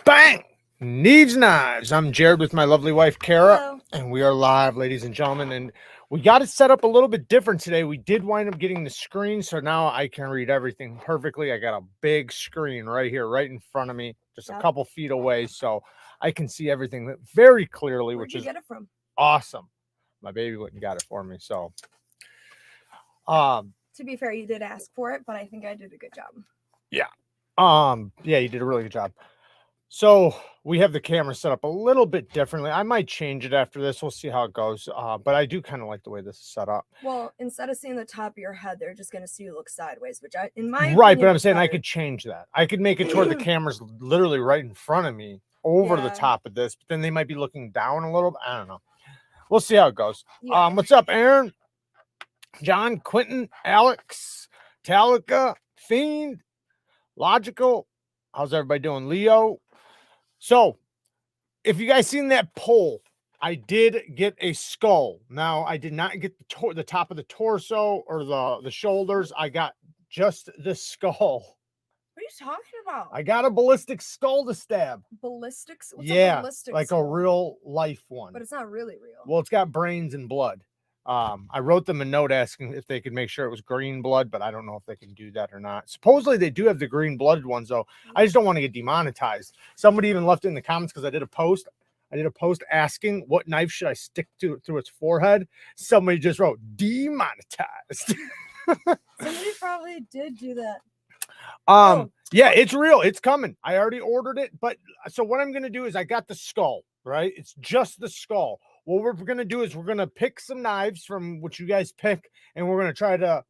Bang! Neeves Knives. I'm Jared with my lovely wife, Kara, Hello. and we are live, ladies and gentlemen. And we got it set up a little bit different today. We did wind up getting the screen, so now I can read everything perfectly. I got a big screen right here, right in front of me, just a couple feet away, so I can see everything very clearly, Where'd which you is get it from? awesome. My baby went and got it for me, so. To be fair, you did ask for it, but I think I did a good job. Yeah. Yeah, you did a really good job. So we have the camera set up a little bit differently. I might change it after this. We'll see how it goes. But I do kind of like the way this is set up. Well, instead of seeing the top of your head, they're just going to see you look sideways, which in my Right, opinion, but I'm saying better. I could change that. I could make it to where the camera's literally right in front of me over the top of this, but then they might be looking down a little bit. I don't know. We'll see how it goes. Yeah. What's up, Aaron? John, Quentin, Alex, Talica, Fiend, Logical. How's everybody doing? Leo. So, if you guys seen that poll, I did get a skull. Now, I did not get the top of the torso or the shoulders. I got just the skull. What are you talking about? I got a ballistic skull to stab. Ballistics? What's Yeah, a ballistic like skull? a real life one. But it's not really real. Well, it's got brains and blood. I wrote them a note asking if they could make sure it was green blood, but I don't know if they can do that or not. Supposedly they do have the green blooded ones, though. I just don't want to get demonetized. Somebody even left it in the comments because I did a post. I did a post asking what knife should I stick to through its forehead. Somebody just wrote demonetized. Somebody probably did do that. Yeah, it's real. It's coming. I already ordered it. But so what I'm going to do is I got the skull, right? It's just the skull. What we're going to do is we're going to pick some knives from what you guys pick, and we're going to try to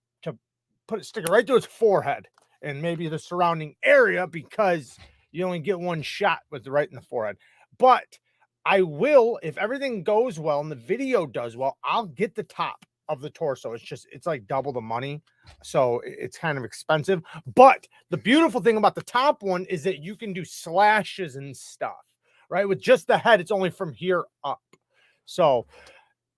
stick it right through its forehead and maybe the surrounding area, because you only get one shot with right in the forehead. But I will, if everything goes well and the video does well, I'll get the top of the torso. It's like double the money, so it's kind of expensive. But the beautiful thing about the top one is that you can do slashes and stuff, right? With just the head, it's only from here up. So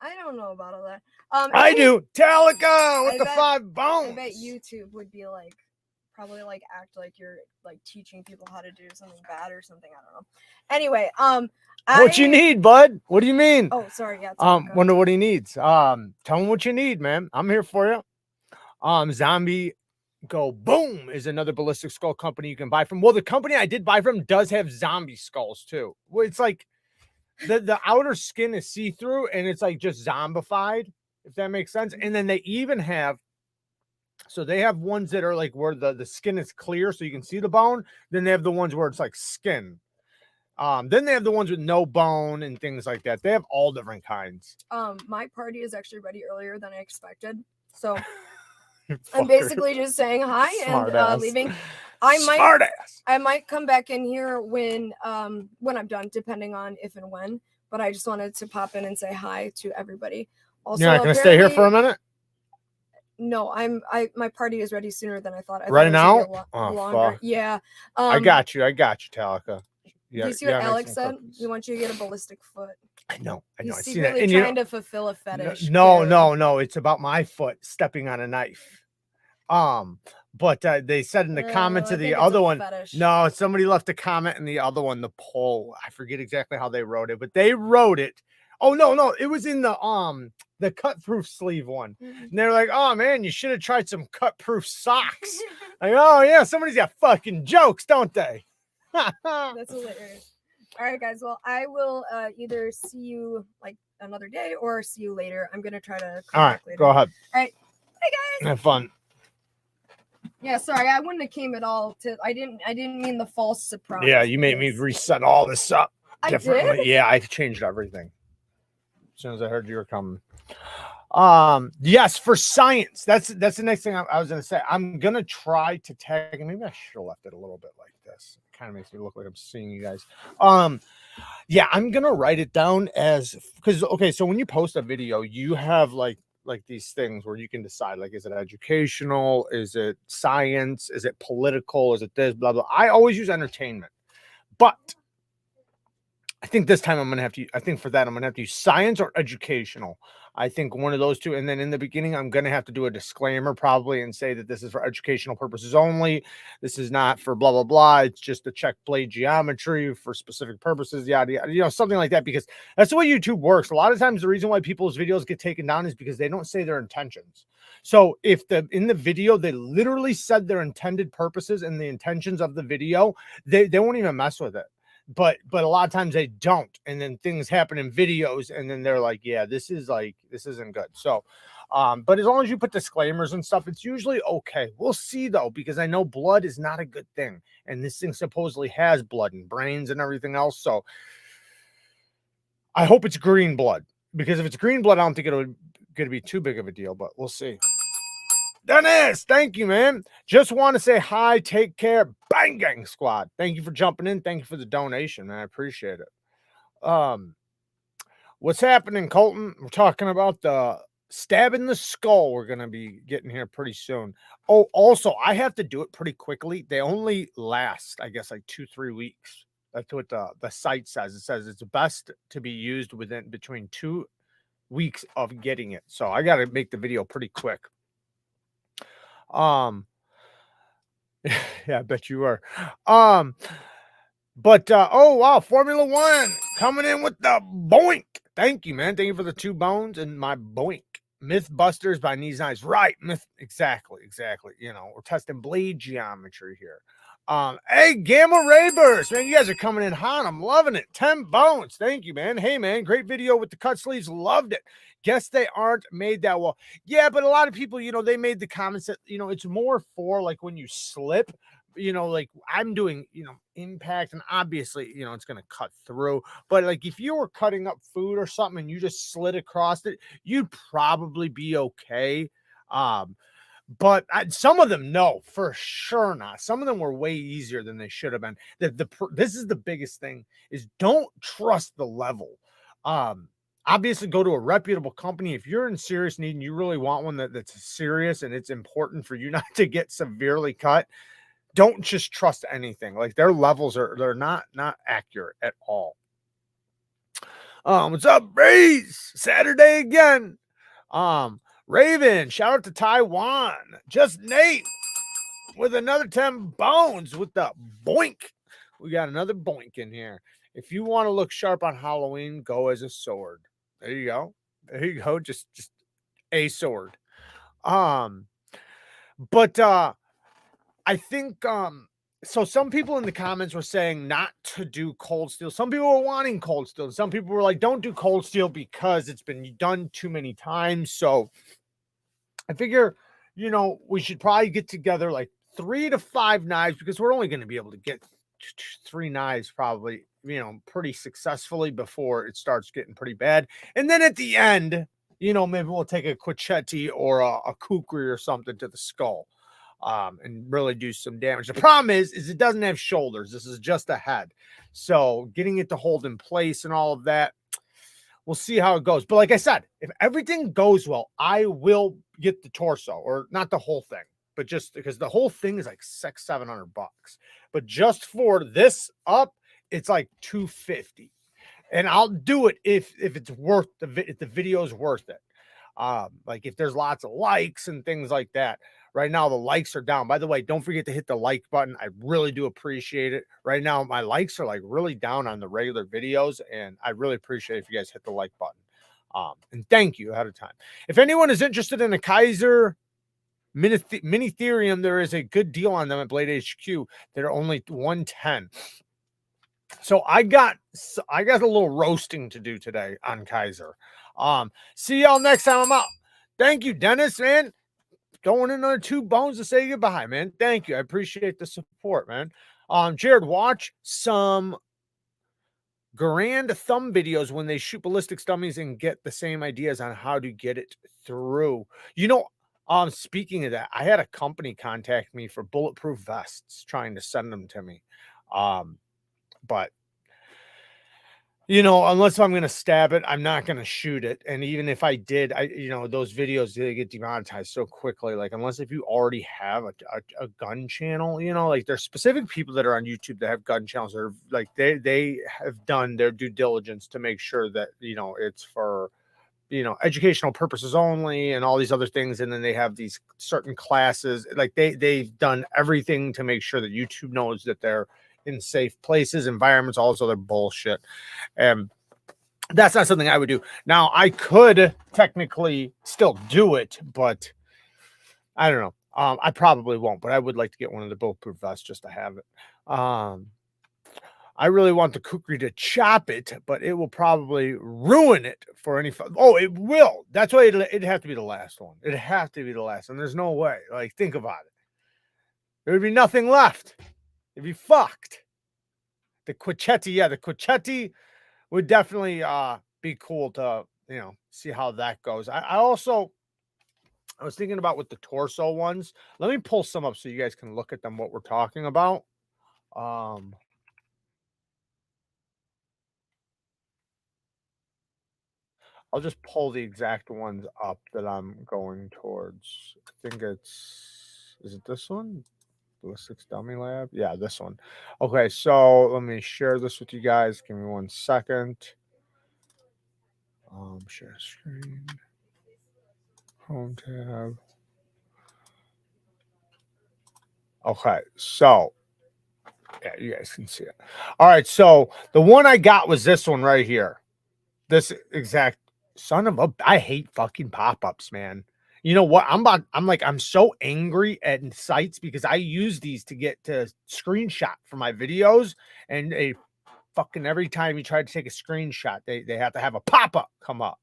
I don't know about all that. I do. Talica with the 5 bones. I bet YouTube would be like, probably like act like you're like teaching people how to do something bad or something. I don't know. Anyway, what you need, bud? What do you mean? Oh, sorry. Yeah. Wonder what he needs. Tell him what you need, man. I'm here for you. Zombie Go Boom is another ballistic skull company you can buy from. Well, the company I did buy from does have zombie skulls too. Well, it's like the outer skin is see-through and it's like just zombified, if that makes sense. And then they even have, so they have ones that are like where the skin is clear so you can see the bone. Then they have the ones where it's like skin. Then they have the ones with no bone and things like that. They have all different kinds. My party is actually ready earlier than I expected. So I'm basically just saying hi and leaving. I might come back in here when I'm done, depending on if and when. But I just wanted to pop in and say hi to everybody. Also, you're not gonna stay here for a minute? No, my party is ready sooner than I thought. Right now? Longer. Fuck. Yeah. I got you, Talica. Yeah, you see what Alex said? He wants you to get a ballistic foot. I know. He's secretly trying to fulfill a fetish. No. It's about my foot stepping on a knife. But they said in the comments of the other one, no, somebody left a comment in the other one, the poll. I forget exactly how they wrote it, but they wrote it. Oh no, it was in the cut-proof sleeve one. And they're like, oh man, you should have tried some cut-proof socks. Like, oh yeah, somebody's got fucking jokes, don't they? That's hilarious. All right, guys. Well, I will either see you like another day or see you later. I'm gonna try to come back later. Go ahead. All right. Bye, guys. Have fun. Yeah, sorry, I wouldn't have came at all. I didn't mean the false surprise. Yeah, you made me reset all this up differently. I did? Yeah, I changed everything as soon as I heard you were coming. Yes, for science. That's the next thing I was gonna say. I'm gonna try to tag, and maybe I should have left it a little bit like this. It kind of makes me look like I'm seeing you guys. Yeah, I'm gonna write it down as, because okay, so when you post a video, you have like these things where you can decide, like, is it educational, is it science, is it political, is it this, blah blah. I always use entertainment, but I think this time I'm going to have to, I think for that, I'm going to have to use science or educational. I think one of those two. And then in the beginning, I'm going to have to do a disclaimer probably and say that this is for educational purposes only. This is not for blah, blah, blah. It's just to check blade geometry for specific purposes, yada, yada, you know, something like that, because that's the way YouTube works. A lot of times the reason why people's videos get taken down is because they don't say their intentions. So if in the video, they literally said their intended purposes and the intentions of the video, they won't even mess with it. But a lot of times they don't, and then things happen in videos and then they're like, yeah, this isn't good. So but as long as you put disclaimers and stuff, it's usually okay. We'll see though, because I know blood is not a good thing, and this thing supposedly has blood and brains and everything else. So I hope it's green blood, because if it's green blood, I don't think it'll gonna be too big of a deal, but we'll see. Dennis, thank you, man. Just want to say hi, take care, bang gang squad. Thank you for jumping in. Thank you for the donation, man. I appreciate it. What's happening, Colton? We're talking about the stab in the skull. We're gonna be getting here pretty soon. Oh, also, I have to do it pretty quickly. They only last, I guess, like 2-3 weeks. That's what the site says. It says it's best to be used between 2 weeks of getting it. So I got to make the video pretty quick. Yeah, I bet you are. But oh wow, Formula One coming in with the boink. Thank you, man. Thank you for the 2 bones and my boink. Mythbusters by NEEVESKNIVES. Right, exactly. You know, we're testing blade geometry here. Hey, Gamma Ray Burst, man, you guys are coming in hot. I'm loving it. 10 bones. Thank you, man. Hey, man, great video with the cut sleeves. Loved it. Guess they aren't made that well. Yeah, but a lot of people, you know, they made the comments that, you know, it's more for like when you slip, you know, like I'm doing, you know, impact, and obviously, you know, it's going to cut through. But like if you were cutting up food or something and you just slid across it, you'd probably be okay. But some of them, no, for sure not. Some of them were way easier than they should have been. This is the biggest thing, is don't trust the level. Obviously go to a reputable company. If you're in serious need and you really want one that's serious and it's important for you not to get severely cut, don't just trust anything. Like their levels they're not accurate at all. What's up, Breeze? Saturday again. Raven, shout out to Taiwan. Just Nate with another 10 bones with the boink. We got another boink in here. If you want to look sharp on Halloween, go as a sword. There you go. There you go. Just a sword. But I think so some people in the comments were saying not to do cold steel. Some people were wanting cold steel. Some people were like, don't do cold steel because it's been done too many times. So I figure, you know, we should probably get together like 3 to 5 knives, because we're only going to be able to get 3 knives probably, you know, pretty successfully before it starts getting pretty bad. And then at the end, you know, maybe we'll take a Quichetti or a kukri or something to the skull. And really do some damage. The problem is it doesn't have shoulders. This is just a head. So getting it to hold in place and all of that, we'll see how it goes. But like I said, if everything goes well, I will get the torso, or not the whole thing, but just because the whole thing is like $600-700. But just for this up, it's like $250. And I'll do it if it's worth if the video is worth it. Like if there's lots of likes and things like that. Right now, the likes are down. By the way, don't forget to hit the like button. I really do appreciate it. Right now, my likes are like really down on the regular videos, and I really appreciate if you guys hit the like button. And thank you ahead of time. If anyone is interested in a Kaiser mini Therium, there is a good deal on them at Blade HQ. They're only $110. So I got a little roasting to do today on Kaiser. See y'all next time I'm out. Thank you, Dennis, man. Throwing in another 2 bones to say goodbye, man. Thank you. I appreciate the support, man. Jared, watch some grand thumb videos when they shoot ballistics dummies and get the same ideas on how to get it through. You know, speaking of that, I had a company contact me for bulletproof vests, trying to send them to me. But You know, unless I'm gonna stab it, I'm not gonna shoot it. And even if I did, those videos, they get demonetized so quickly. Like, unless if you already have a gun channel, like there's specific people that are on YouTube that have gun channels that are like they have done their due diligence to make sure that it's for educational purposes only and all these other things. And then they have these certain classes, like they've done everything to make sure that YouTube knows that they're in safe places, environments, all this other bullshit. And that's not something I would do. Now, I could technically still do it, but I don't know. I probably won't, but I would like to get one of the bulletproof vests just to have it. I really want the kukri to chop it, but it will probably ruin it for any fun. Oh, it will. That's why it'd have to be the last one. It'd have to be the last one. There's no way. Like, think about it. There would be nothing left. It'd be fucked. The Quichetti, the Quichetti would definitely be cool to, see how that goes. I was thinking about with the torso ones. Let me pull some up so you guys can look at them, what we're talking about. I'll just pull the exact ones up that I'm going towards. I think is it this one? Ballistics Dummy Lab? Yeah, this one. Okay, so let me share this with you guys. Give me 1 second. Share screen. Home tab. Okay, so yeah, you guys can see it. All right, so the one I got was this one right here. This exact son of a. I hate fucking pop-ups, man. You know what? I'm so angry at sites because I use these to get to screenshot for my videos, and a fucking every time you try to take a screenshot, they have to have a pop-up come up.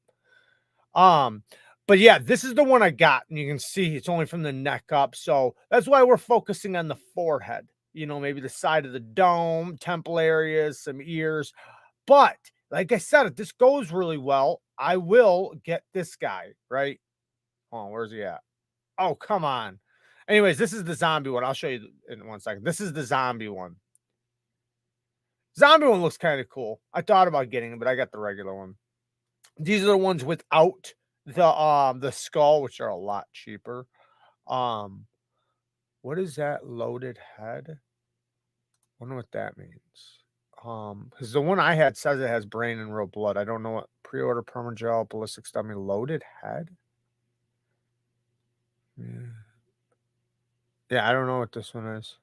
But yeah, this is the one I got, and you can see it's only from the neck up. So that's why we're focusing on the forehead, maybe the side of the dome, temple areas, some ears. But like I said, if this goes really well, I will get this guy, right? Oh, where's he at? Oh, come on. Anyways, this is the zombie one. I'll show you in 1 second. This is the zombie one. Zombie one looks kind of cool. I thought about getting it, but I got the regular one. These are the ones without the skull, which are a lot cheaper. What is that loaded head? Wonder what that means. Because the one I had says it has brain and real blood. I don't know what pre-order permagel ballistics dummy loaded head. Yeah, I don't know what this one is.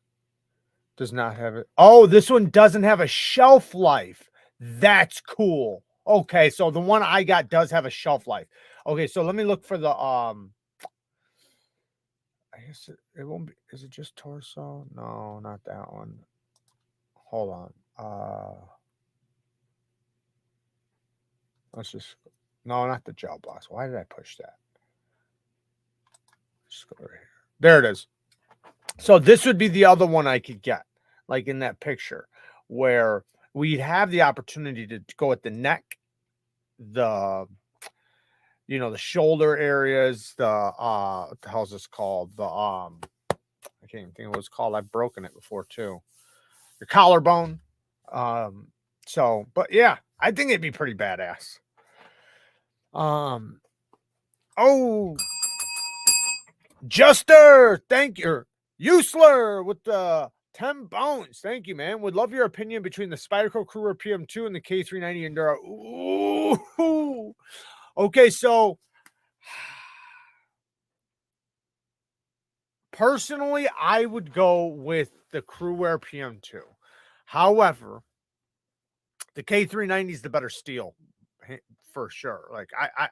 Does not have it. Oh, this one doesn't have a shelf life. That's cool. Okay, so the one I got does have a shelf life. Okay, so let me look for the I guess it won't be. Is it just torso? No, not that one. Hold on. Let's just no, not the gel blocks. Why did I push that? Just go right here. There it is. So this would be the other one I could get, like in that picture, where we'd have the opportunity to go at the neck, the shoulder areas, what the hell's this called? I can't even think of what it's called. I've broken it before too. Your collarbone. But yeah, I think it'd be pretty badass. Oh, Juster, thank you. Usler with the 10 bones. Thank you, man. Would love your opinion between the Spyderco Kruger PM2 and the K390 Enduro. Ooh. Okay, so personally, I would go with the Crewwear PM2. However, the K390 is the better steel for sure. Like I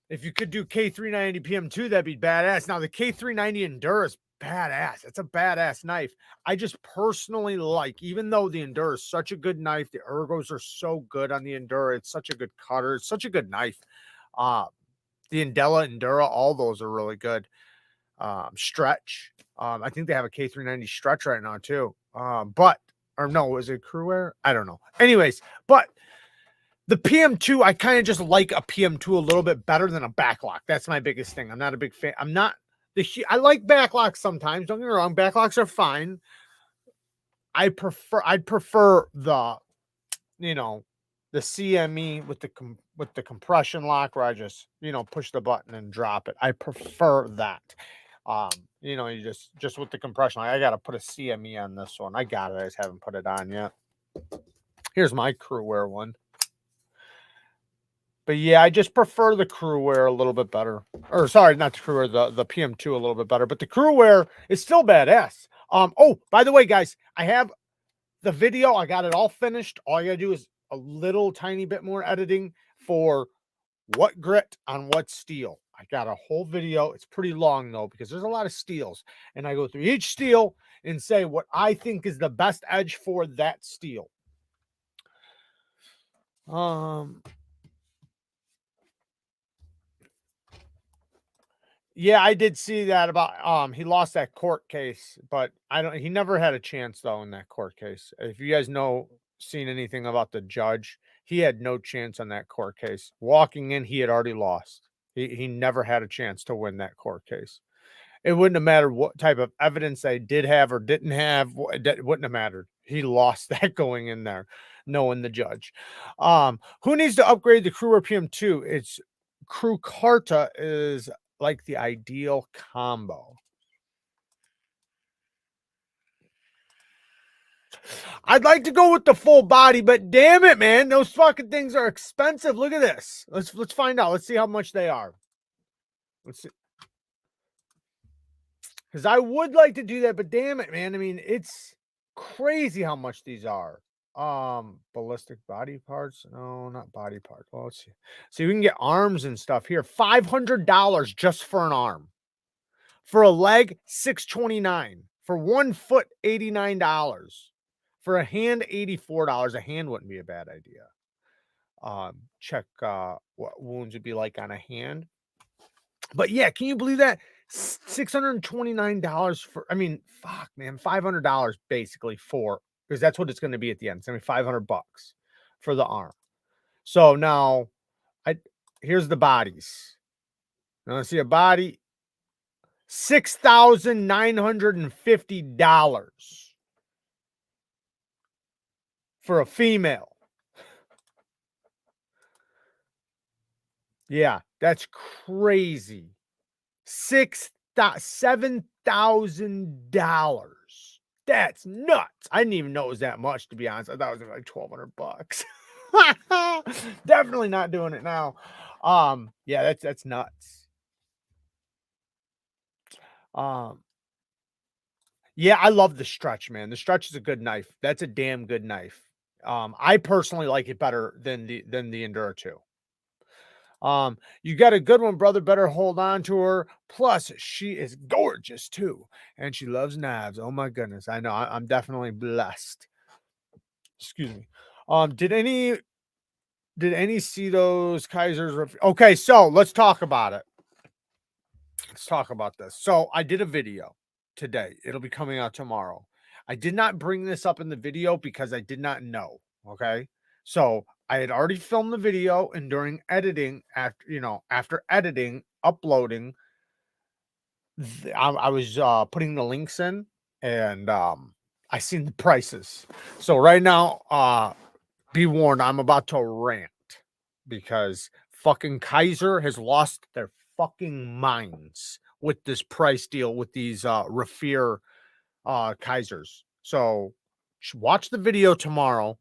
if you could do K390 PM2, that'd be badass. Now the K390 Enduro is badass. It's a badass knife. I just personally like, even though the Enduro is such a good knife, the ergos are so good on the Enduro. It's such a good cutter. It's such a good knife. The Indela Enduro, all those are really good. Stretch. I think they have a K390 stretch right now too. Is it Crewwear? I don't know. Anyways, but the PM2, I kind of just like a PM2 a little bit better than a backlock. That's my biggest thing. I'm not a big fan. I like backlocks sometimes. Don't get me wrong. Backlocks are fine. I'd prefer the you know, the CME with the compression lock where I just, you know, push the button and drop it. I prefer that. You know, you just with the compression lock. I got to put a CME on this one. I got it. I just haven't put it on yet. Here's my crew wear one. But yeah, I just prefer the crew wear a little bit better. Or sorry, not the crew wear, the PM2 a little bit better. But the crew wear is still badass. Oh, by the way, guys, I have the video. I got it all finished. All you gotta do is a little tiny bit more editing for what grit on what steel. I got a whole video. It's pretty long though, because there's a lot of steels. And I go through each steel and say what I think is the best edge for that steel. Yeah, I did see that about he lost that court case, but he never had a chance though in that court case. If you guys seen anything about the judge, he had no chance on that court case. Walking in, he had already lost. He never had a chance to win that court case. It wouldn't have mattered what type of evidence they did have or didn't have. It wouldn't have mattered. He lost that going in there, knowing the judge. Who needs to upgrade the crew or PM2? It's crew Carta is like the ideal combo. I'd like to go with the full body, but damn it, man, those fucking things are expensive. Look at this. Let's find out. Let's see how much they are. Let's see. Because I would like to do that, but damn it, man. I mean, it's crazy how much these are. Ballistic body parts. No, not body parts. Well, let's see. So we can get arms and stuff here. $500 just for an arm. For a leg, $629. For 1 foot, $89. For a hand, $84. A hand wouldn't be a bad idea. Check what wounds would be like on a hand. But yeah, can you believe that? $629 for, I mean, fuck, man, $500 basically for, because that's what it's going to be at the end. It's going to be $500 for the arm. So now, here's the bodies. Now let's see a body, $6,950 for a female. Yeah, that's crazy. $7,000. That's nuts. I didn't even know it was that much, to be honest. I thought it was like $1,200. Definitely not doing it now. Yeah, that's nuts. Yeah, I love the stretch, man. The stretch is a good knife. That's a damn good knife. I personally like it better than the Enduro 2. You got a good one, brother. Better hold on to her. Plus, she is gorgeous too, and she loves knives. Oh my goodness, I know. I'm definitely blessed. Excuse me. Did any see those Kaisers? Okay, so let's talk about it. Let's talk about this. So I did a video today. It'll be coming out tomorrow. I did not bring this up in the video because I did not know. Okay, so I had already filmed the video, and during editing, after editing, uploading, I was putting the links in, and I seen the prices. So right now, be warned, I'm about to rant because fucking Kaiser has lost their fucking minds with this price deal with these Rafir Kaisers. So watch the video tomorrow.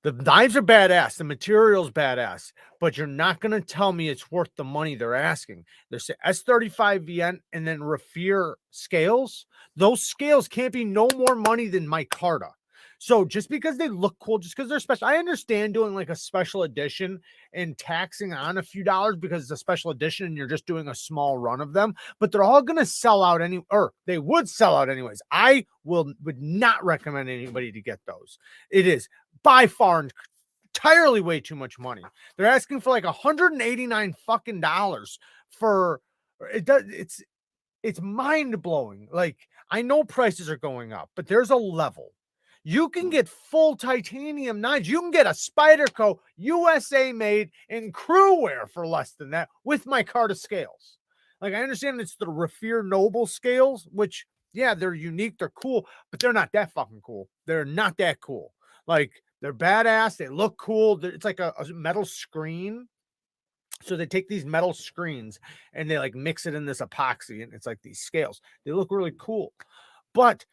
The knives are badass. The material's badass. But you're not going to tell me it's worth the money they're asking. There's S35 VN and then Rafir scales. Those scales can't be no more money than my Carta. So just because they look cool, just because they're special, I understand doing like a special edition and taxing on a few dollars because it's a special edition and you're just doing a small run of them, but they're all going to sell out or they would sell out anyways. I would not recommend anybody to get those. It is by far entirely way too much money. They're asking for like $189 fucking dollars for it. It's mind blowing. Like, I know prices are going up, but there's a level. You can get full titanium knives. You can get a Spyderco USA made in crew wear for less than that with my Carta scales. Like, I understand it's the Rafir Noble scales, which, yeah, they're unique, they're cool, but they're not that fucking cool. They're not that cool. Like, They're badass. They look cool. It's like a metal screen. So they take these metal screens and they like mix it in this epoxy, and it's like these scales. They look really cool, but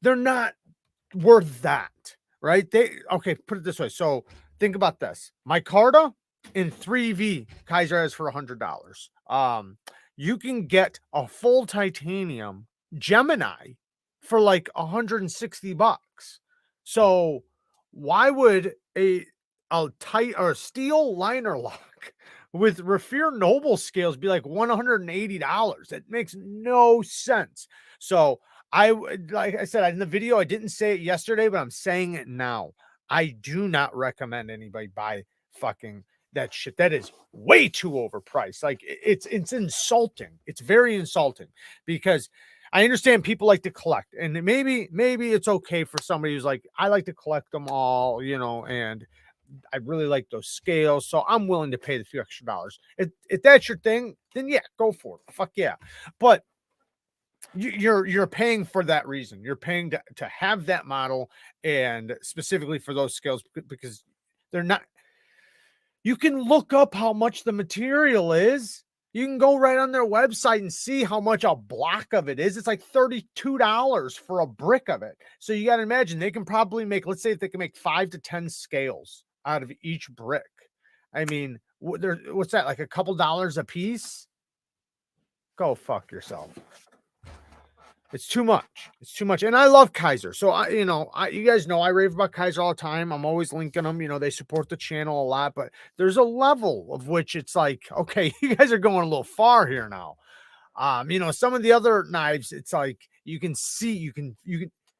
they're not worth that, right? Okay, put it this way. So think about this. My Carta in 3V Kaiser has for $100. You can get a full titanium Gemini for like $160. So why would a tight or a steel liner lock with Raffir Noble scales be like $180? It makes no sense. So like I said in the video, I didn't say it yesterday, but I'm saying it now. I do not recommend anybody buy fucking that shit. That is way too overpriced. Like it's insulting. It's very insulting, because I understand people like to collect, and maybe it's okay for somebody who's like, I like to collect them all, and I really like those scales, so I'm willing to pay the few extra dollars. If that's your thing, then yeah, go for it. Fuck yeah. But you're paying for that reason. You're paying to have that model, and specifically for those scales, because they're not. You can look up how much the material is. You can go right on their website and see how much a block of it is. It's like $32 for a brick of it. So you got to imagine they can probably make, let's say if they can make 5 to 10 scales out of each brick. I mean, what's that, like a couple dollars a piece? Go fuck yourself. It's too much. It's too much. And I love Kaiser. So you guys know I rave about Kaiser all the time. I'm always linking them. They support the channel a lot, but there's a level of which it's like, okay, you guys are going a little far here now. Some of the other knives, it's like you can see,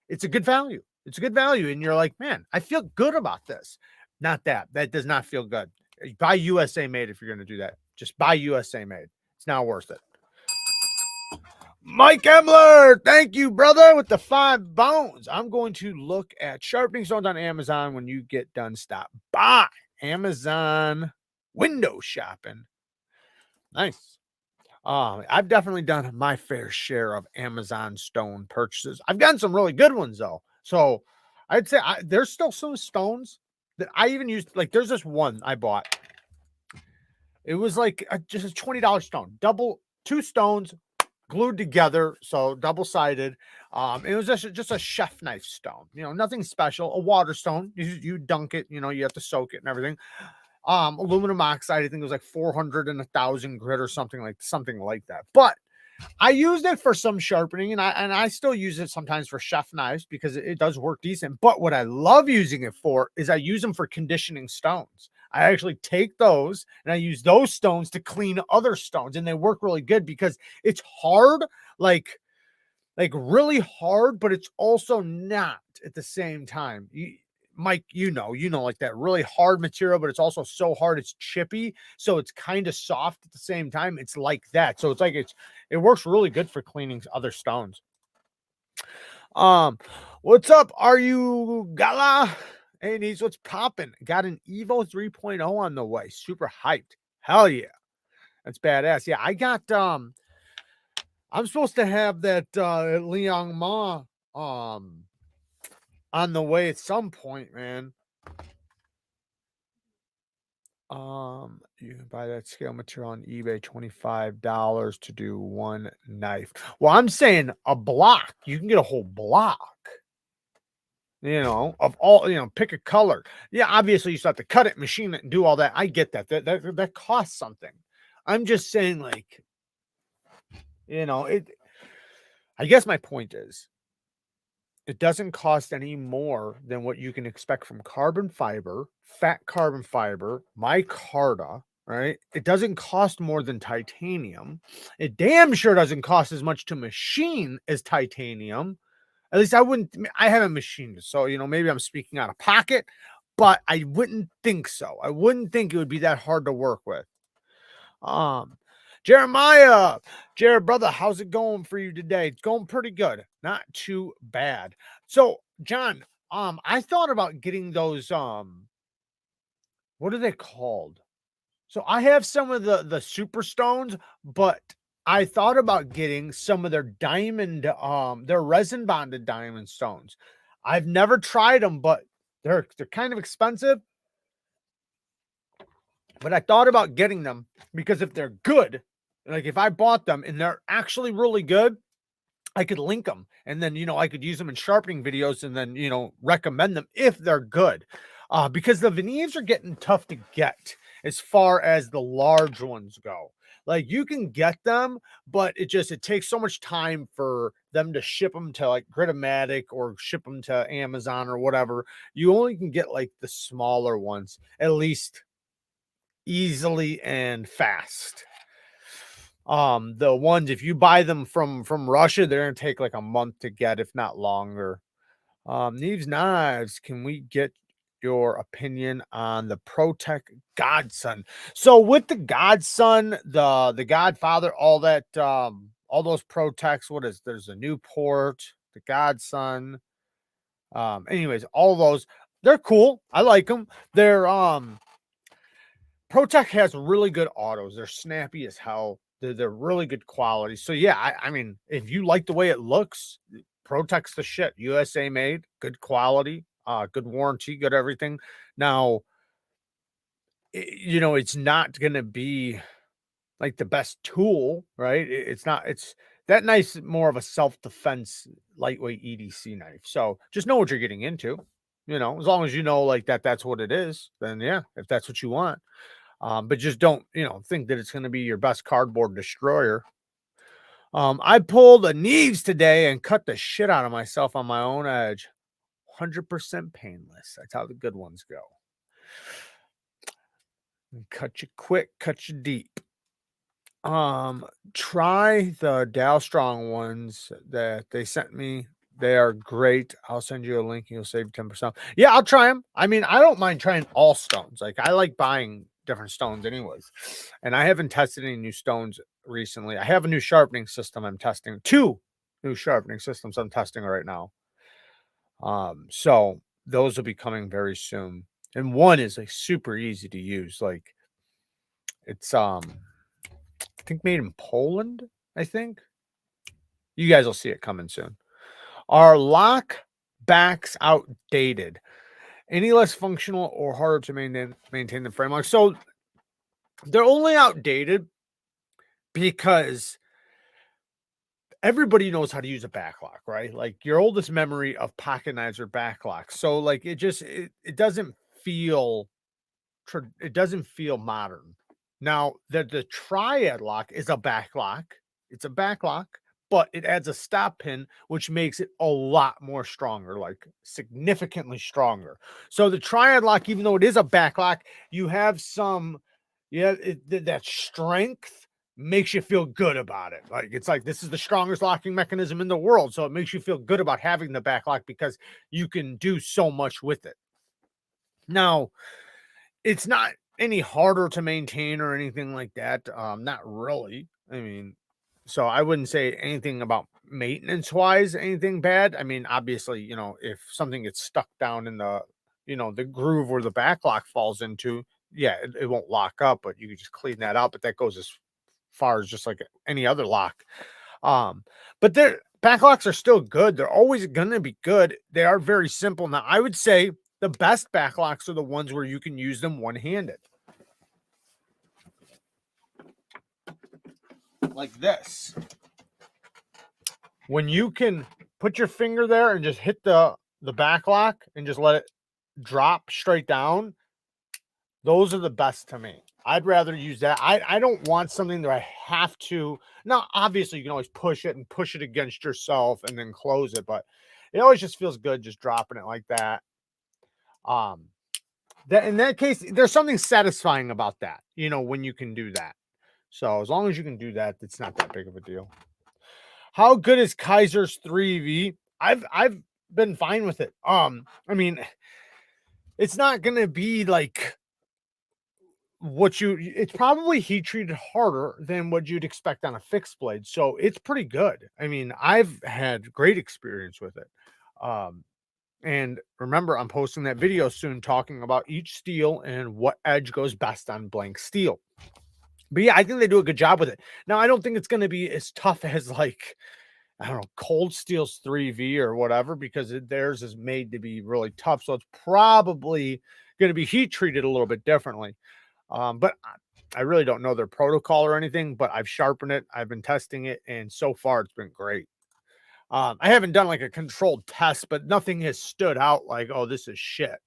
it's a good value. It's a good value. And you're like, man, I feel good about this. Not that. That does not feel good. Buy USA made if you're going to do that. Just buy USA made. It's not worth it. Mike Emler, thank you, brother, with the 5 bones. I'm going to look at sharpening stones on Amazon when you get done. Stop by Amazon window shopping. Nice. I've definitely done my fair share of Amazon stone purchases. I've gotten some really good ones, though. So I'd say there's still some stones that I even used. Like there's this one I bought. It was like just a $20 stone. 2 stones glued together, so double-sided. It was just a chef knife stone, nothing special. A water stone, you dunk it, you have to soak it and everything. Aluminum oxide, I think it was like 400 and 1,000 grit or something like that. But I used it for some sharpening, and I still use it sometimes for chef knives because it does work decent. But what I love using it for is I use them for conditioning stones. I actually take those and I use those stones to clean other stones, and they work really good because it's hard, like really hard, but it's also not at the same time. Mike, like that really hard material, but it's also so hard it's chippy, so it's kind of soft at the same time. It's like that, so it's like it works really good for cleaning other stones. What's up? Are you Gala? Hey, Neeves, what's popping? Got an Evo 3.0 on the way. Super hyped. Hell yeah. That's badass. Yeah, I got I'm supposed to have that Liang Ma on the way at some point, man. You can buy that scale material on eBay, $25 to do one knife. Well, I'm saying a block. You can get a whole block. Of all, pick a color. Yeah, obviously you still have to cut it, machine it, and do all that. I get that. That costs something. I'm just saying, like, it. I guess my point is, it doesn't cost any more than what you can expect from carbon fiber, fat carbon fiber, micarta, right? It doesn't cost more than titanium. It damn sure doesn't cost as much to machine as titanium. At least I haven't machined it. So, maybe I'm speaking out of pocket, but I wouldn't think so. I wouldn't think it would be that hard to work with. Jeremiah, Jared, brother, how's it going for you today? It's going pretty good. Not too bad. So, John, I thought about getting those, what are they called? So I have some of the super stones, but I thought about getting some of their diamond, their resin bonded diamond stones. I've never tried them, but They're kind of expensive, but I thought about getting them because if they're good, like if I bought them and they're actually really good, I could link them and then, you know, I could use them in sharpening videos and then, you know, recommend them if they're good. Because the Neeves are getting tough to get as far as the large ones go. Like you can get them, but it takes so much time for them to ship them to like Gritomatic or ship them to Amazon or whatever. You only can get like the smaller ones, at least easily and fast. The ones, if you buy them from Russia, they're gonna take like a month to get, if not longer. Neeves Knives, can we get your opinion on the ProTech Godson? So with the Godson, the Godfather, all that, all those ProTechs, there's a Newport, the Godson, anyways, all those, they're cool. I like them. They're ProTech has really good autos. They're snappy as hell. They're really good quality. So yeah, I mean, if you like the way it looks, ProTech's the shit. USA made, good quality, good warranty, good everything. Now, you know, it's not gonna be like the best tool, right? It's not. It's that nice, more of a self-defense, lightweight EDC knife. So just know what you're getting into. You know, as long as you know like that's what it is, then yeah, if that's what you want. But just don't, you know, think that it's going to be your best cardboard destroyer. I pulled a Neeves today and cut the shit out of myself on my own edge. 100% painless. That's how the good ones go. Cut you quick, cut you deep. Try the Dow Strong ones that they sent me. They are great. I'll send you a link. You'll save 10%. Yeah, I'll try them. I mean, I don't mind trying all stones. Like I like buying different stones anyways. And I haven't tested any new stones recently. I have a new sharpening system I'm testing. 2 new sharpening systems I'm testing right now. So those will be coming very soon. And one is like super easy to use. Like it's I think made in Poland, I think. You guys will see it coming soon. Are lock backs outdated? Any less functional or harder to maintain the frame lock? So they're only outdated because everybody knows how to use a backlock, right? Like your oldest memory of pocket knives are backlocks. So like it doesn't feel modern. Now the triad lock is a backlock. It's a backlock, but it adds a stop pin, which makes it a lot more stronger, like significantly stronger. So the triad lock, even though it is a backlock, you have that strength makes you feel good about it. Like it's like this is the strongest locking mechanism in the world. So it makes you feel good about having the backlock because you can do so much with it. Now, it's not any harder to maintain or anything like that. Not really. I mean, so I wouldn't say anything about maintenance wise, anything bad. I mean, obviously, you know, if something gets stuck down in the, you know, the groove where the backlock falls into, yeah, it won't lock up, but you can just clean that out. But that goes as far as just like any other lock. But their backlocks are still good. They're always going to be good. They are very simple. Now, I would say the best backlocks are the ones where you can use them one-handed. Like this. When you can put your finger there and just hit the backlock and just let it drop straight down, those are the best to me. I'd rather use that. I don't want something that I have to. Now, obviously, you can always push it against yourself and then close it, but it always just feels good just dropping it like that. That in that case, there's something satisfying about that, you know, when you can do that. So as long as you can do that, it's not that big of a deal. How good is Kaiser's 3V? I've been fine with it. I mean, it's not gonna be like it's probably heat treated harder than what you'd expect on a fixed blade. So it's pretty good. I mean, I've had great experience with it. And remember, I'm posting that video soon talking about each steel and what edge goes best on blank steel. But yeah, I think they do a good job with it. Now, I don't think it's going to be as tough as like, I don't know, Cold Steel's 3V or whatever, because theirs is made to be really tough. So it's probably going to be heat treated a little bit differently. But I really don't know their protocol or anything, but I've sharpened it. I've been testing it, and so far it's been great. I haven't done like a controlled test, but nothing has stood out like, oh, this is shit.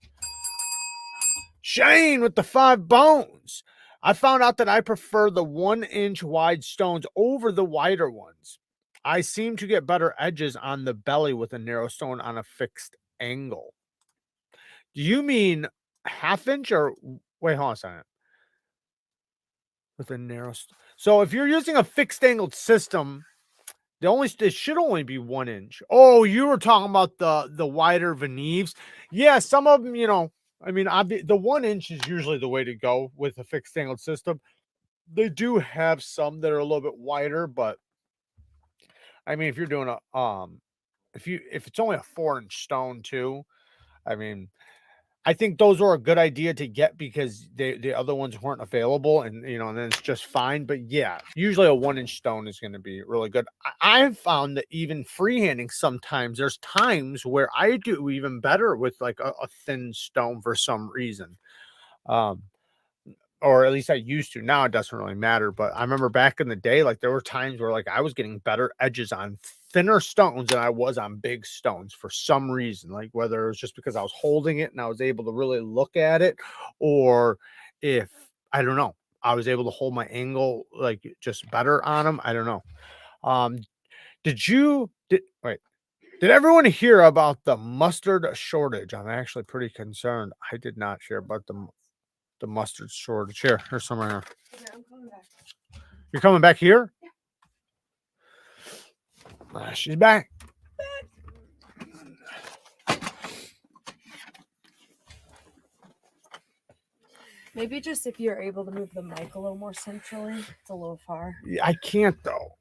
Shane with the 5 bones. I found out that I prefer the 1-inch wide stones over the wider ones. I seem to get better edges on the belly with a narrow stone on a fixed angle. Do you mean 1/2 inch or wait, hold on a second. With a narrow so if you're using a fixed angled system, it should only be 1 inch. Oh, you were talking about the wider Neeves. Yeah, some of them, you know, I mean, the 1 inch is usually the way to go with a fixed angled system. They do have some that are a little bit wider, but I mean, if you're doing if it's only a 4-inch stone too, I mean, I think those are a good idea to get because the other ones weren't available, and you know, and then it's just fine. But yeah, usually a 1-inch stone is going to be really good. I've found that even freehanding, sometimes there's times where I do even better with like a thin stone for some reason. Or at least I used to. Now it doesn't really matter. But I remember back in the day, like there were times where like I was getting better edges on thinner stones than I was on big stones for some reason. Like whether it was just because I was holding it and I was able to really look at it, or if I don't know, I was able to hold my angle like just better on them. I don't know. Did everyone hear about the mustard shortage? I'm actually pretty concerned. I did not hear about the mustard shortage. Here, here's some right here. Okay, I'm coming back. You're coming back here? She's back. Maybe just if you're able to move the mic a little more centrally. It's a little far. Yeah, I can't though.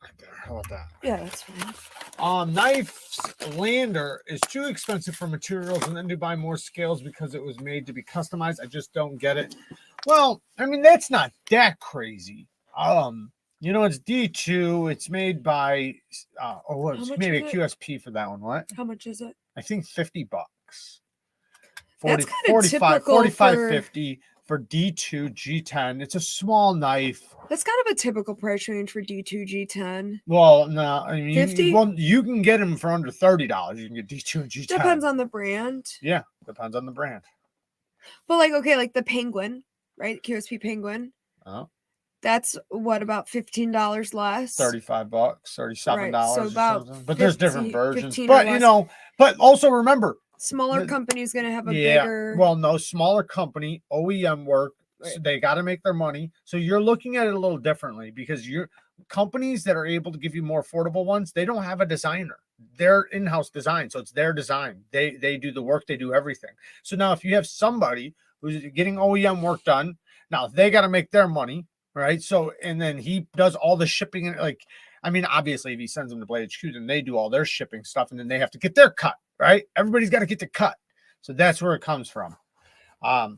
Right there. How about that? Yeah, that's fine. Knife's lander is too expensive for materials, and then to buy more scales because it was made to be customized. I just don't get it. Well, I mean, that's not that crazy. You know, it's D2. It's made by maybe a QSP for that one. What? How much is it? I think $50. 45, 50 for D2 G10. It's a small knife. That's kind of a typical price range for D2 G10. Well, no, I mean, 50? You can get them for under $30. You can get D2 and G10. Depends on the brand. Yeah, depends on the brand. But like, okay, like the Penguin, right? QSP Penguin. Oh. That's what, about $15 less? $35, $37. Right, so about something. But there's different versions. 15 But you know, but also remember, smaller company's gonna have a bigger. Well, no, smaller company, OEM work. Right. So they got to make their money. So you're looking at it a little differently because you're companies that are able to give you more affordable ones. They don't have a designer. They're in-house design, so it's their design. They do the work. They do everything. So now, if you have somebody who's getting OEM work done, now they got to make their money. Right. So, and then he does all the shipping and like, I mean, obviously if he sends them to Blade HQ, then they do all their shipping stuff and then they have to get their cut, right? Everybody's got to get the cut. So that's where it comes from.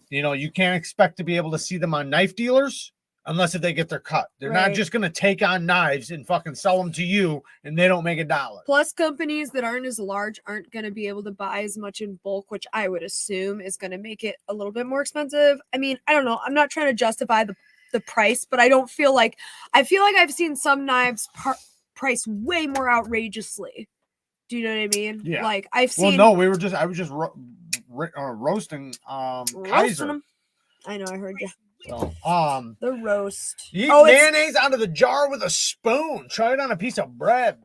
You know, you can't expect to be able to see them on knife dealers unless if they get their cut. They're not just going to take on knives and fucking sell them to you and they don't make $1. Plus companies that aren't as large aren't going to be able to buy as much in bulk, which I would assume is going to make it a little bit more expensive. I mean, I don't know. I'm not trying to justify the price, but I feel like I've seen some knives priced way more outrageously. Do you know what I mean? Yeah. Like I've seen. Well, no, I was just roasting Kaiser. Them. I know, I heard you. So, the roast. You eat mayonnaise out of the jar with a spoon. Try it on a piece of bread.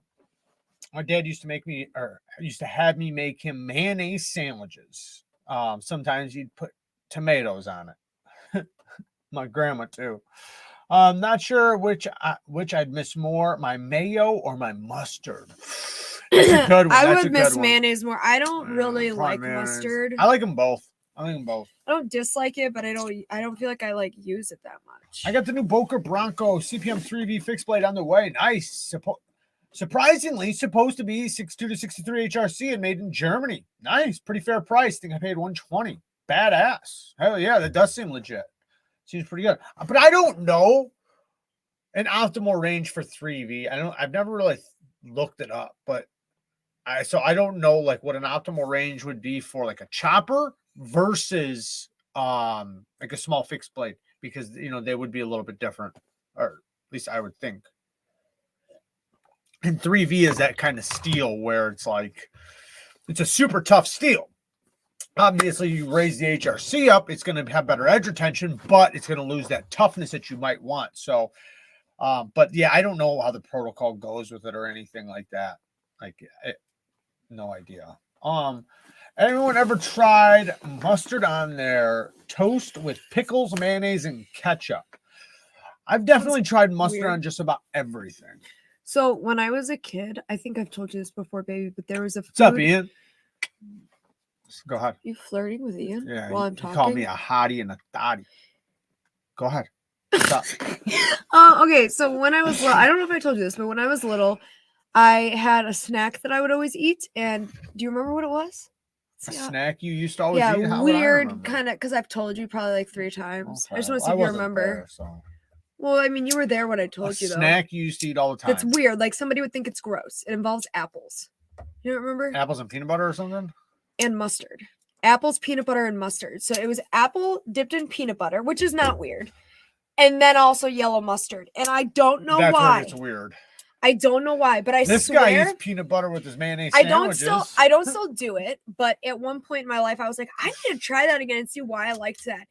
My dad used to have me make him mayonnaise sandwiches. Sometimes he'd put tomatoes on it. My grandma too. Not sure which I'd miss more, my mayo or my mustard. That's a good one. I would miss mayonnaise more. I don't really like mustard. I like them both. I don't dislike it, but I don't feel like I like use it that much. I got the new Boker Bronco CPM 3V fixed blade on the way. Nice. Surprisingly, supposed to be 62 to 63 HRC and made in Germany. Nice. Pretty fair price. I think I paid $120. Badass. Hell yeah, that does seem legit. Seems pretty good, but I don't know an optimal range for 3V. I've never really looked it up, but I don't know like what an optimal range would be for like a chopper versus like a small fixed blade, because they would be a little bit different, or at least I would think. And 3V is that kind of steel where it's like it's a super tough steel. Obviously, you raise the HRC up, it's going to have better edge retention, but it's going to lose that toughness that you might want. So, but yeah, I don't know how the protocol goes with it or anything like that. Like, no idea. Anyone ever tried mustard on their toast with pickles, mayonnaise, and ketchup? I've definitely tried mustard on just about everything. So when I was a kid, I think I've told you this before, baby, but there was a food... What's up, Ian? Go ahead. You flirting with Ian? Yeah, while I'm talking? He called me a hottie and a thottie. Go ahead. What's up? Okay, so when I was little, I don't know if I told you this, but when I was little, I had a snack that I would always eat. And do you remember what it was? A snack you used to always eat? Yeah, weird kind of, because I've told you probably like 3 times. Okay. I just want to see if you remember. There, so. Well, I mean, you were there when I told you, though. Snack you used to eat all the time. It's weird. Like, somebody would think it's gross. It involves apples. You don't remember? Apples and peanut butter or something? And mustard. Apples, peanut butter, and mustard. So it was apple dipped in peanut butter, which is not weird. And then also yellow mustard. And I don't know why. That's where it's weird. I don't know why, but I swear. This guy eats peanut butter with his mayonnaise sandwiches. I don't still do it, but at one point in my life, I was like, I need to try that again and see why I liked that.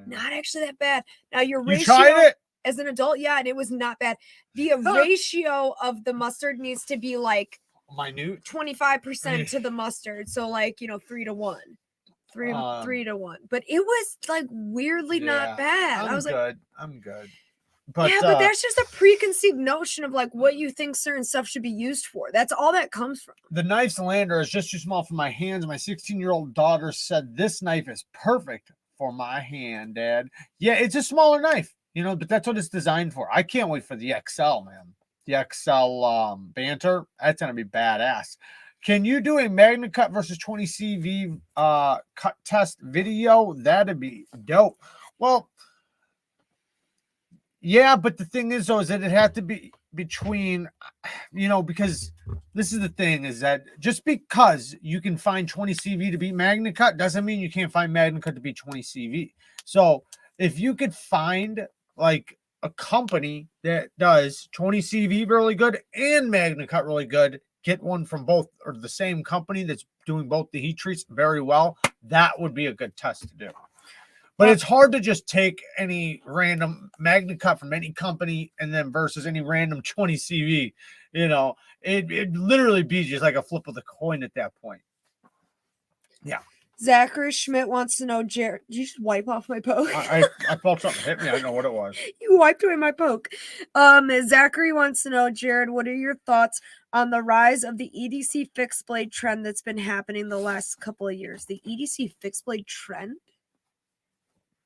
Not actually that bad. Now, your ratio... You tried it? As an adult, yeah, and it was not bad. The ratio of the mustard needs to be like minute 25% to the mustard. So like, 3 to 1. 3 to 1. But it was like weirdly not bad. I was like, I'm good. But but that's just a preconceived notion of like what you think certain stuff should be used for. That's all that comes from. The knife's lander is just too small for my hands. My 16-year-old daughter said this knife is perfect for my hand, Dad. Yeah, it's a smaller knife. But that's what it's designed for. I can't wait for the XL, man. The XL banter. That's going to be badass. Can you do a Magna Cut versus 20 CV cut test video? That'd be dope. Well, yeah, but the thing is, though, is that it had to be between, because this is the thing, is that just because you can find 20 CV to beat Magna Cut doesn't mean you can't find Magna Cut to beat 20 CV. So if you could find like a company that does 20 CV really good and Magna Cut really good, get one from both or the same company that's doing both the heat treats very well, that would be a good test to do. But it's hard to just take any random Magna Cut from any company and then versus any random 20 CV. It literally be just like a flip of the coin at that point. Yeah. Zachary Schmidt wants to know, Jared, did you just wipe off my poke? I felt something hit me. I don't know what it was. You wiped away my poke. Zachary wants to know, Jared, what are your thoughts on the rise of the EDC fixed blade trend that's been happening the last couple of years? The EDC fixed blade trend?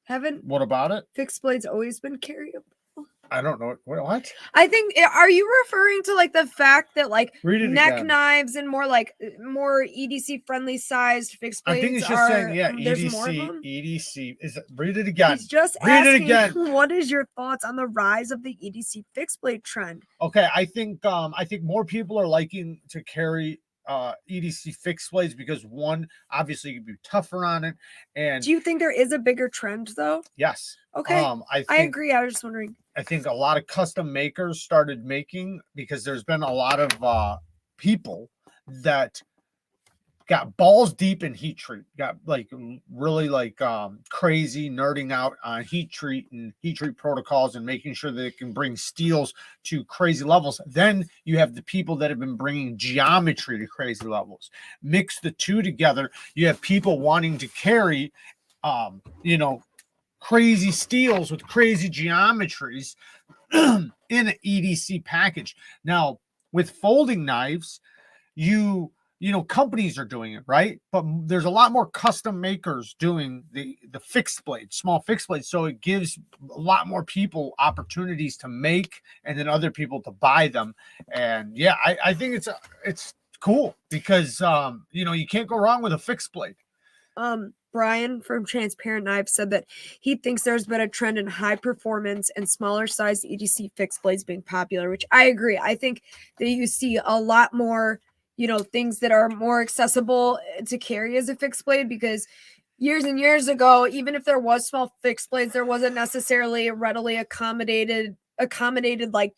What about it? Fixed blades always been carryable? I don't know. What? I think, are you referring to like the fact that like neck again. Knives and more EDC friendly sized fixed blades? I think it's just saying, EDC is read it again. He's just read it again. What is your thoughts on the rise of the EDC fixed blade trend? Okay, I think more people are liking to carry EDC fixed blades because one, obviously you can be tougher on it. And do you think there is a bigger trend though? Yes. Okay. I agree. I was just wondering. I think a lot of custom makers started making because there's been a lot of people that got balls deep in heat treat, got like really like crazy nerding out on heat treat and heat treat protocols and making sure that it can bring steels to crazy levels. Then you have the people that have been bringing geometry to crazy levels. Mix the two together, you have people wanting to carry crazy steels with crazy geometries in an EDC package. Now with folding knives, companies are doing it, right? But there's a lot more custom makers doing the fixed blade, small fixed blades. So it gives a lot more people opportunities to make and then other people to buy them. And yeah, I think it's cool because, you can't go wrong with a fixed blade. Brian from Transparent Knives said that he thinks there's been a trend in high performance and smaller sized EDC fixed blades being popular, which I agree. I think that you see a lot more, things that are more accessible to carry as a fixed blade, because years and years ago, even if there was small fixed blades, there wasn't necessarily readily accommodated like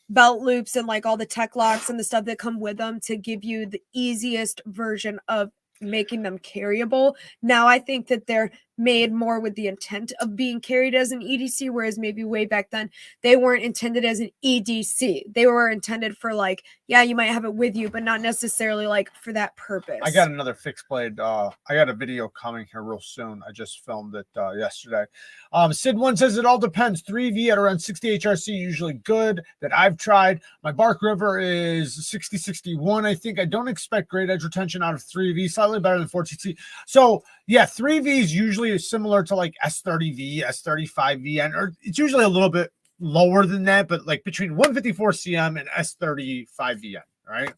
belt loops and like all the tech locks and the stuff that come with them to give you the easiest version of making them carryable. Now I think that they're made more with the intent of being carried as an EDC, whereas maybe way back then they weren't intended as an EDC. They were intended for like, yeah, you might have it with you, but not necessarily like for that purpose. I got another fixed blade. I got a video coming here real soon. I just filmed it yesterday. Sid1 says it all depends. 3V at around 60 HRC, usually good that I've tried. My Bark River is 60-61. I think I don't expect great edge retention out of 3V, slightly better than 460. So yeah, 3V is usually similar to like S30V, S35V, and it's usually a little bit lower than that, but like between 154 CM and S35VN, right?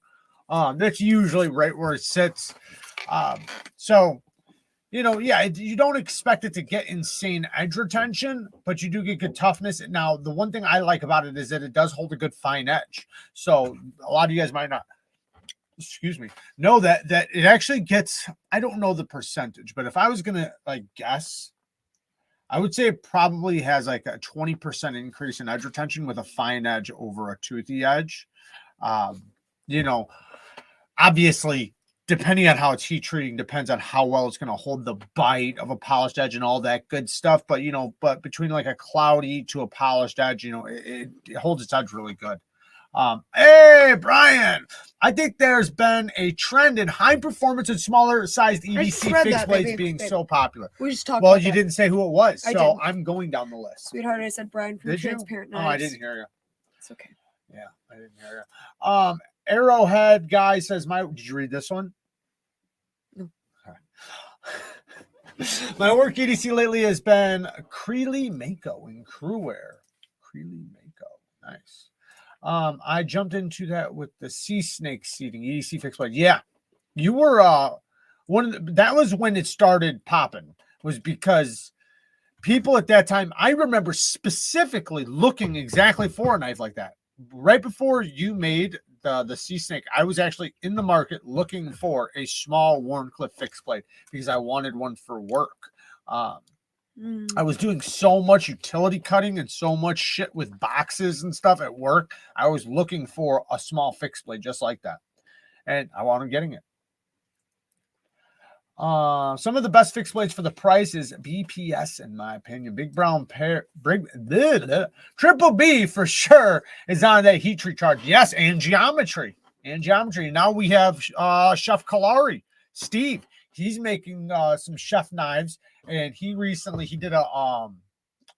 That's usually right where it sits. So, yeah, you don't expect it to get insane edge retention, but you do get good toughness. Now, the one thing I like about it is that it does hold a good fine edge. So a lot of you guys might not, know that it actually gets, I don't know the percentage, but if I was going to like guess, I would say it probably has like a 20% increase in edge retention with a fine edge over a toothy edge. Obviously, depending on how it's heat treating, depends on how well it's going to hold the bite of a polished edge and all that good stuff. But, but between like a cloudy to a polished edge, it holds its edge really good. Hey, Brian, I think there's been a trend in high performance and smaller sized EDC fixed blades being so popular. We just talked about you that. Didn't say who it was, so didn't. I'm going down the list. Sweetheart, I said Brian from Transparent Knives. Oh, I didn't hear you. It's okay. Yeah, I didn't hear you. Arrowhead guy says, did you read this one? No. Okay. My work EDC lately has been Creely Mako in Crewwear. Creely Mako. Nice. I jumped into that with the Sea Snake seating, EDC fixed blade. Yeah, you were that was when it started popping, was because people at that time, I remember specifically looking exactly for a knife like that. Right before you made the Sea Snake, I was actually in the market looking for a small Warncliffe fixed blade because I wanted one for work. I was doing so much utility cutting and so much shit with boxes and stuff at work. I was looking for a small fixed blade just like that. And I wound up getting it. Some of the best fixed blades for the price is BPS, in my opinion. Big Brown Pair, Triple B for sure is on that heat treat charge. Yes, and geometry. Now we have Chef Kalari, Steve. He's making some chef knives, and he did a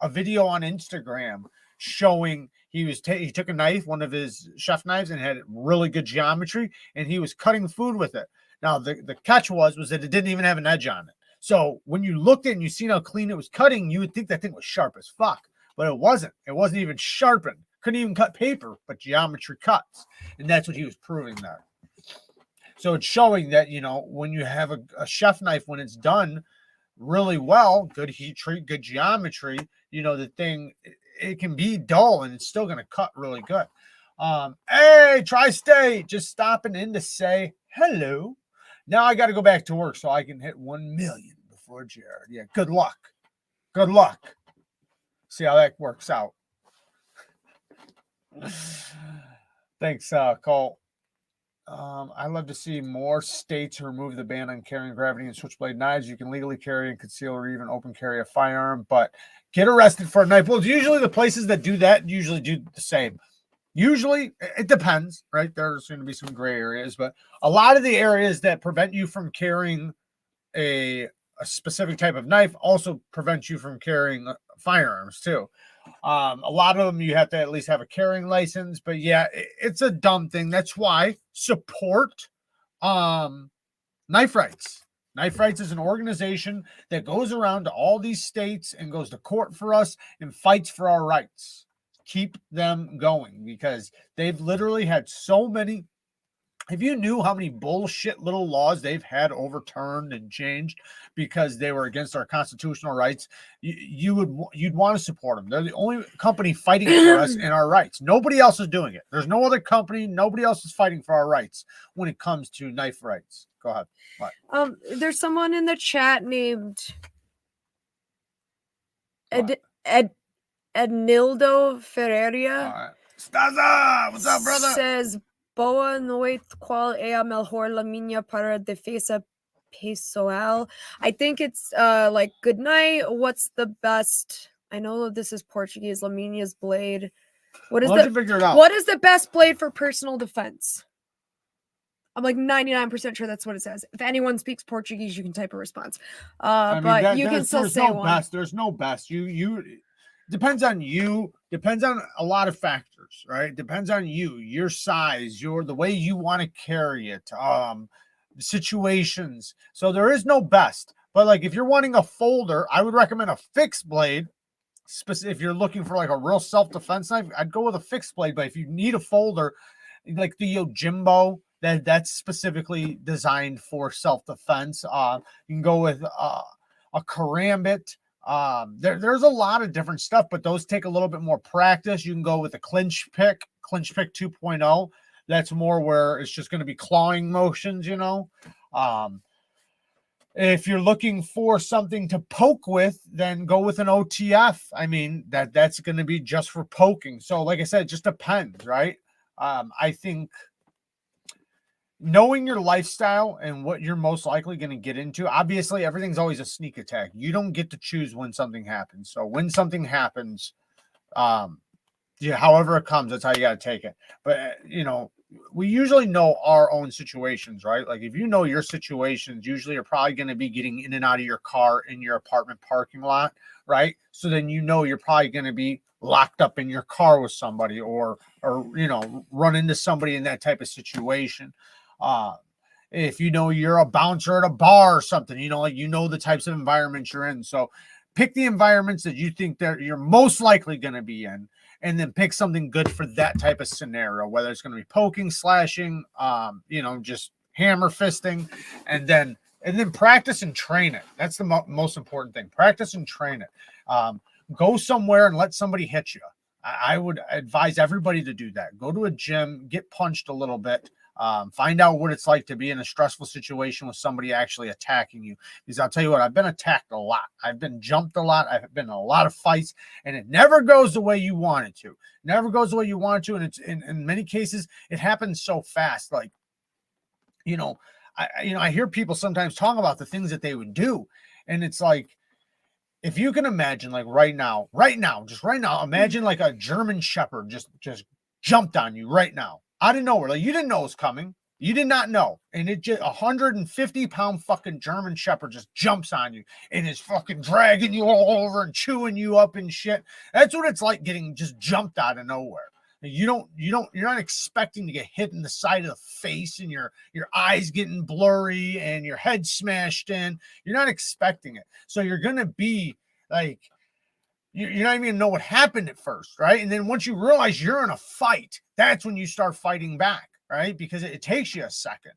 video on Instagram showing he took a knife, one of his chef knives, and had really good geometry, and he was cutting food with it. Now the catch was that it didn't even have an edge on it. So when you looked at it and you seen how clean it was cutting, you would think that thing was sharp as fuck, but it wasn't. It wasn't even sharpened. Couldn't even cut paper, but geometry cuts, and that's what he was proving there. So it's showing that, when you have a chef knife, when it's done really well, good heat treat, good geometry, the thing, it can be dull and it's still going to cut really good. Hey, Tri-State, just stopping in to say hello. Now I got to go back to work so I can hit 1 million before Jared. Yeah, good luck. Good luck. See how that works out. Thanks, Cole. I love to see more states remove the ban on carrying gravity and switchblade knives. You can legally carry and conceal or even open carry a firearm, but get arrested for a knife. Well, usually the places that do that usually do the same. Usually, it depends, right? There's going to be some gray areas, but a lot of the areas that prevent you from carrying a specific type of knife also prevent you from carrying firearms too. A lot of them you have to at least have a carrying license, but yeah, it's a dumb thing. That's why support Knife Rights. Knife Rights is an organization that goes around to all these states and goes to court for us and fights for our rights. Keep them going because they've literally had so many if you knew how many bullshit little laws they've had overturned and changed because they were against our constitutional rights, you'd want to support them. They're the only company fighting for us and our rights. Nobody else is doing it. There's no other company. Nobody else is fighting for our rights when it comes to knife rights. Go ahead. What? There's someone in the chat named Ednildo Ferreira. Staza, what's up, brother? Says Boa noite, qual é a melhor laminha para defesa pessoal? I think it's like good night. What's the best? I know this is Portuguese. Laminha's blade. What is what is the best blade for personal defense? I'm like 99% sure that's what it says. If anyone speaks Portuguese, you can type a response. But you can still say one. Best. There's no best. You depends on you. Depends on a lot of factors, right? Depends on you, your size, the way you want to carry it, situations. So there is no best. But like if you're wanting a folder, I would recommend a fixed blade. If you're looking for like a real self-defense knife, I'd go with a fixed blade. But if you need a folder, like the Yojimbo, that's specifically designed for self-defense. You can go with a karambit. There's a lot of different stuff, but those take a little bit more practice. You can go with a clinch pick 2.0. That's more where it's just going to be clawing motions, if you're looking for something to poke with, then go with an OTF. I mean, that's going to be just for poking. So like I said, it just depends, right? I think knowing your lifestyle and what you're most likely going to get into, obviously everything's always a sneak attack. You don't get to choose when something happens. So when something happens, however it comes, that's how you got to take it. But we usually know our own situations, right? Like if you know your situations, usually you're probably going to be getting in and out of your car in your apartment parking lot, right? So then you're probably going to be locked up in your car with somebody or run into somebody in that type of situation. If you're a bouncer at a bar or something, the types of environments you're in. So pick the environments that you think that you're most likely going to be in, and then pick something good for that type of scenario, whether it's going to be poking, slashing, just hammer fisting, and then practice and train it. That's the most important thing. Practice and train it. Go somewhere and let somebody hit you. I would advise everybody to do that. Go to a gym, get punched a little bit. Find out what it's like to be in a stressful situation with somebody actually attacking you. Because I'll tell you what, I've been attacked a lot. I've been jumped a lot. I've been in a lot of fights, and it never goes the way you want it to. Never goes the way you want it to. And it's in many cases, it happens so fast. Like, I hear people sometimes talk about the things that they would do. And it's like, if you can imagine, like right now, imagine like a German Shepherd just jumped on you right now. Out of nowhere. Like you didn't know it was coming. You did not know. And it just 150-pound fucking German Shepherd just jumps on you and is fucking dragging you all over and chewing you up and shit. That's what it's like getting just jumped out of nowhere. You're not expecting to get hit in the side of the face and your eyes getting blurry and your head smashed in. You're not expecting it. So you're going to be like, you're not even gonna know what happened at first, right? And then once you realize you're in a fight, that's when you start fighting back, right? Because it takes you a second.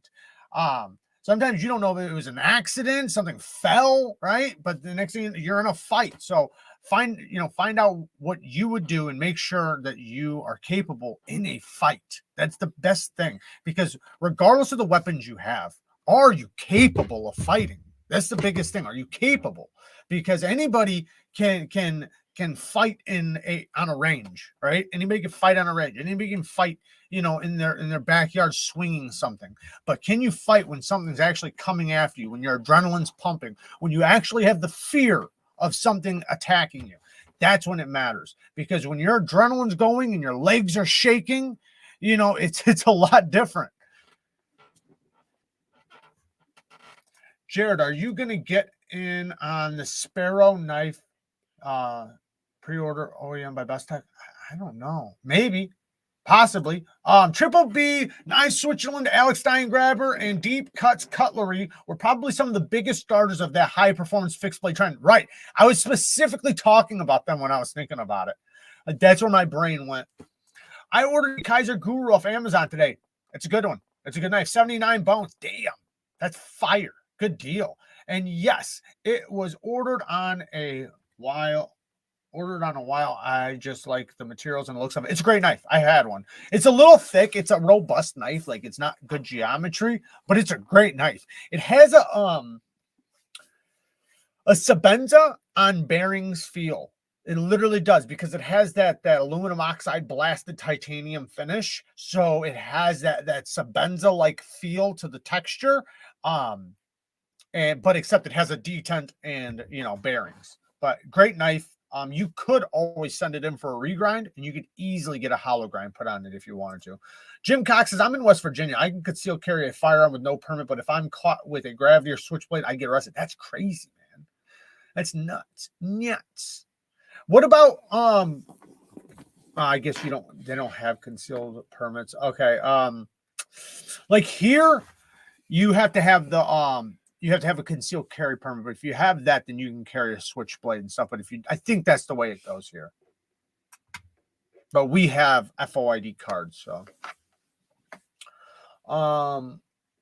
Sometimes you don't know if it was an accident, something fell, right? But the next thing you're in a fight. So find out what you would do and make sure that you are capable in a fight. That's the best thing, because regardless of the weapons you have, are you capable of fighting? That's the biggest thing. Are you capable? Because anybody can fight on a range, right? Anybody can fight on a range. Anybody can fight, in their backyard swinging something. But can you fight when something's actually coming after you, when your adrenaline's pumping, when you actually have the fear of something attacking you? That's when it matters. Because when your adrenaline's going and your legs are shaking, it's a lot different. Jared, are you going to get in on the Sparrow knife pre-order OEM by Best Tech? I don't know. Maybe. Possibly. Triple B, Knife Switzerland, Alex Stein Grabber, and Deep Cuts Cutlery were probably some of the biggest starters of that high-performance fixed blade trend. Right. I was specifically talking about them when I was thinking about it. That's where my brain went. I ordered the Kaiser Guru off Amazon today. It's a good one. It's a good knife. 79 bones. Damn, that's fire. Good deal. And yes, it was ordered on a while. I just like the materials and the looks of it. It's a great knife. I had one. It's a little thick. It's a robust knife. Like, it's not good geometry, but it's a great knife. It has a Sabenza on bearings feel. It literally does, because it has that aluminum oxide blasted titanium finish. So it has that Sabenza like feel to the texture. But except it has a detent and, you know, bearings. But great knife. You could always send it in for a regrind, and you could easily get a hollow grind put on it if you wanted to. Jim Cox says, I'm in West Virginia. I can conceal carry a firearm with no permit, but if I'm caught with a gravity or switchblade, I get arrested. That's crazy, man. That's nuts. What about I guess they don't have concealed permits. Okay. Like here, you have to have the you have to have a concealed carry permit, but if you have that, then you can carry a switchblade and stuff. But I think that's the way it goes here. But we have FOID cards, so.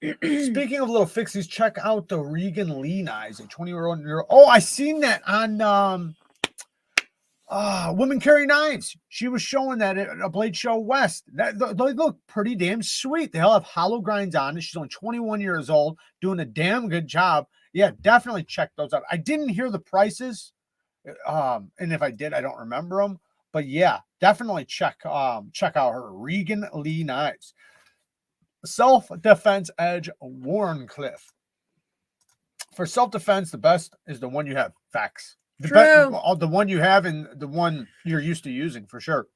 Speaking of little fixies, check out the Regan Lee knives, a 21-year-old. Oh, I seen that on Women Carry Knives. She was showing that at a Blade Show West. They look pretty damn sweet. They all have hollow grinds on it. She's only 21 years old, doing a damn good job. Yeah, definitely check those out. I didn't hear the prices, and if I did, I don't remember them. But yeah, definitely check out her Regan Lee knives. Self-defense edge, Warncliffe. For self-defense, the best is the one you have. Facts. The one you have and the one you're used to using, for sure.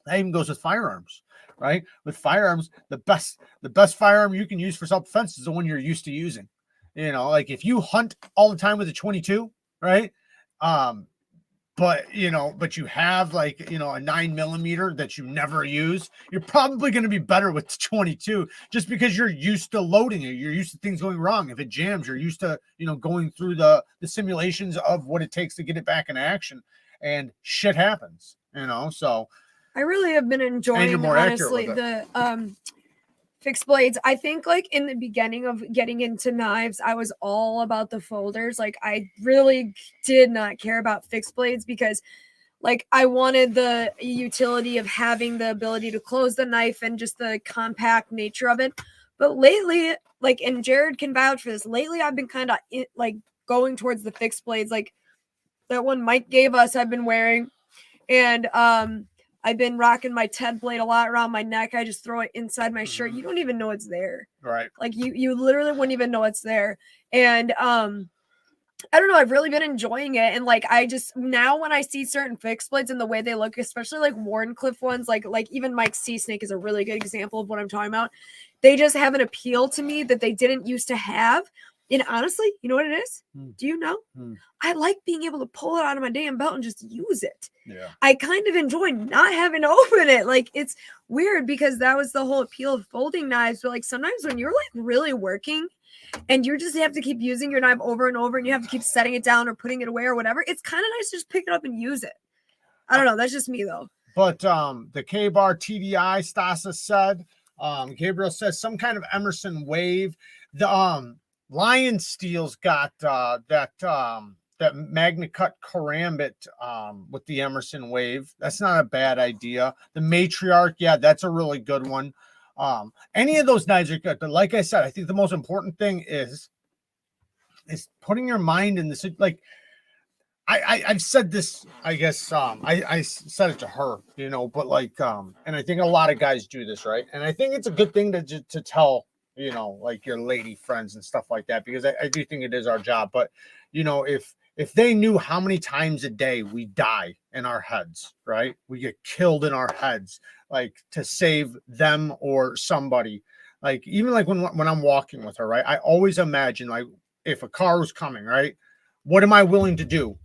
That even goes with firearms, right? With firearms, the best firearm you can use for self-defense is the one you're used to using. You know, like if you hunt all the time with a 22, right? But you have like, a 9mm that you never use, you're probably going to be better with the 22 just because you're used to loading it. You're used to things going wrong. If it jams, you're used to, going through the simulations of what it takes to get it back in action, and shit happens, so. I really have been enjoying, honestly, the fixed blades. I think like in the beginning of getting into knives, I was all about the folders. Like I really did not care about fixed blades because like I wanted the utility of having the ability to close the knife and just the compact nature of it. But lately, like, and Jared can vouch for this, lately I've been kind of like going towards the fixed blades. Like that one Mike gave us, I've been wearing, and I've been rocking my Ted blade a lot around my neck. I just throw it inside my shirt. You don't even know it's there. Right. Like you literally wouldn't even know it's there. And I don't know. I've really been enjoying it. And like, I just, now when I see certain fixed blades and the way they look, especially like Warncliffe ones, like even Mike's Sea Snake is a really good example of what I'm talking about. They just have an appeal to me that they didn't used to have. And honestly, you know what it is? Do you know? I like being able to pull it out of my damn belt and just use it. Yeah. I kind of enjoy not having to open it. Like, it's weird because that was the whole appeal of folding knives. But like sometimes when you're like really working and you just have to keep using your knife over and over and you have to keep setting it down or putting it away or whatever, it's kind of nice to just pick it up and use it. I don't know. That's just me though. But the K-Bar TDI, Stasa said, Gabriel says some kind of Emerson wave. The Lion Steel's got that Magna Cut Karambit with the Emerson wave. That's not a bad idea. The Matriarch, yeah, that's a really good one. Any of those knives are good. But like I said, I think the most important thing is putting your mind in this. Like I've said this, I guess I said it to her, but like and I think a lot of guys do this, right? And I think it's a good thing to tell, like your lady friends and stuff like that, because I do think it is our job. But if they knew how many times a day we die in our heads, right? We get killed in our heads, like to save them or somebody. Like even like when I'm walking with her, right? I always imagine like if a car was coming, right? What am I willing to do?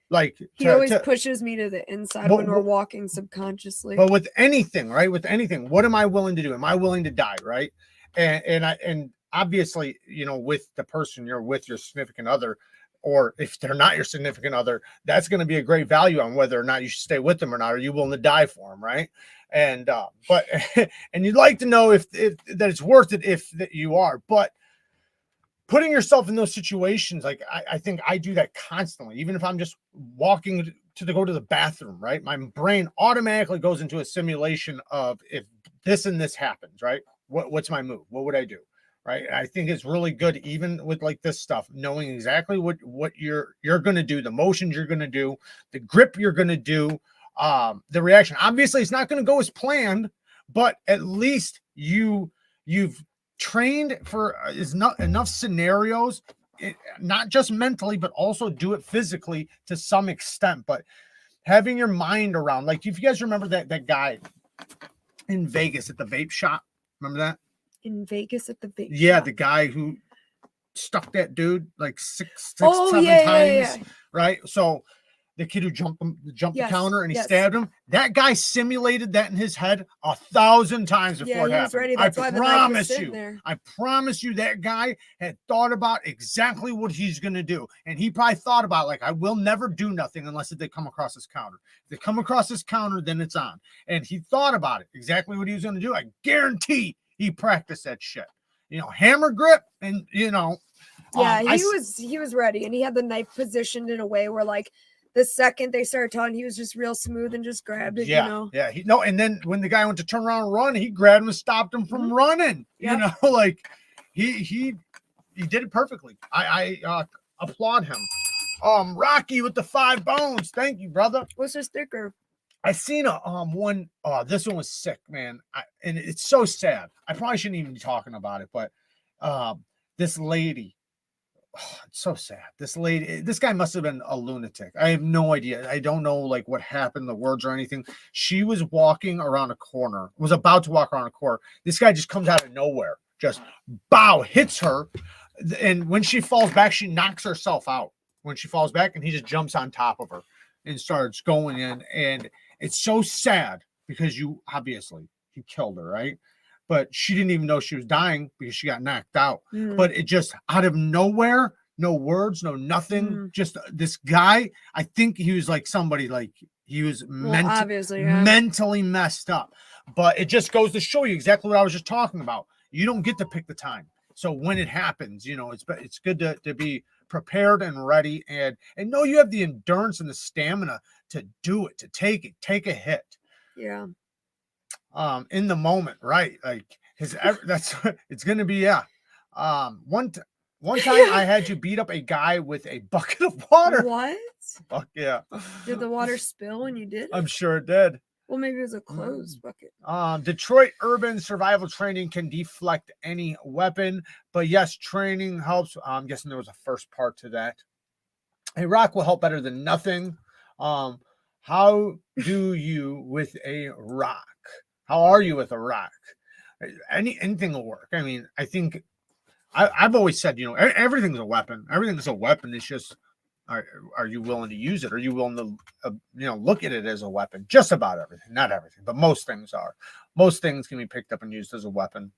Like he always pushes me to the inside when we're walking subconsciously. But with anything, right? With anything, what am I willing to do? Am I willing to die, right? And obviously, with the person you're with, your significant other, or if they're not your significant other, that's going to be a great value on whether or not you should stay with them or not. Are you willing to die for them, right? And but and you'd like to know if that it's worth it if that you are, but putting yourself in those situations, like I think I do that constantly, even if I'm just walking to go to the bathroom, right? My brain automatically goes into a simulation of if this and this happens, right? What's my move? What would I do? Right. And I think it's really good, even with like this stuff, knowing exactly what you're going to do, the motions you're going to do, the grip you're going to do, the reaction. Obviously, it's not going to go as planned, but at least you've trained for enough scenarios, not just mentally, but also do it physically to some extent. But having your mind around, like if you guys remember that guy in Vegas at the vape shop, remember that? In Vegas at the vape shop? The guy who stuck that dude like six, 7 times, right? So the kid who jumped the counter and he stabbed him, that guy simulated that in his head 1,000 times before it happened. Ready. That's I promise you that guy had thought about exactly what he's going to do. And he probably thought about, like, I will never do nothing unless they come across this counter. If they come across this counter, then it's on. And he thought about it, exactly what he was going to do. I guarantee he practiced that shit. Hammer grip, and he was ready, and he had the knife positioned in a way where, like, the second they started talking, he was just real smooth and just grabbed it. And then when the guy went to turn around and run, he grabbed him and stopped him from running. Like he did it perfectly. I applaud him. Rocky with the 5 bones. Thank you, brother. What's the sticker? I seen one. This one was sick, man. And it's so sad. I probably shouldn't even be talking about it, but this lady. Oh, it's so sad. This guy must have been a lunatic. I have no idea. I don't know like what happened, the words or anything. She was walking around a corner, was about to walk around a corner. This guy just comes out of nowhere, just hits her. And when she falls back, she knocks herself out when she falls back, and he just jumps on top of her and starts going in. And it's so sad because he killed her, right? But she didn't even know she was dying because she got knocked out. But it just out of nowhere, no words, no nothing. Just this guy, I think he was like somebody, like he was mentally messed up. But it just goes to show you exactly what I was just talking about. You don't get to pick the time. So when it happens, it's good to be prepared and ready and know you have the endurance and the stamina to do it, to take a hit. Yeah. In the moment, right? Like that's it's gonna be one time I had to beat up a guy with a bucket of water. What? Fuck yeah. Did the water spill when you did it? I'm sure it did. Well, maybe it was a closed bucket. Detroit urban survival training can deflect any weapon, but yes, training helps. I'm guessing there was a first part to that. A rock will help better than nothing. How do you with a rock? How are you with a rock? Anything will work. I mean, I think I've always said, everything's a weapon. Everything's a weapon. It's just, are you willing to use it? Are you willing to, look at it as a weapon? Just about everything, not everything, but most things are. Most things can be picked up and used as a weapon.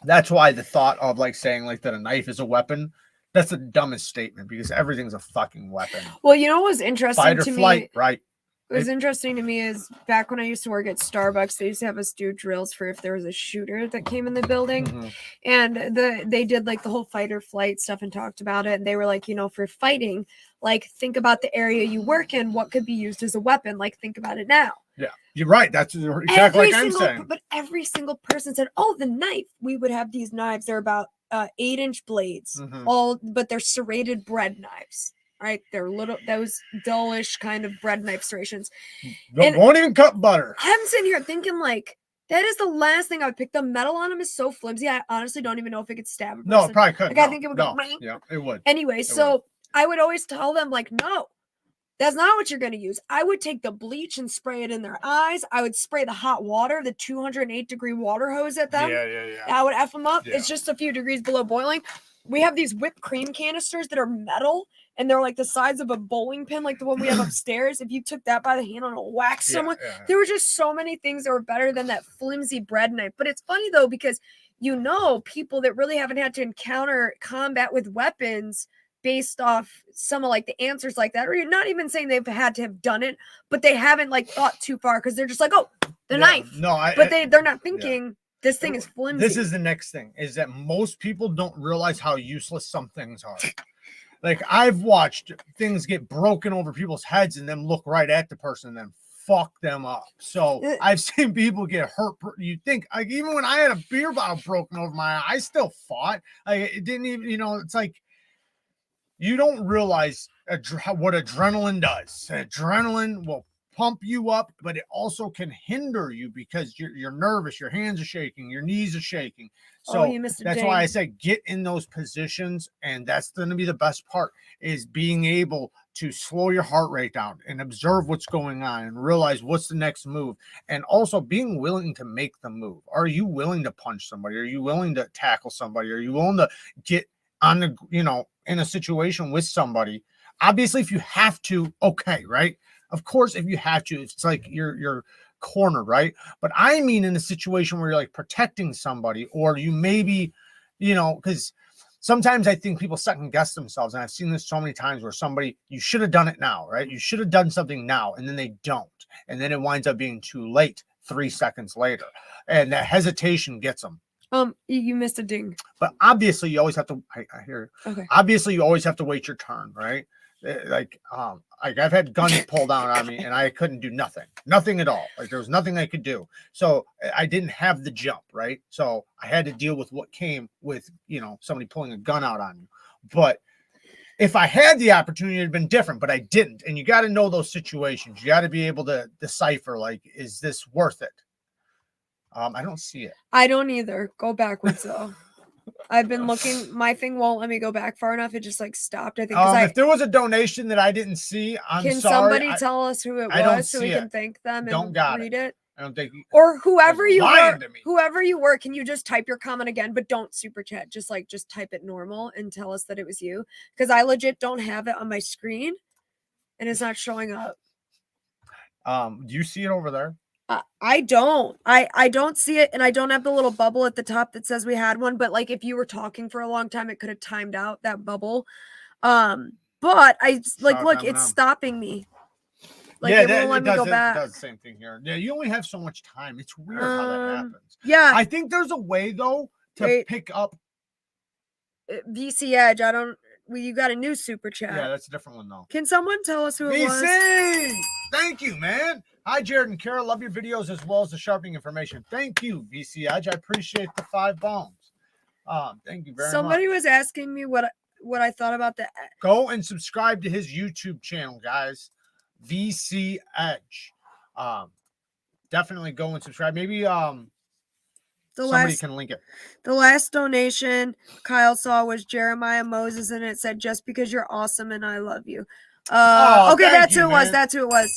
That's why the thought of like saying like that a knife is a weapon, that's the dumbest statement because everything's a fucking weapon. Well, what was interesting Fight or to flight, me, right? What was interesting to me is back when I used to work at Starbucks, they used to have us do drills for if there was a shooter that came in the building. And they did like the whole fight or flight stuff and talked about it. And they were like, for fighting, like think about the area you work in, what could be used as a weapon. Like think about it now. Yeah, you're right. That's exactly like I'm saying. But every single person said, oh, the knife. We would have these knives. They're about 8-inch blades, but they're serrated bread knives. Right, they're those dullish kind of bread knife serrations. Won't even cut butter. I'm sitting here thinking like that is the last thing I would pick. The metal on them is so flimsy. I honestly don't even know if it could stab a person. No, it probably could. Like, I think it would go. Yeah, it would. Anyway, I would always tell them like, no, that's not what you're going to use. I would take the bleach and spray it in their eyes. I would spray the hot water, the 208-degree water hose at them. Yeah. I would F them up. Yeah. It's just a few degrees below boiling. We have these whipped cream canisters that are metal. And they're like the size of a bowling pin, like the one we have upstairs. If you took that by the handle and whacked someone, there were just so many things that were better than that flimsy bread knife. But it's funny though, because people that really haven't had to encounter combat with weapons, based off some of like the answers like that, or you're not even saying they've had to have done it, but they haven't like thought too far because they're just like, oh, the knife. No, but they're not thinking this thing is flimsy. This is the next thing, is that most people don't realize how useless some things are. Like, I've watched things get broken over people's heads and them look right at the person and then fuck them up. So I've seen people get hurt. You think, like, even when I had a beer bottle broken over my eye, I still fought. Like, it didn't even, you know, it's like, you don't realize what adrenaline does. Adrenaline will pump you up, but it also can hinder you because you're nervous, your hands are shaking, your knees are shaking. So that's why I say get in those positions, and that's going to be the best part, is being able to slow your heart rate down and observe what's going on and realize what's the next move, and also being willing to make the move. Are you willing to punch somebody? Are you willing to tackle somebody? Are you willing to get on the, you know, in a situation with somebody? Obviously, if you have to, okay, right? Of course, if you have to, it's like you're cornered, right? But I mean, in a situation where you're like protecting somebody, or you maybe, you know, because sometimes I think people second guess themselves, and I've seen this so many times where somebody, you should have done it now, right? You should have done something now, and then they don't, and then it winds up being too late 3 seconds later, and that hesitation gets them. You missed a ding. But obviously, you always have to. I hear. Okay. Obviously, you always have to wait your turn, right? Like I've had guns pulled down on me, and I couldn't do nothing at all. Like, there was nothing I could do. So I didn't have the jump, right? So I had to deal with what came with, you know, somebody pulling a gun out on you. But if I had the opportunity, it'd been different, but I didn't. And you got to know those situations. You got to be able to decipher, like, is this worth it? I don't see it. I don't either. Go backwards though. I've been looking. My thing won't let me go back far enough. It just like stopped. I think. If there was a donation that I didn't see, can somebody tell us who it was so we can thank them and read it? I don't think. Or whoever you were, can you just type your comment again, but don't super chat. Just type it normal and tell us that it was you, because I legit don't have it on my screen, and it's not showing up. Do you see it over there? I don't. I don't see it, and I don't have the little bubble at the top that says we had one. But like, if you were talking for a long time, it could have timed out that bubble. But I like, look, it's stopping me. Like, yeah, it won't let me go back. It does the same thing here. Yeah, you only have so much time. It's weird how that happens. Yeah, I think there's a way though to pick up VC Edge. I don't. You got a new super chat. Yeah, that's a different one though. Can someone tell us who it was? VC! Thank you, man. Hi, Jared and Kara. Love your videos as well as the sharpening information. Thank you, VC Edge. I appreciate the 5 bones. Thank you very much. Somebody was asking me what I thought about that. Go and subscribe to his YouTube channel, guys. VC Edge. Definitely go and subscribe. Maybe somebody can link it. The last donation Kyle saw was Jeremiah Moses, and it said, "Just because you're awesome and I love you." Okay, that's who it was. That's who it was.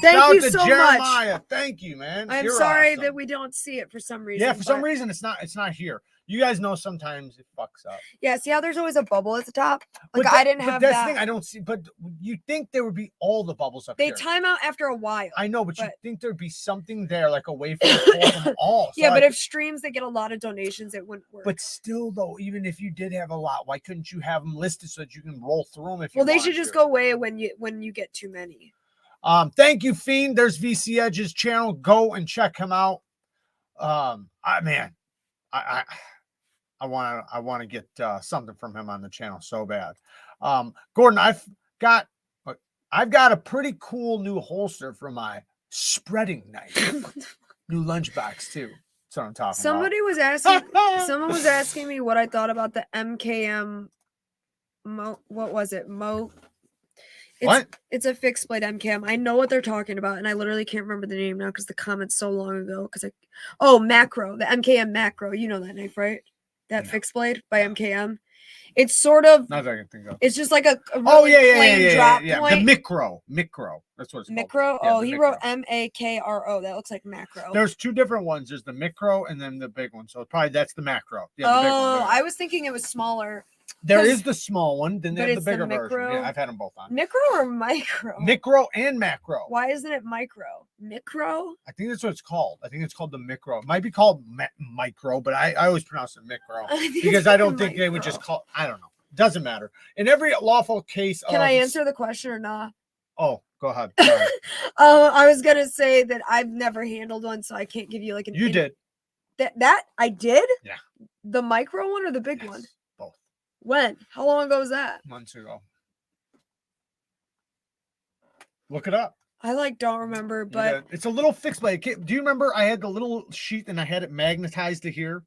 Thank you so much. Thank you, man. I'm sorry that we don't see it for some reason. Yeah, for some reason it's not here. You guys know sometimes it fucks up. Yeah, see how there's always a bubble at the top? Like, I didn't have that. That's the thing, I don't see, but you think there would be all the bubbles up there. here. They time out after a while. I know, but you think there'd be something there, like a way for them all. So yeah, but if streams that get a lot of donations, it wouldn't work. But still, though, even if you did have a lot, why couldn't you have them listed so that you can roll through them? Well, they should just go away when you get too many. Thank you, Fiend. There's VC Edge's channel. Go and check him out. I want to get something from him on the channel so bad. Gordon, I've got a pretty cool new holster for my spreading knife. New lunchbox too. That's what I'm talking about. Someone was asking me what I thought about the MKM. What was it? It's a fixed blade MKM. I know what they're talking about, and I literally can't remember the name now because the comment's so long ago. Macro, the MKM Macro. You know that knife, right? That fixed blade by MKM. It's sort of. Not that I can think of. It's just like a really plain drop point. The micro. That's what it's called. Yeah, he wrote MAKRO. That looks like macro. There's 2 different ones. There's the micro and then the big one. So probably that's the macro. Yeah, the big one, I was thinking it was smaller. There is the small one, then they have the bigger version. Yeah, I've had them both on. Micro or micro? Micro and macro. Why isn't it micro? Micro? I think that's what it's called. I think it's called the micro. It might be called micro, but I always pronounce it micro because I don't think they would just call. I don't know. Doesn't matter. In every lawful case, can I answer the question or not? Oh, go ahead. I was gonna say that I've never handled one, so I can't give you like an. You did. That I did. Yeah. The micro one or the big one? Both. When? How long ago was that? Months ago. Look it up. I like don't remember, but it's a little fixed blade. Do you remember I had the little sheath and I had it magnetized to here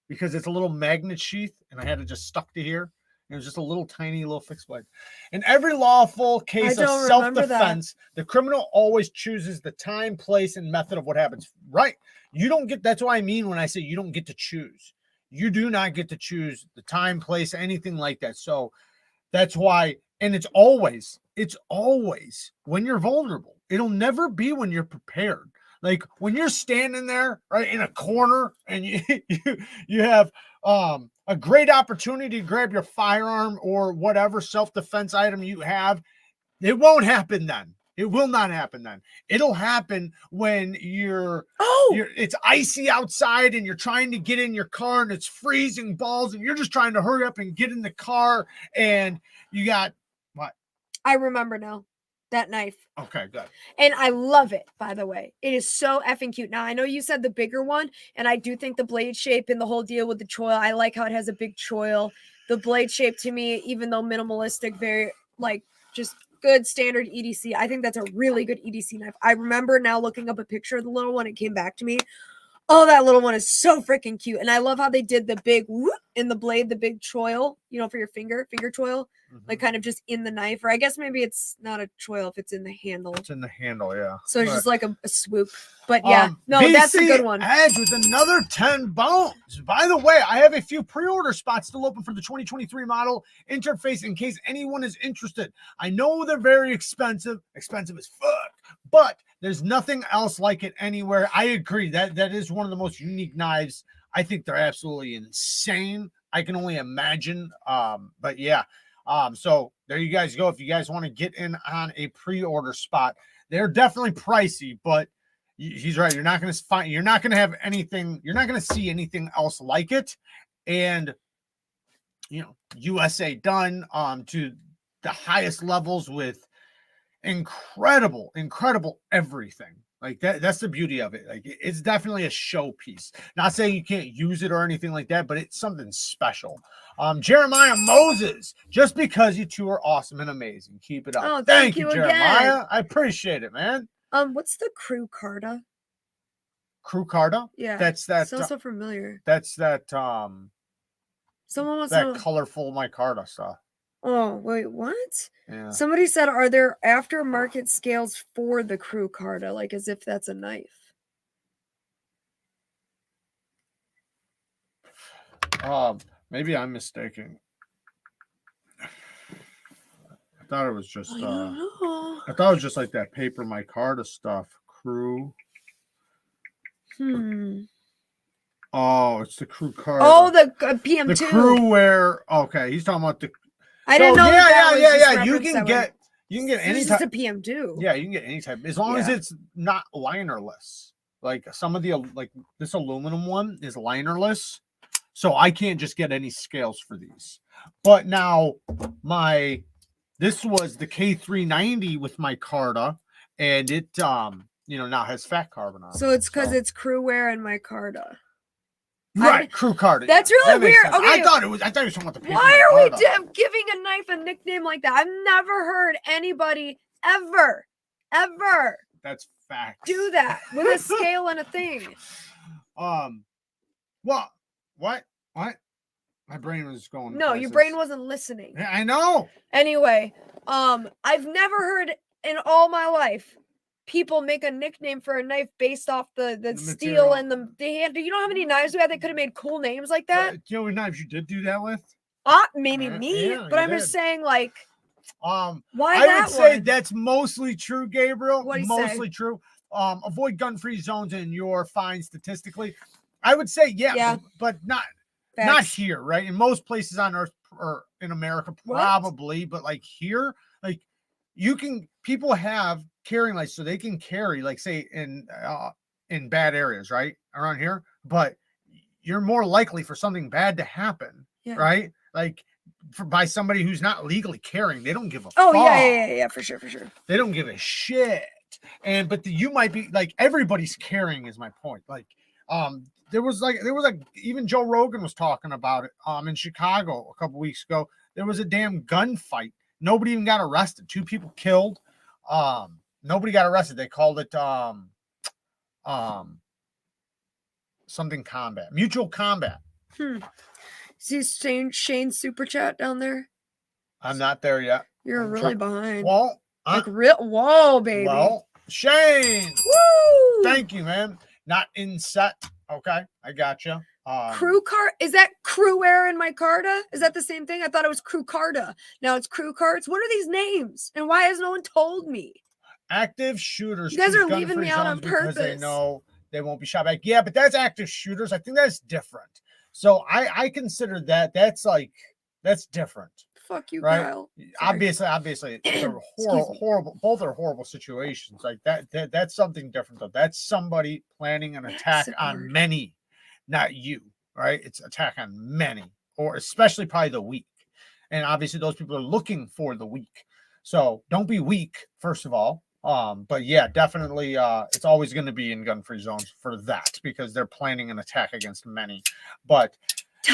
because it's a little magnet sheath and I had it just stuck to here. It was just a little tiny little fixed blade. In every lawful case of self-defense, the criminal always chooses the time, place, and method of what happens. Right. You don't get, that's what I mean when I say you don't get to choose. You do not get to choose the time, place, anything like that. So that's why, and it's always when you're vulnerable. It'll never be when you're prepared. Like when you're standing there right in a corner and you have a great opportunity to grab your firearm or whatever self-defense item you have, it won't happen then. It will not happen then. It'll happen when it's icy outside and you're trying to get in your car and it's freezing balls and you're just trying to hurry up and get in the car and you got what? I remember now. That knife. Okay, good. And I love it, by the way. It is so effing cute. Now, I know you said the bigger one, and I do think the blade shape and the whole deal with the choil, I like how it has a big choil. The blade shape to me, even though minimalistic, very, like, just good standard EDC. I think that's a really good EDC knife. I remember now looking up a picture of the little one. It came back to me. Oh, that little one is so freaking cute. And I love how they did the big whoop in the blade, the big choil, you know, for your finger choil, like kind of just in the knife. Or I guess maybe it's not a choil if it's in the handle. It's in the handle, yeah. So it's just like a swoop. But yeah, no, that's a good one. Edge with another 10 bones. By the way, I have a few pre-order spots still open for the 2023 model interface in case anyone is interested. I know they're very expensive as fuck, but there's nothing else like it anywhere. I agree that is one of the most unique knives. I think they're absolutely insane. I can only imagine. But yeah. So there you guys go. If you guys want to get in on a pre-order spot, they're definitely pricey, but he's right. You're not going to have anything. You're not going to see anything else like it. And, you know, USA done, to the highest levels with incredible everything. Like that's the beauty of it. Like it's definitely a showpiece. Not saying you can't use it or anything like that, but it's something special. Jeremiah Moses, just because you two are awesome and amazing. Keep it up. Oh, thank you Jeremiah. Again. I appreciate it, man. What's the crew carta? Crew carta? Yeah. That's that. Sounds so familiar. That's that. Someone wants that colorful micarta stuff. Oh, wait, what? Yeah. Somebody said, are there aftermarket scales for the crew carta? Like as if that's a knife. Maybe I'm mistaken. I thought it was just I don't know. I thought it was just like that paper micarta stuff. Crew. Oh, it's the crew carta. Oh, the PM2. The crew wear. Okay, he's talking about the. I didn't know. Yeah. You can get any type. It's a PM2. Yeah, you can get any type as long as it's not linerless. Like some of the this aluminum one is linerless, so I can't just get any scales for these. But now this was the K390 with micarta, and it now has fat carbon on it. So it's because it's crew wear and micarta. Right, crew carta. That's really weird. Okay, I thought you were talking about the paper. Why are we giving a knife a nickname like that? I've never heard anybody ever That's facts. do that with a scale and a thing. Well, what? My brain was going. No, your brain wasn't listening. I know. Anyway, I've never heard in all my life people make a nickname for a knife based off the steel and the hand. Do you know how many knives we had that could have made cool names like that? Do you know what knives you did do that with? Maybe me, yeah, but I'm just saying, like, why I that would say one? that's mostly true, Gabriel. What'd he mostly say? True. Avoid gun-free zones and you're fine statistically. I would say but not here, right? In most places on Earth or in America, probably, but like here, like people have carrying lights so they can carry, like say in bad areas, right? Around here, but you're more likely for something bad to happen, right? Like by somebody who's not legally carrying. They don't give a fuck. Yeah, for sure. They don't give a shit. But you might be like, everybody's carrying is my point. Like, there was even Joe Rogan was talking about it in Chicago a couple weeks ago. There was a damn gunfight. Nobody even got arrested. 2 people killed. Nobody got arrested. They called it something combat, mutual combat. See Shane super chat down there? I'm not there yet. You're really behind. Well, whoa, baby. Well, Shane. Woo! Thank you, man. Not in set. Okay, I got you. Crew car, is that crew air in my Carta? Is that the same thing? I thought it was crew Carta. Now it's crew carts. What are these names? And why has no one told me? Active shooters. You guys are leaving me out on purpose. They know they won't be shot back. Yeah, but that's active shooters. I think that's different. So I consider that's different. Fuck you, right? Kyle. Obviously, it's a horrible. Both are horrible situations. Like that's something different though. That's somebody planning an attack on many, not you. Right? It's attack on many, or especially probably the weak. And obviously, those people are looking for the weak. So don't be weak, first of all. But yeah, definitely, it's always going to be in gun-free zones for that because they're planning an attack against many. But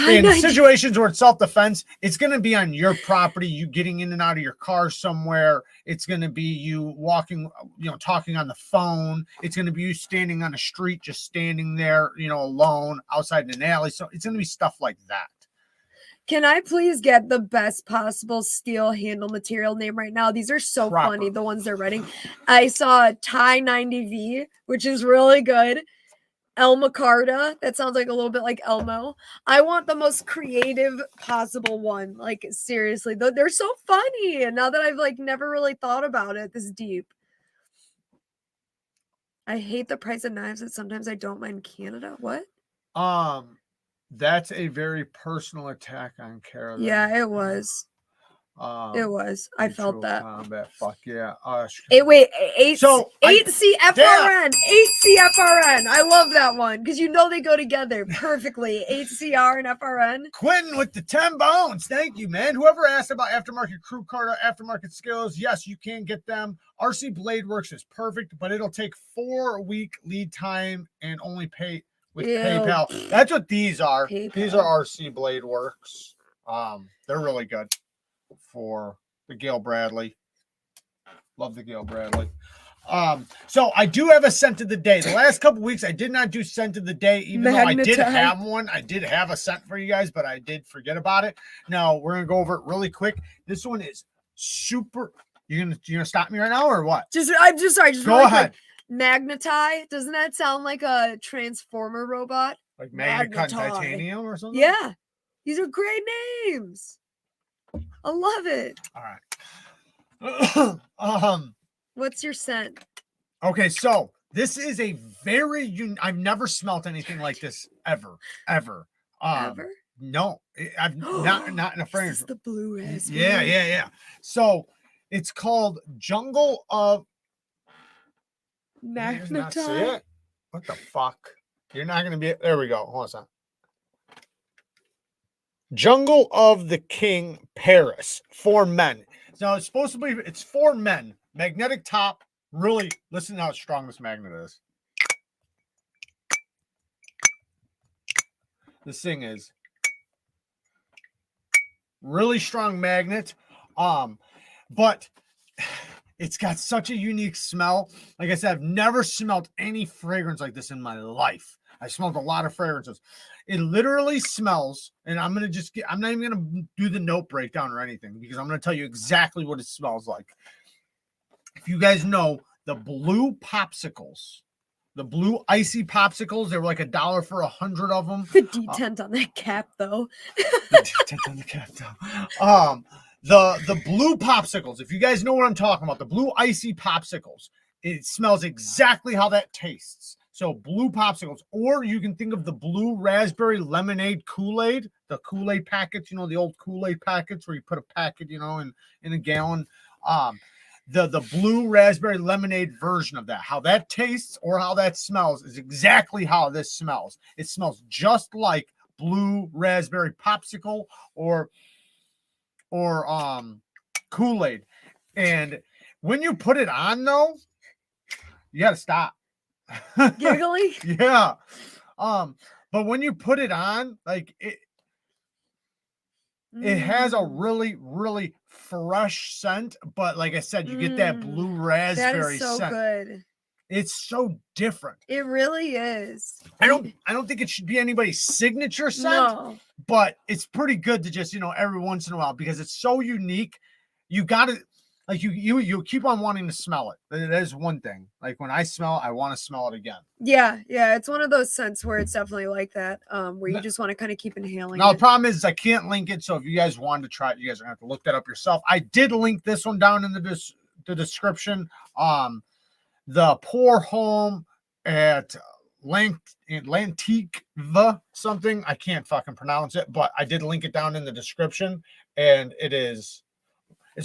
in situations where it's self-defense, it's going to be on your property, you getting in and out of your car somewhere. It's going to be you walking, talking on the phone. It's going to be you standing on a street, just standing there, alone outside in an alley. So it's going to be stuff like that. Can I please get the best possible steel handle material name right now? These are so funny, the ones they're writing. I saw Thai 90V, which is really good. Elma Carta, that sounds like a little bit like Elmo. I want the most creative possible one. Like, seriously, they're so funny. And now that I've never really thought about it this deep. I hate the price of knives that sometimes I don't mind Canada. What? That's a very personal attack on Canada. Yeah, it was. It was. I felt that. Combat. Fuck yeah. Wait, 8CFRN. 8CFRN. I love that one because they go together perfectly. 8CR and FRN. Quentin with the 10 bones. Thank you, man. Whoever asked about aftermarket crew car, aftermarket skills, yes, you can get them. RC Blade Works is perfect, but it'll take 4-week lead time and only pay with PayPal. That's what these are. PayPal. These are RC Blade Works. They're really good for the Gail Bradley. Love the Gail Bradley. So I do have a scent of the day. The last couple weeks I did not do scent of the day, even though I did have one. I did have a scent for you guys, but I did forget about it. Now we're gonna go over it really quick. This one is super. You gonna stop me right now or what? I'm just sorry. Just go ahead. Magnetai, doesn't that sound like a Transformer robot? Like Magnetai Titanium or something? Yeah. These are great names. I love it. All right. What's your scent? Okay, so this is a very I've never smelt anything like this ever. Ever? No. I've not in a fragrance. This is the blue raspberry. Yeah. So it's called Jungle of Magnetai. What the fuck? You're not gonna be. There we go. Hold on a second. Jungle of the King Paris for men. So it's supposed to be. It's for men. Magnetic top. Really listen to how strong this magnet is. This thing is really strong magnet. But it's got such a unique smell. Like I said, I've never smelled any fragrance like this in my life. I smelled a lot of fragrances. It literally smells, and I'm not even going to do the note breakdown or anything because I'm going to tell you exactly what it smells like. If you guys know the blue popsicles, the blue icy popsicles, they were like $1 for 100 of them. The detent on that cap, though. The detent on the cap, though. The blue popsicles, if you guys know what I'm talking about, the blue icy popsicles, it smells exactly how that tastes. So blue popsicles, or you can think of the blue raspberry lemonade Kool-Aid, the Kool-Aid packets, the old Kool-Aid packets where you put a packet, in a gallon. The blue raspberry lemonade version of that, how that tastes or how that smells is exactly how this smells. It smells just like blue raspberry popsicle or or Kool-Aid. And when you put it on though, you gotta stop. Giggly? Yeah. But when you put it on, like it has a really, really fresh scent, but like I said, you get that blue raspberry that is so scent. good. It's so different. It really is. I don't think it should be anybody's signature scent, but it's pretty good to just, every once in a while, because it's so unique. You got to, like, you keep on wanting to smell it. That is one thing. Like when I smell it, I want to smell it again. Yeah, it's one of those scents where it's definitely like that, where you just want to kind of keep inhaling. Now the problem is I can't link it, so if you guys wanted to try it, you guys are gonna have to look that up yourself. I did link this one down in the description. The Pour Homme at ATLANTIQVE something. I can't fucking pronounce it, but I did link it down in the description, and it's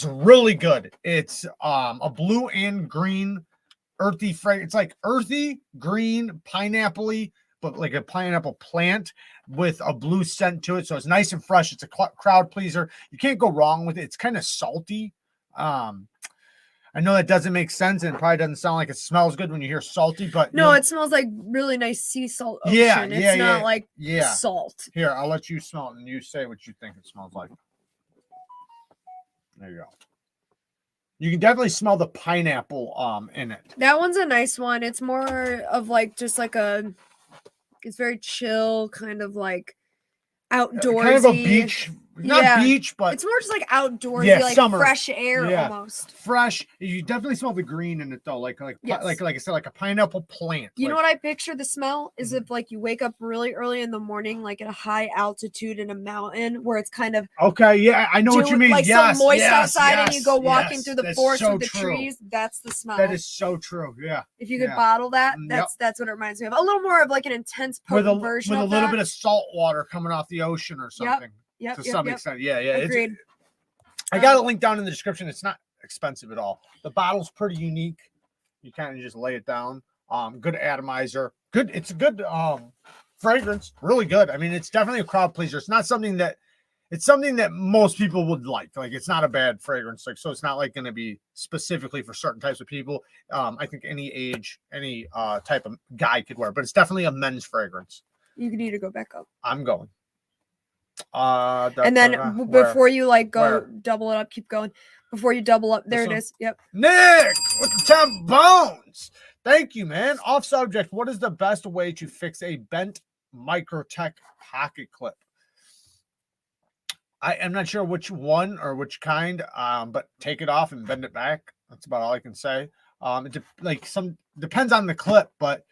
really good. It's a blue and green earthy fragrance. It's like earthy, green, pineapple-y, but like a pineapple plant with a blue scent to it. So it's nice and fresh. It's a crowd pleaser. You can't go wrong with it. It's kind of salty. I know that doesn't make sense, and it probably doesn't sound like it smells good when you hear salty, but no, it smells like really nice sea salt ocean. It's not like salt. Here, I'll let you smell it and you say what you think it smells like. There you go. You can definitely smell the pineapple in it. That one's a nice one. It's more of like just like it's very chill, kind of like outdoorsy. Kind of a beach, not beach, but it's more just like outdoorsy, like summer. fresh air almost. Fresh. You definitely smell the green in it though, like I said, like a pineapple plant. You know what I picture the smell is if like you wake up really early in the morning, like at a high altitude in a mountain where it's kind of I know what you mean. Like some moist outside, and you go walking through the forest with the trees. That's the smell. That is so true. Yeah. If you could bottle that, that's what it reminds me of. A little more of like an intense potent version with of a little bit of salt water coming off the ocean or something. To some extent. Yeah. Agreed. I got a link down in the description. It's not expensive at all. The bottle's pretty unique. You kind of just lay it down. Good atomizer. Good. It's a good fragrance. Really good. I mean, it's definitely a crowd pleaser. It's not something that most people would like. Like, it's not a bad fragrance. Like, so it's not like going to be specifically for certain types of people. I think any age, any type of guy could wear, but it's definitely a men's fragrance. You need to go back up. I'm going. And then before you like go double it up, keep going. Before you double up, there it is. Yep. Nick with the 10 bones. Thank you, man. Off subject. What is the best way to fix a bent Microtech pocket clip? I am not sure which one or which kind, but take it off and bend it back. That's about all I can say. Depends on the clip, but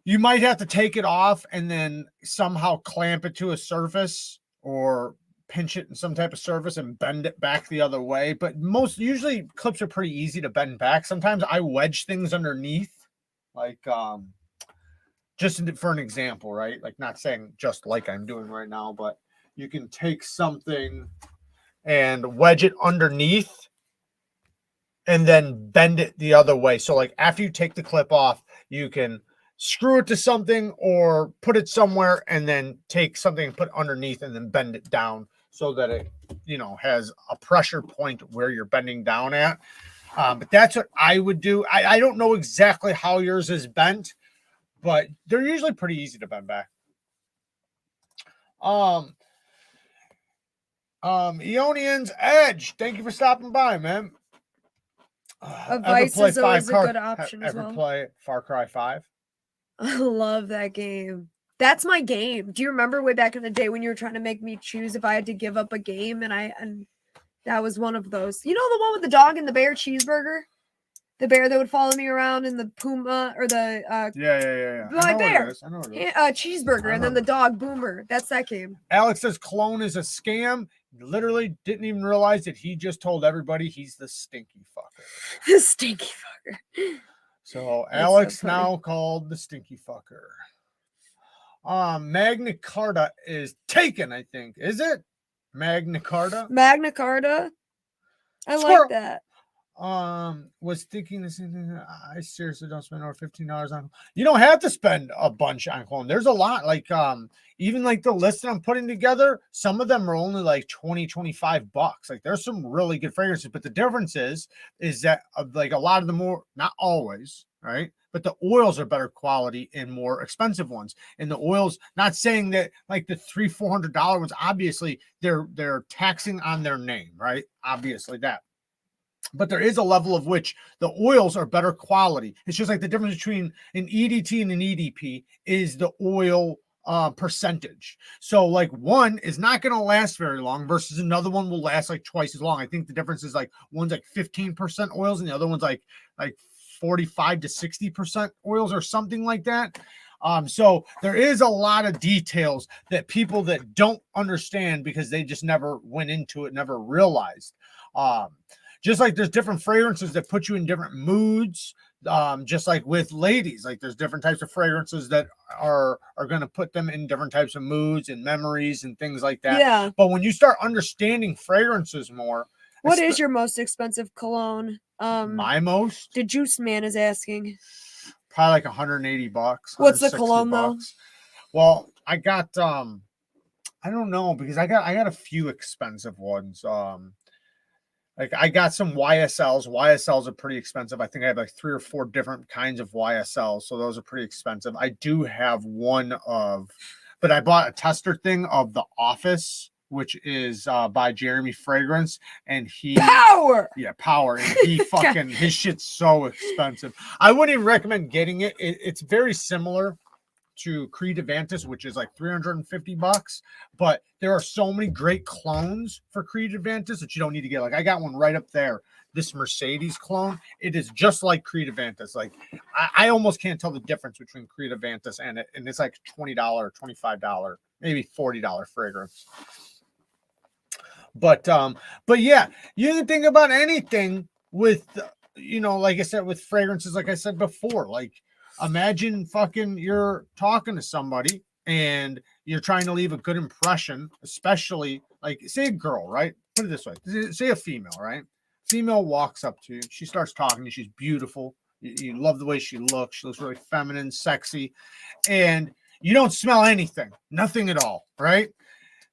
you might have to take it off and then somehow clamp it to a surface or pinch it in some type of surface and bend it back the other way. But usually clips are pretty easy to bend back. Sometimes I wedge things underneath, like just for an example, right? Like, not saying just like I'm doing right now, but you can take something and wedge it underneath and then bend it the other way. So like after you take the clip off, you can screw it to something or put it somewhere and then take something and put it underneath and then bend it down so that it, has a pressure point where you're bending down at. But that's what I would do. I don't know exactly how yours is bent, but they're usually pretty easy to bend back. Eonion's Edge, thank you for stopping by, man. Vice is always a good option as well. Ever play Far Cry 5? I love that game. That's my game. Do you remember way back in the day when you were trying to make me choose if I had to give up a game? And that was one of those. You know, the one with the dog and the bear cheeseburger? The bear that would follow me around in the puma or the My bear. Cheeseburger and then the dog Boomer. That's that game. Alex says clone is a scam. Literally didn't even realize that he just told everybody he's the stinky fucker. The stinky fucker. So Alex now called the stinky fucker. Magna Carta is taken, I think. Is it? Magna Carta? Magna Carta. I like that. Was thinking the same thing. I seriously don't spend over $15 on. You don't have to spend a bunch on cologne. There's a lot. Like even like the list that I'm putting together, some of them are only like 20, 25 bucks. Like there's some really good fragrances, but the difference is that like a lot of the more, not always, right? But the oils are better quality and more expensive ones. And the oils, not saying that like the $300-400 ones, obviously they're taxing on their name, right? Obviously that. But there is a level of which the oils are better quality. It's just like the difference between an EDT and an EDP is the oil percentage. So like one is not going to last very long versus another one will last like twice as long. I think the difference is like one's like 15% oils and the other one's like 45 to 60% oils or something like that. So there is a lot of details that people that don't understand because they just never went into it, never realized. Just like there's different fragrances that put you in different moods, just like with ladies, like there's different types of fragrances that are going to put them in different types of moods and memories and things like that. Yeah. But when you start understanding fragrances more, what is your most expensive cologne? My most? The Juice Man is asking. Probably like $180. What's the cologne though? Well, I got I don't know because I got a few expensive ones. Like I got some YSLs. YSLs are pretty expensive. I think I have like 3 or 4 different kinds of YSLs. So those are pretty expensive. I do have but I bought a tester thing of The Office, which is by Jeremy Fragrance. And Power. And he fucking, his shit's so expensive. I wouldn't even recommend getting it. It's very similar to Creed Avantis, which is like $350, but there are so many great clones for Creed Avantis that you don't need to get. Like I got one right up there, this Mercedes clone. It is just like Creed Avantis. Like I almost can't tell the difference between Creed Avantis and it's like $20, $25, maybe $40 fragrance. But yeah, you can think about anything with, like I said, with fragrances, like I said before, like imagine fucking you're talking to somebody and you're trying to leave a good impression, especially like say a girl, right? Put it this way. Say a female, right? Female walks up to you. She starts talking to you. She's beautiful. You love the way she looks. She looks really feminine, sexy. And you don't smell anything. Nothing at all, right?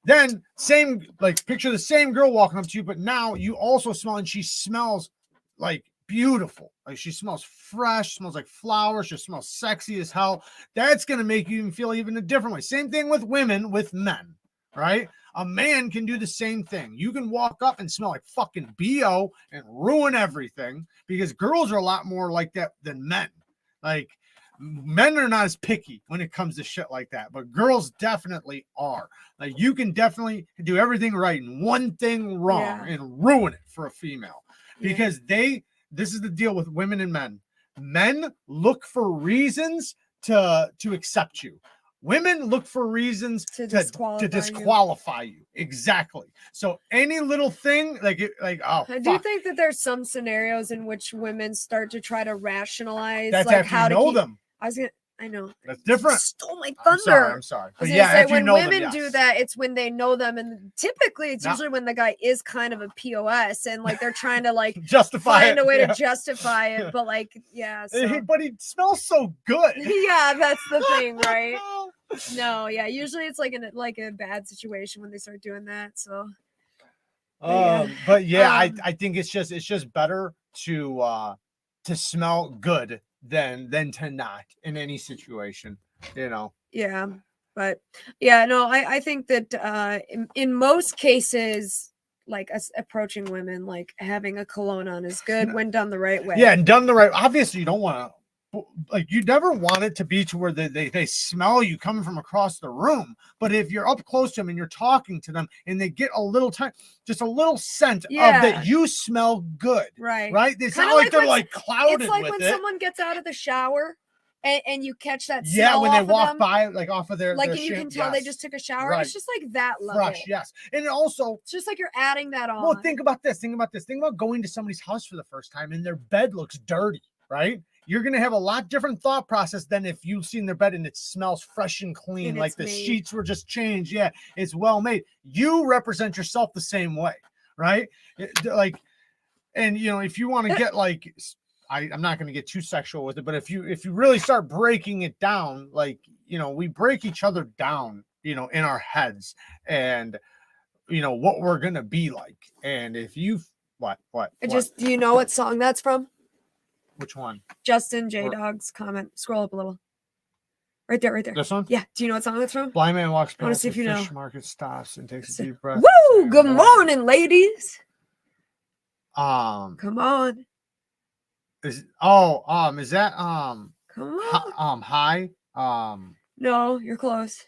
Then picture the same girl walking up to you, but now you also smell and she smells like beautiful. Like she smells fresh, smells like flowers, she smells sexy as hell. That's going to make you even feel even a different way. Same thing with women, with men, right? A man can do the same thing. You can walk up and smell like fucking BO and ruin everything because girls are a lot more like that than men. Like men are not as picky when it comes to shit like that, but girls definitely are. Like you can definitely do everything right and one thing wrong and ruin it for a female because this is the deal with women and men. Men look for reasons to accept you. Women look for reasons to disqualify you. Exactly. So any little thing I do think that there's some scenarios in which women start to try to rationalize how to know them. I know. That's different. You stole my thunder. I'm sorry. But yeah, when women do that, it's when they know them, and typically it's usually when the guy is kind of a POS, and like they're trying to like find a way to justify it. But like, but he smells so good. Yeah, that's the thing, right? No, yeah. Usually it's like a bad situation when they start doing that. So, I think it's just better to smell good than to not in any situation, Yeah, but I think that in most cases, like us approaching women, like having a cologne on is good when done the right way. Yeah, and done the right. Obviously, you don't want to, like, you never want it to be to where they smell you coming from across the room. But if you're up close to them and you're talking to them and they get a little time, just a little scent of that you smell good, right? It's not like they're like clouded. It's like with when it. Someone gets out of the shower. And you catch that smell when they walk them, by, like off of their and you can tell they just took a shower. Right. It's just like that level. Fresh, yes. And also, it's just like you're adding that on. Well, think about this. Think about going to somebody's house for the first time and their bed looks dirty, right? You're going to have a lot different thought process than if you've seen their bed and it smells fresh and clean, and like the sheets were just changed. Yeah, it's well made. You represent yourself the same way, right? And you know, if you want to get like, I'm not going to get too sexual with it, but if you really start breaking it down, like, you know, we break each other down, you know, in our heads, and you know what we're gonna be like. And if you what just, do you know what song that's from? Which one? Justin J Dog's comment. Scroll up a little. Right there, right there. This one? Yeah. Do you know what song that's from? Blind man walks I want to past see if the you know. fish market, stops and takes a deep breath. Woo! Good morning, ladies. Come on. Is that Come on. high? No, you're close.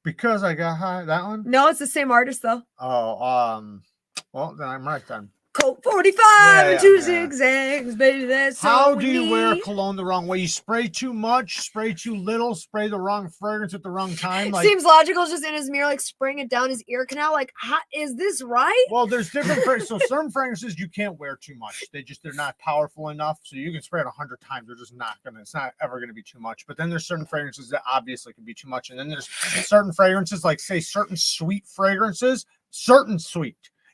Because I got high. That one? No, it's the same artist though. Oh, well then I'm right then. Colt 45 and 2 zigzags, baby. That's how do you wear cologne the wrong way? You spray too much, spray too little, spray the wrong fragrance at the wrong time. Like, seems logical, just in his mirror, like spraying it down his ear canal. Like, is this right? Well, there's different fragrances. So certain fragrances you can't wear too much. They're not powerful enough. So you can spray it 100 times. They're just not gonna. It's not ever gonna be too much. But then there's certain fragrances that obviously can be too much. And then there's certain fragrances, like say certain sweet fragrances,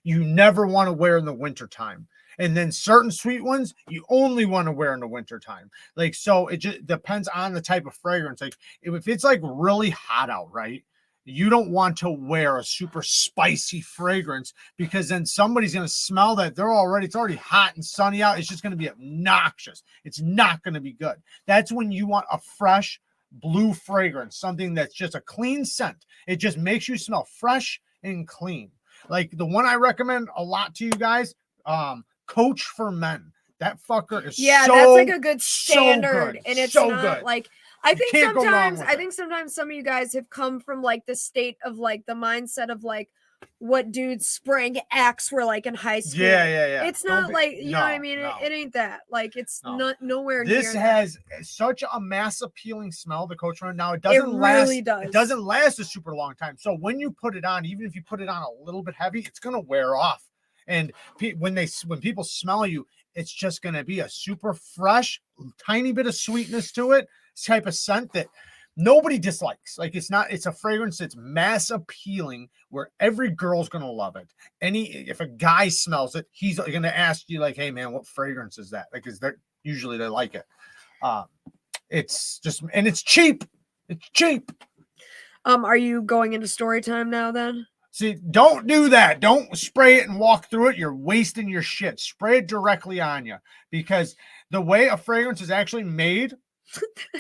you never want to wear in the wintertime. And then certain sweet ones you only want to wear in the wintertime. Like, so it just depends on the type of fragrance. Like if it's like really hot out, right? You don't want to wear a super spicy fragrance, because then somebody's going to smell that. It's already hot and sunny out. It's just going to be obnoxious. It's not going to be good. That's when you want a fresh blue fragrance, something that's just a clean scent. It just makes you smell fresh and clean. Like the one I recommend a lot to you guys, Coach for Men. That fucker is that's like a good standard, and it's not good. Like I think sometimes some of you guys have come from like the state of like the mindset of like what dudes spraying Axe were like in high school. Yeah. It's not like, you know what I mean? It ain't that. Like it's not nowhere near. This has such a mass appealing smell, the Coach Run. Now it doesn't last. Really does. It doesn't last a super long time. So when you put it on, even if you put it on a little bit heavy, it's gonna wear off. And when people smell you, it's just gonna be a super fresh, tiny bit of sweetness to it, type of scent that nobody dislikes. Like it's a fragrance that's mass appealing where every girl's gonna love it. If a guy smells it, he's gonna ask you like, hey man, what fragrance is that? Like, usually they like it. It's just, and it's cheap. It's cheap. Are you going into story time now then? See, don't do that. Don't spray it and walk through it. You're wasting your shit. Spray it directly on you, because the way a fragrance is actually made,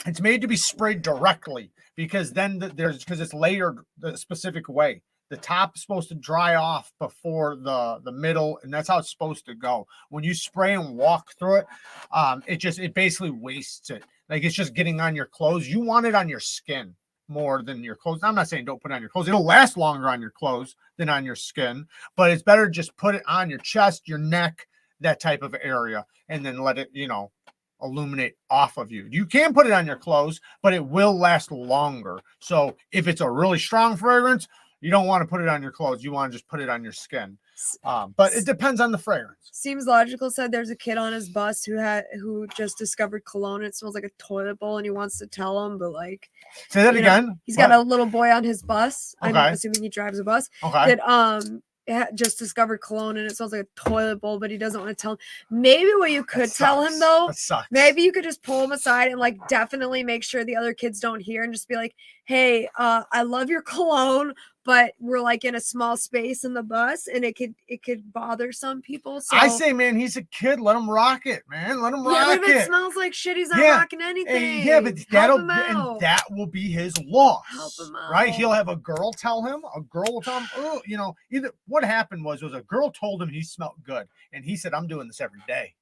it's made to be sprayed directly, because then because it's layered the specific way. The top is supposed to dry off before the middle, and that's how it's supposed to go. When you spray and walk through it, it basically wastes it. Like it's just getting on your clothes. You want it on your skin more than your clothes. I'm not saying don't put it on your clothes. It'll last longer on your clothes than on your skin, but it's better just put it on your chest, your neck, that type of area, and then let it, illuminate off of you. You can put it on your clothes, but it will last longer. So if it's a really strong fragrance, you don't want to put it on your clothes. You want to just put it on your skin. But it depends on the fragrance. Seems logical. Said there's a kid on his bus who just discovered cologne. It smells like a toilet bowl, and he wants to tell him, but like, say that again. He's got a little boy on his bus. Okay. I'm assuming he drives a bus. Okay. That just discovered cologne, and it smells like a toilet bowl, but he doesn't want to tell him. Maybe what you could tell him though, maybe you could just pull him aside and like definitely make sure the other kids don't hear, and just be like, hey, I love your cologne, but we're like in a small space in the bus, and it could bother some people. So I say, man, he's a kid. Let him rock it, man. Let him rock it. But if it smells like shit, he's not rocking anything. But that will be his loss. Help him out. Right? He'll have a girl tell him. A girl will tell him. Oh, either what happened was a girl told him he smelled good, and he said, "I'm doing this every day."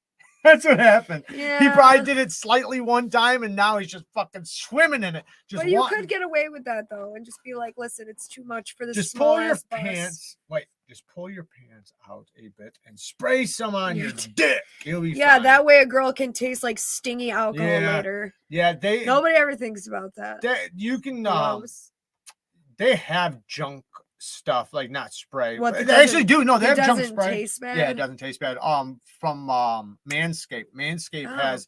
That's what happened. Yeah. He probably did it slightly one time, and now he's just fucking swimming in it. But you could get away with that though, and just be like, "Listen, it's too much for this." Just pull your pants. Wait, just pull your pants out a bit and spray some on your dick. You'll be fine. That way a girl can taste like stingy alcohol later. Yeah, nobody ever thinks about that. You can. They have junk stuff, like not spray. They actually do. No, they have junk spray. Taste bad? Yeah, it doesn't taste bad. From Manscaped. Manscaped has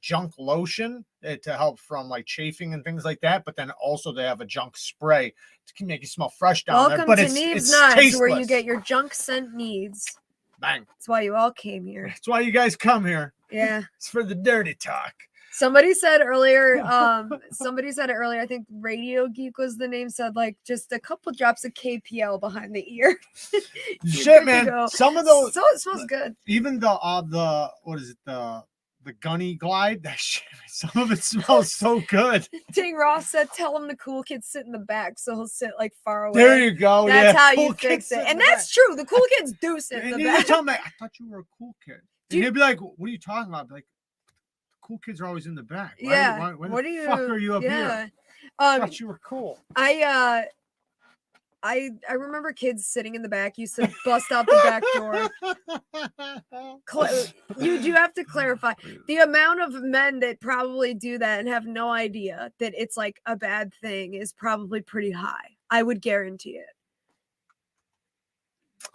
junk lotion to help from like chafing and things like that. But then also they have a junk spray to make you smell fresh down there. But Welcome to Neeves Knives, where you get your junk scent needs. Bang. That's why you all came here. That's why you guys come here. Yeah. It's for the dirty talk. Somebody said earlier, I think Radio Geek was the name, said like just a couple drops of KPL behind the ear. Shit, man. Some of those, so it smells good. Even the what is it, the gunny glide, that shit, some of it smells so good. Dang, Ross said tell him the cool kids sit in the back so he'll sit like far away. There you go. That's how cool you fix it. And that's true. The cool kids do sit in the back. Tell them like, I thought you were a cool kid. And he'd be like, what are you talking about? I'd be like, cool kids are always in the back. Why the fuck are you up here? I thought you were cool. I remember kids sitting in the back used to bust out the back door. You do have to clarify the amount of men that probably do that and have no idea that it's like a bad thing is probably pretty high. I would guarantee it.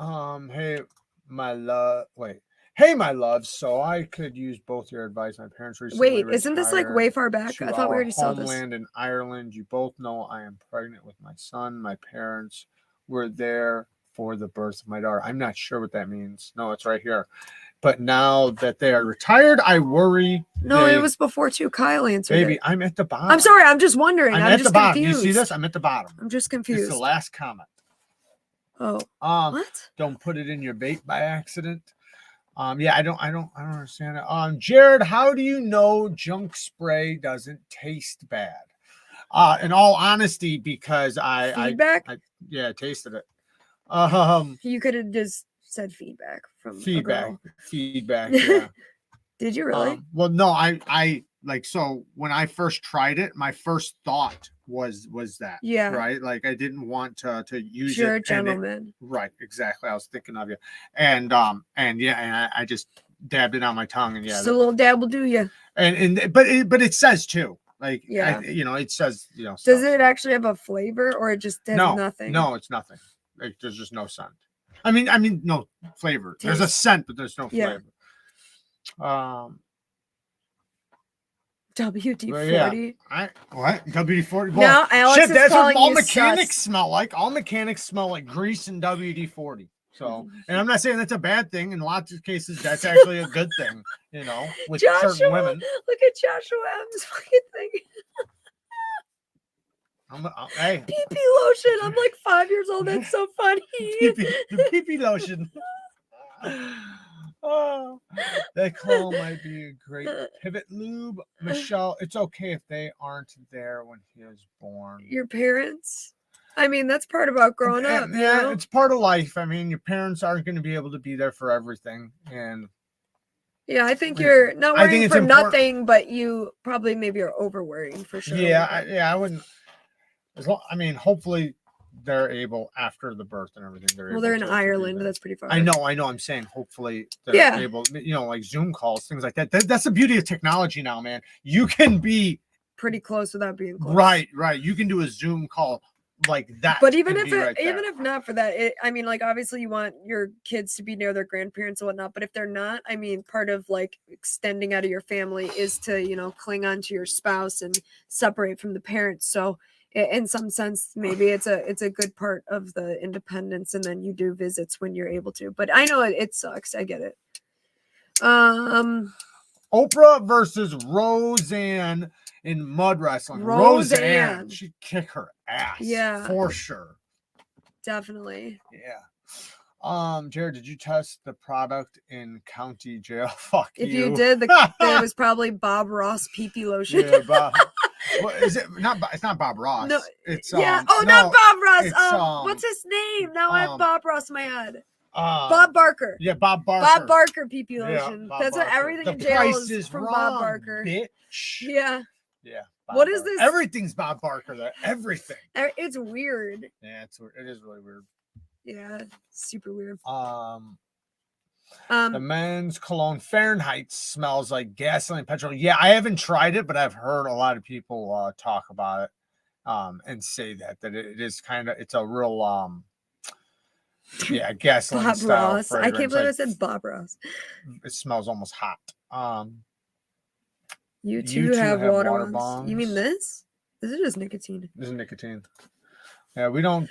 Hey, my love. Wait. Hey, my love. So I could use both your advice. My parents recently Wait, isn't this like way far back? I thought we already saw this. Homeland in Ireland. You both know I am pregnant with my son. My parents were there for the birth of my daughter. I'm not sure what that means. No, it's right here. But now that they are retired, I worry. No, it was before too. Kyle answered. Baby, I'm at the bottom. I'm sorry. I'm just wondering. I'm at just the bottom. Confused. You see this? I'm at the bottom. I'm just confused. It's the last comment. Oh. What? Don't put it in your bait by accident. Yeah, I don't understand it. Jared, how do you know junk spray doesn't taste bad? In all honesty, because feedback. I tasted it. You could have just said feedback from feedback. Yeah. Did you really? Well, no, I like, so when I first tried it, my first thought was that. Yeah. Right. Like I didn't want to use You're it. a gentleman. Right. Exactly. I was thinking of you. And I just dabbed it on my tongue, and just a little dab will do you. But it says too. Like, yeah, it says, does it actually have a flavor, or it just has nothing? No, it's nothing. Like, there's just no scent. I mean, no flavor. There's a scent, but there's no flavor. WD-40. Yeah. What? WD-40? Well, now Alex shit, that's what all mechanics smell like. All mechanics smell like grease and WD-40. So, and I'm not saying that's a bad thing. In lots of cases, that's actually a good thing, with certain women. Look at Joshua M's fucking thing. Hey. Pee-pee lotion. I'm like 5 years old. That's so funny. The pee-pee lotion. Oh, that call might be a great pivot lube. Michelle, it's okay if they aren't there when he is born. Your parents? I mean, that's part about growing up. Yeah, it's part of life. I mean, your parents aren't going to be able to be there for everything. And yeah, I think you're not worrying for nothing, but you probably maybe are over worrying for sure. Yeah, I wouldn't. Hopefully they're able after the birth and everything. They're in Ireland. That's pretty far. I know. I'm saying hopefully they're able, like Zoom calls, things like that. That's the beauty of technology now, man. You can be pretty close without being close. Right. You can do a Zoom call like that. But even if not for that, obviously you want your kids to be near their grandparents and whatnot. But if they're not, part of like extending out of your family is to, cling on to your spouse and separate from the parents. So in some sense, maybe it's a good part of the independence, and then you do visits when you're able to. But I know it sucks. I get it. Oprah versus Roseanne in mud wrestling. Roseanne, she'd kick her ass. Yeah, for sure. Definitely. Yeah. Jared, did you test the product in county jail? Fuck if you. You did, there was probably Bob Ross pee-pee lotion. Yeah, Bob. What is it? It's not Bob Ross. No, it's not Bob Ross. What's his name? Now I have Bob Ross in my head. Bob Barker. Yeah, Bob Barker. Bob Barker pee-pee lotion. Yeah, that's Barker. What everything the in jail price is from wrong, Bob Barker. Bitch. Yeah. Bob what is Barker. this? Everything's Bob Barker. There. Everything. It's weird. Yeah, it is really weird. Yeah, super weird. The men's cologne Fahrenheit smells like gasoline, petrol. Yeah, I haven't tried it, but I've heard a lot of people talk about it and say that it is it's a real gasoline Bob style Ross. fragrance. I can't believe I said Bob Ross. It smells almost hot. You two have water bombs. You mean this? This is just nicotine. This is nicotine. Yeah, we don't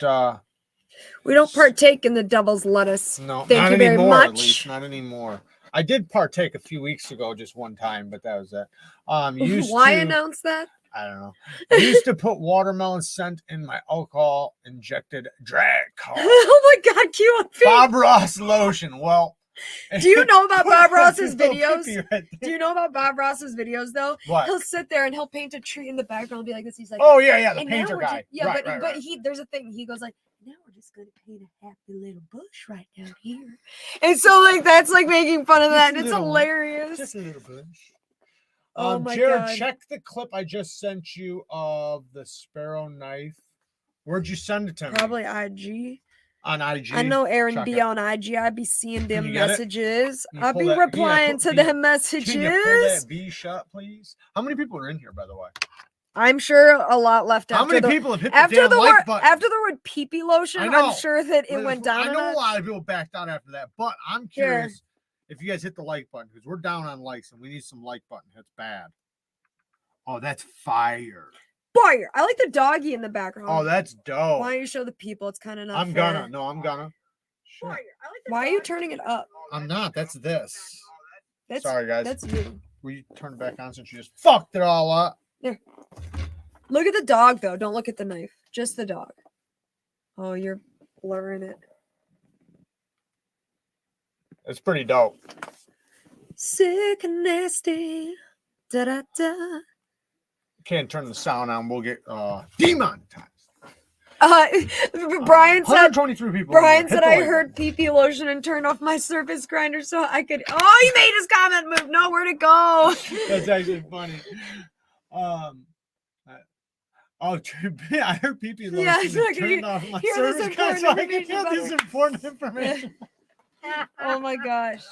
We don't partake in the devil's lettuce. No, Thank not you very anymore. much. At least not anymore. I did partake a few weeks ago, just one time, but that was it. Why announce that? I don't know. I used to put watermelon scent in my alcohol injected drag car. Oh my God, cute. Bob Ross lotion. Well, do you know about Bob Ross's videos? Right, do you know about Bob Ross's videos though? What? He'll sit there and he'll paint a tree in the background and be like this. He's like, oh yeah, the and painter guy. Yeah, right, but right. he there's a thing. He goes like, now we're just gonna paint a happy little bush right down here. And so like that's like making fun of that. And it's hilarious. Just a little bush. Oh my Jared, God. check the clip I just sent you of the sparrow knife. Where'd you send it to me? Probably IG. On IG. I know Aaron Check be it. on IG. I be seeing them you get it? messages. Can you I pull be that- replying to them messages. Can you pull that B shut, please? How many people are in here, by the way? I'm sure a lot left How after many the people have hit the after damn the like word button? after the word pee-pee lotion. I know. I'm sure that it went down. I know a lot of people backed out after that, but I'm curious if you guys hit the like button because we're down on likes and we need some like button. That's bad. Oh, that's fire. Fire. I like the doggy in the background. Oh, that's dope. Why don't you show the people? It's kind of not. I'm fair. gonna. No, I'm gonna. Fire. I like the Why are you turning it up? I'm not. That's this. That's, sorry, guys. That's you. Will you turn it back on since you just fucked it all up? There. Look at the dog, though. Don't look at the knife. Just the dog. Oh, you're blurring it. It's pretty dope. Sick and nasty. Da da da. Can't turn the sound on. We'll get demonetized. Brian said. 123 people. Brian said I heard pee-pee lotion and turned off my surface grinder so I could. Oh, he made his comment move. No, where'd it go? That's actually funny. I heard pee-pee lotion and turned off my service grinder so I could get this important information. Oh my gosh.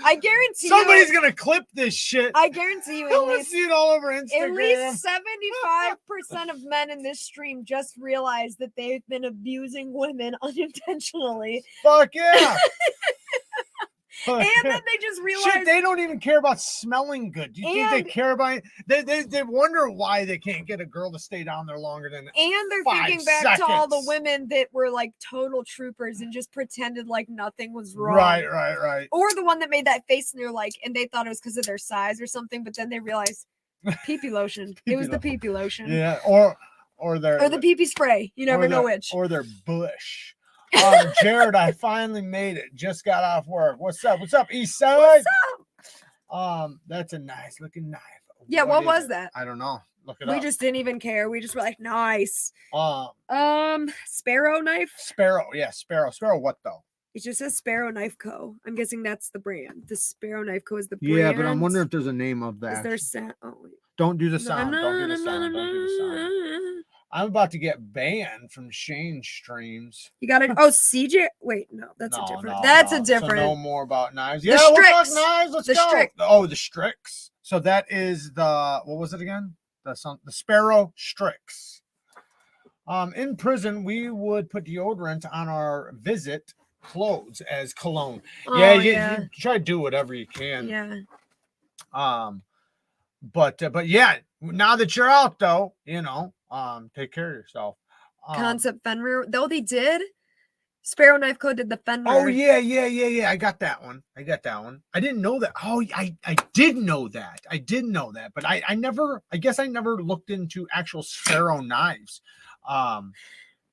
I guarantee somebody's gonna clip this shit. I guarantee you I'm gonna see it all over Instagram. At least 75% of men in this stream just realized that they've been abusing women unintentionally. Fuck yeah. And then they just realized shit, they don't even care about smelling good. Do you think they care about it? They wonder why they can't get a girl to stay down there longer than and they're 5 thinking back seconds. to all the women that were like total troopers and just pretended like nothing was wrong. Right. Or the one that made that face and they're like, and they thought it was because of their size or something, but then they realized pee-pee lotion. It was the pee-pee lotion. Yeah, or the pee-pee spray. You never know which. Or their bush. Jared, I finally made it. Just got off work. What's up? What's up, East Side? What's up? That's a nice looking knife. Yeah, what was that? I don't know. Look it up. We just didn't even care. We just were like, nice. Sparrow knife. Sparrow, yeah, Sparrow. Sparrow, what though? It just says Sparrow Knife Co. I'm guessing that's the brand. The Sparrow Knife Co. is the brand. Yeah, but I'm wondering if there's a name of that. Is there sound? Oh, wait. Don't do the sound. Don't do the sound. Don't do the sound. I'm about to get banned from Shane streams. You got it. Oh, CJ. Wait, no, that's a different. That's a different. So no more about knives. The Yeah, we'll talk Strix. knives. Let's The go. Strix. Oh, the Strix. So that is the what was it again? The Sparrow Strix. In prison, we would put deodorant on our visit clothes as cologne. Oh, You try to do whatever you can. Yeah. But yeah, now that you're out though, take care of yourself. Concept Fenrir, though they did. Sparrow Knife Co. did the Fenrir. Oh yeah. I got that one. I didn't know that. Oh, I did know that. But I guess I never looked into actual Sparrow knives.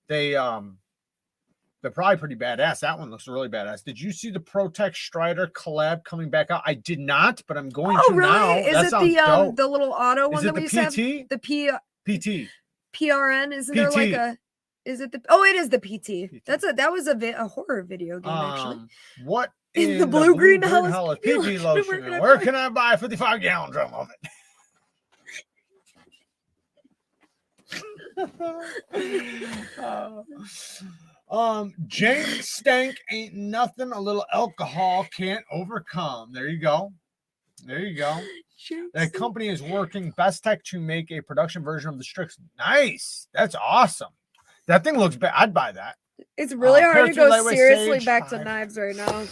They're probably pretty badass. That one looks really badass. Did you see the Protect Strider collab coming back out? I did not, but I'm going to really? now. Is that it dope. the little auto one that we used to have? The PT? PRN? Isn't there like a? Is it the? Oh, it is the PT. That was a horror video game actually. What in the blue green house? PT lotion. Where can I buy a 55-gallon drum of it? Jank stank ain't nothing a little alcohol can't overcome. There you go. That company is working Best Tech to make a production version of the Strix. Nice. That's awesome. That thing looks bad. I'd buy that. It's really hard to go seriously Sage back 5. to knives right now.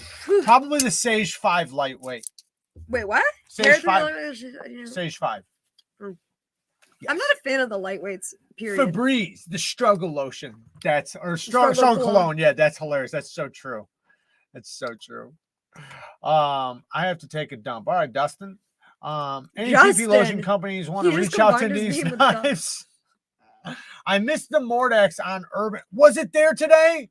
Probably the Sage 5 lightweight. Wait, what? Sage 5. Sage 5. I'm not a fan of the lightweights, period. Febreze, the struggle lotion. That's or struggle cologne. Yeah, that's hilarious. That's so true. That's so true. I have to take a dump. All right, Dustin. Any PP lotion companies want to reach out to these knives? I missed the Mordex on Urban. Was it there today?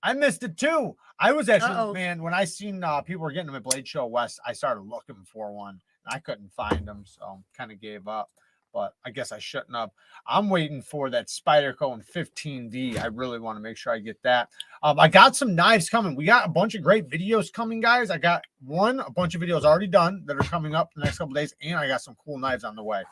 I missed it too. I was actually, man, when I seen people were getting them at Blade Show West, I started looking for one. I couldn't find them, so kind of gave up. But I guess I shouldn't have. I'm waiting for that Spyderco 15D. I really want to make sure I get that. I got some knives coming. We got a bunch of great videos coming, guys. I got a bunch of videos already done that are coming up in the next couple days, and I got some cool knives on the way.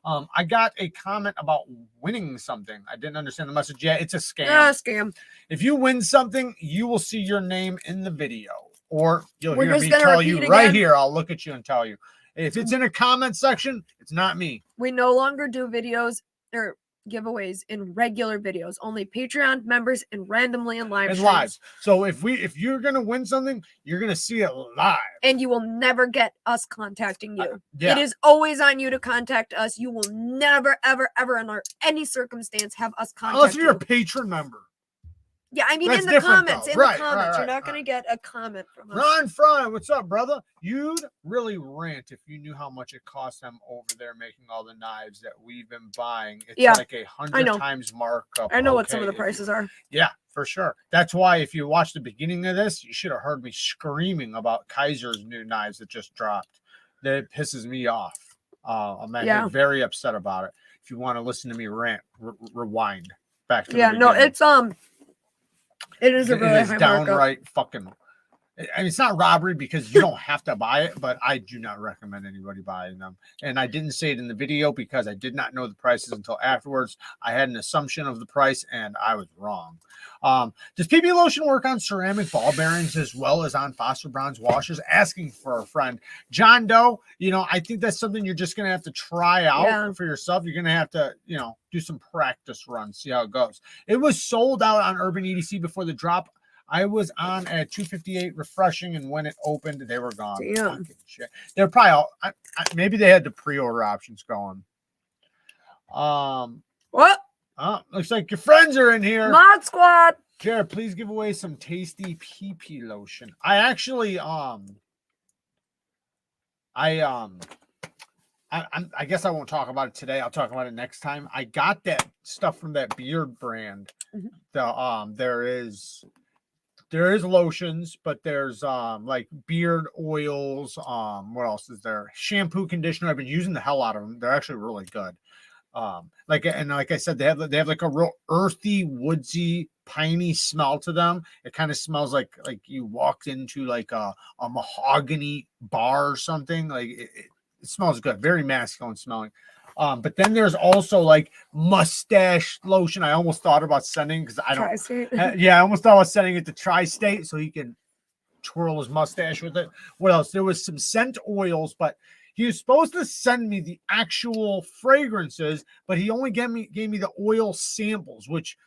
I got a comment about winning something. I didn't understand the message yet. It's a scam. Yeah, scam. If you win something, you will see your name in the video, or you'll hear me tell you right here. I'll look at you and tell you. If it's in a comment section, it's not me. We no longer do videos or giveaways in regular videos, only Patreon members and randomly in live streams. So if you're gonna win something, you're gonna see it live, and you will never get us contacting you. It is always on you to contact us. You will never, ever, ever under any circumstance have us contact unless you're a patron member. Yeah, I mean, that's in the comments. Though. In the comments, you're not going to get a comment from us. Ron Fry, what's up, brother? You'd really rant if you knew how much it costs them over there making all the knives that we've been buying. It's like 100 times markup. I know what some of the prices are. Yeah, for sure. That's why if you watch the beginning of this, you should have heard me screaming about Kaiser's new knives that just dropped. That pisses me off. I'm very upset about it. If you want to listen to me rant, rewind back to the beginning. No, it's it is a really high downright fucking. I mean, it's not robbery because you don't have to buy it, but I do not recommend anybody buying them. And I didn't say it in the video because I did not know the prices until afterwards. I had an assumption of the price and I was wrong. Does PP lotion work on ceramic ball bearings as well as on phosphor bronze washers? Asking for a friend. John Doe, I think that's something you're just going to have to try out for yourself. You're going to have to, do some practice runs, see how it goes. It was sold out on Urban EDC before the drop. I was on at 258 refreshing, and when it opened, they were gone. Damn. They're probably all, maybe they had the pre-order options going. What? Looks like your friends are in here. Mod Squad. Jared, please give away some tasty PP lotion. I actually, I guess I won't talk about it today. I'll talk about it next time. I got that stuff from that beard brand. There is lotions, but there's like beard oils. What else is there? Shampoo, conditioner. I've been using the hell out of them. They're actually really good. Like I said, they have like a real earthy, woodsy, piney smell to them. It kind of smells like you walked into like a mahogany bar or something. Like it smells good, very masculine smelling. But then there's also like mustache lotion. I almost thought about sending because I almost thought about sending it to Tri-State so he can twirl his mustache with it. What else? There was some scent oils, but he was supposed to send me the actual fragrances, but he only gave me the oil samples, which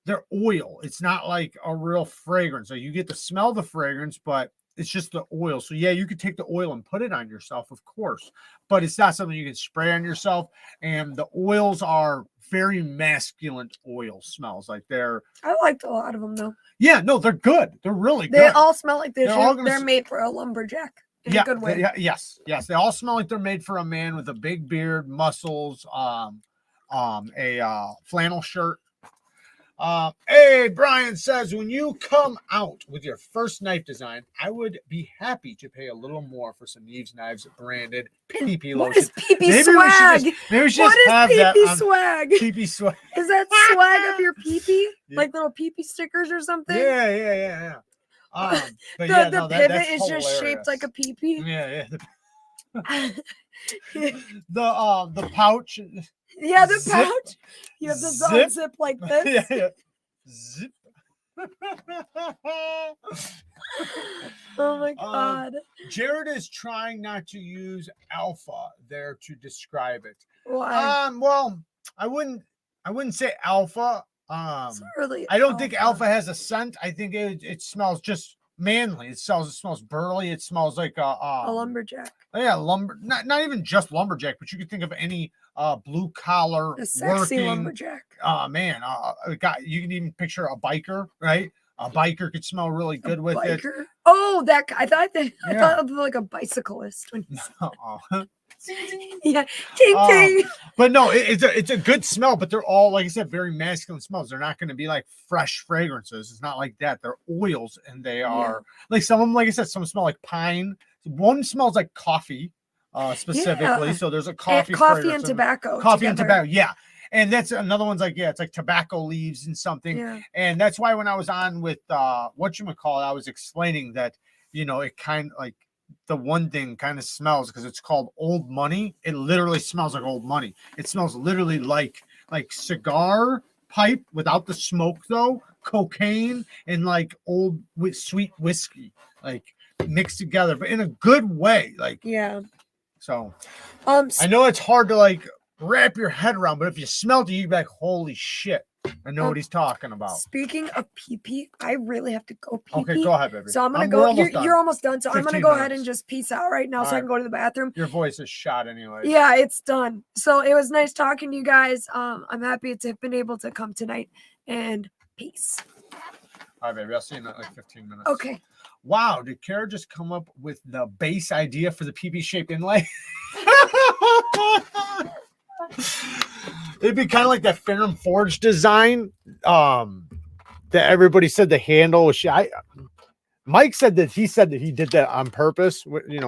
they're oil. It's not like a real fragrance. So you get to smell the fragrance, but it's just the oil. So yeah, you could take the oil and put it on yourself, of course, but it's not something you can spray on yourself. And the oils are very masculine oil smells. Like I liked a lot of them though. Yeah, no, they're good. They're really good. They all smell like they're made for a lumberjack. In a good way. Yes. They all smell like they're made for a man with a big beard, muscles, a flannel shirt. Hey, Brian says, when you come out with your first knife design, I would be happy to pay a little more for some Neeves knives branded PP lotion. What is PP swag? Maybe we should just have that PP swag? PP swag. Is that swag of your PP? Yeah. Like little PP stickers or something? Yeah. But the pivot is just shaped like a PP. Yeah. The pouch. Yeah, the pouch. You have the zip like this. Yeah. Zip. Oh my god. Jared is trying not to use alpha there to describe it. Why? Well, I wouldn't say alpha. Really I don't think alpha has a scent. I think it smells just manly. It smells burly. It smells like a lumberjack. Yeah, not even just lumberjack, but you could think of any blue collar a sexy working lumberjack. Man, you can even picture a biker, right? A biker could smell really good with it. Oh, that I thought of like a bicyclist when you said yeah, ting, ting. But no, it's a good smell, but they're all, like I said, very masculine smells. They're not going to be like fresh fragrances. It's not like that. They're oils, and they are like some of them, like I said, some smell like pine. One smells like coffee, specifically. So there's a coffee and tobacco. Coffee and tobacco, yeah. And that's another one's like, it's like tobacco leaves and something. Yeah. And that's why when I was on with whatchamacallit, I was explaining that, it kind of like the one thing kind of smells because it's called old money. It literally smells like old money. It smells literally like cigar pipe without the smoke though, cocaine, and like old sweet whiskey, like mixed together, but in a good way. Like, yeah. So I know it's hard to like wrap your head around, but if you smelled it, you'd be like, holy shit, I know what he's talking about. Speaking of pee-pee, I really have to go pee-pee. Okay, go ahead, baby. So I'm gonna go. You're almost done. So I'm gonna go ahead and just peace out right now, so I can go to the bathroom. Your voice is shot anyway. Yeah, it's done. So it was nice talking to you guys. I'm happy to have been able to come tonight, and peace. All right, baby. I'll see you in like 15 minutes. Okay. Wow, did Kara just come up with the base idea for the PB shaped inlay? It'd be kind of like that Ferrum Forge design. That everybody said the handle was Mike said that he did that on purpose,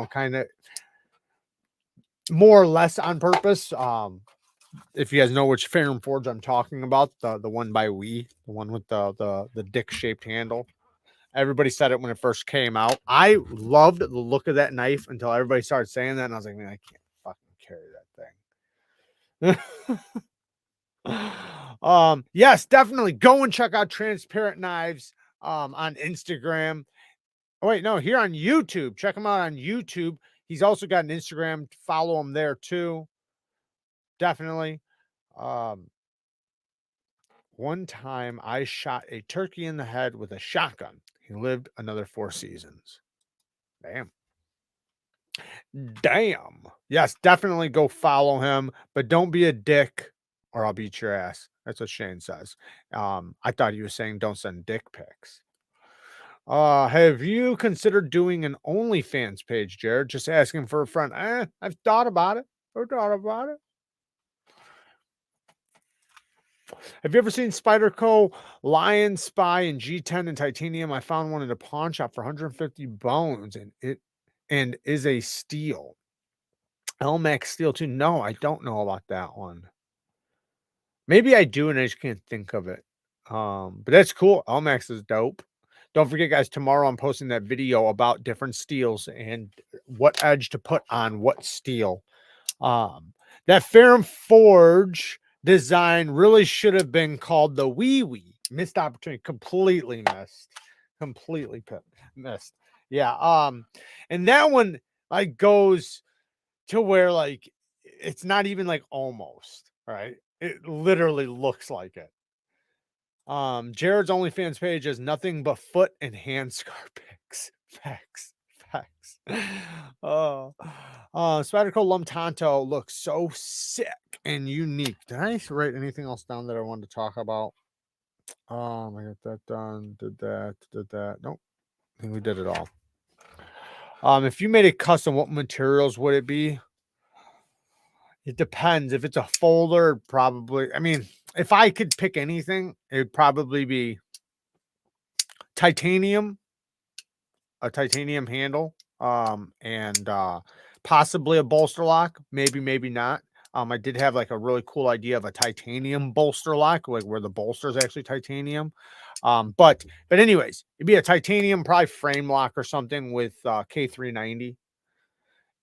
kind of more or less on purpose. If you guys know which Ferrum Forge I'm talking about, the one by the one with the dick shaped handle. Everybody said it when it first came out. I loved the look of that knife until everybody started saying that, and I was like, man, I can't fucking carry that thing. Yes, definitely go and check out Transparent Knives on Instagram. Oh wait, no, here on YouTube. Check him out on YouTube. He's also got an Instagram. Follow him there too. Definitely. One time I shot a turkey in the head with a shotgun. He lived another 4 seasons. Damn. Yes, definitely go follow him, but don't be a dick or I'll beat your ass. That's what Shane says. I thought he was saying don't send dick pics. Have you considered doing an OnlyFans page, Jared? Just asking for a friend. I've thought about it. Have you ever seen Spyderco Lion Spy and G10 and titanium? I found one in a pawn shop for 150 bones, and is a steel. LMAX steel too. No, I don't know about that one. Maybe I do, and I just can't think of it. But that's cool. LMAX is dope. Don't forget, guys, tomorrow I'm posting that video about different steels and what edge to put on what steel. That Ferrum Forge design really should have been called the Wee Wee. Missed opportunity. Completely missed. Yeah. And that one like goes to where like it's not even like almost right. It literally looks like it. Jared's OnlyFans page has nothing but foot and hand scar pics. Facts. Spyderco Lumtanto looks so sick and unique. Did I write anything else down that I wanted to talk about? I got that done. Did that. Nope. I think we did it all. If you made it custom, what materials would it be? It depends. If it's a folder, probably. I mean, if I could pick anything, it would probably be titanium, a titanium handle, and possibly a bolster lock. Maybe not. I did have like a really cool idea of a titanium bolster lock, like where the bolster is actually titanium. But anyways, it'd be a titanium probably frame lock or something with K390.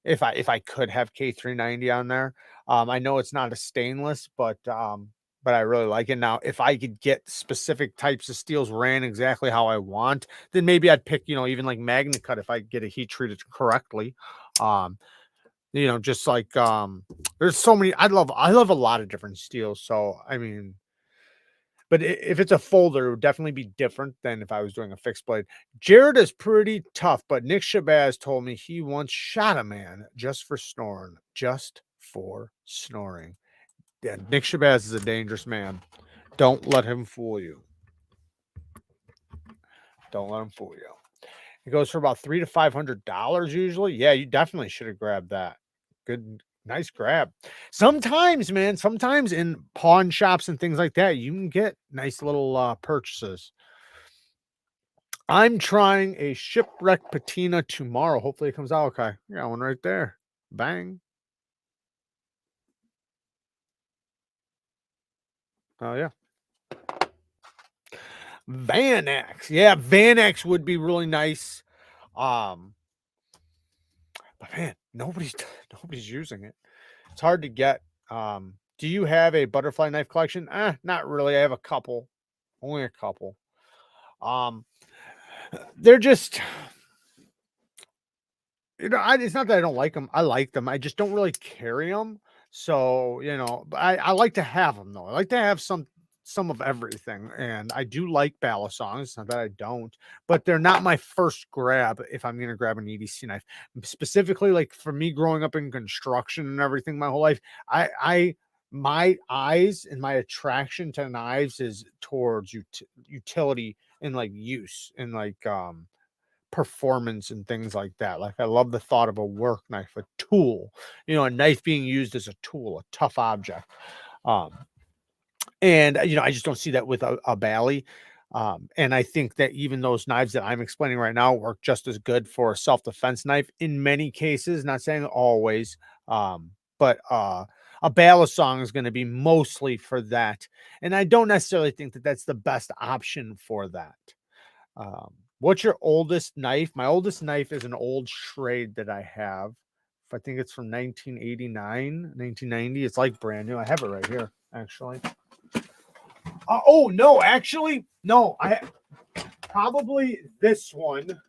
If I could have K390 on there. I know it's not a stainless, but I really like it. Now, if I could get specific types of steels ran exactly how I want, then maybe I'd pick, even like Magnet Cut if I get it heat treated correctly. Just like there's so many. I love a lot of different steels. So I mean, But if it's a folder, it would definitely be different than if I was doing a fixed blade. Jared is pretty tough, but Nick Shabazz told me he once shot a man just for snoring. Just for snoring. Yeah, Nick Shabazz is a dangerous man. Don't let him fool you. Don't let him fool you. It goes for about $300 to $500 usually. Yeah, you definitely should have grabbed that. Good, nice grab. Sometimes, man, sometimes in pawn shops and things like that, you can get nice little purchases. I'm trying a shipwreck patina tomorrow. Hopefully it comes out okay. Got one right there. Bang. Oh yeah. Vanax. Yeah, Vanax would be really nice. But man, nobody's using it. It's hard to get. Do you have a butterfly knife collection? Not really. I have a couple. Only a couple. They're just, it's not that I don't like them. I like them. I just don't really carry them. So, but I like to have them though. I like to have some of everything. And I do like ballast songs. It's not that I don't, but they're not my first grab if I'm going to grab an EDC knife. Specifically, like for me growing up in construction and everything my whole life, my eyes and my attraction to knives is towards utility and like use and like performance and things like that. Like I love the thought of a work knife, a tool, a knife being used as a tool, a tough object. And I just don't see that with a Bally. And I think that even those knives that I'm explaining right now work just as good for a self-defense knife in many cases, not saying always. But a ballast song is going to be mostly for that. And I don't necessarily think that that's the best option for that. What's your oldest knife? My oldest knife is an old Schrade that I have. I think it's from 1989, 1990. It's like brand new. I have it right here, actually. Oh, no, actually, no. I probably this one.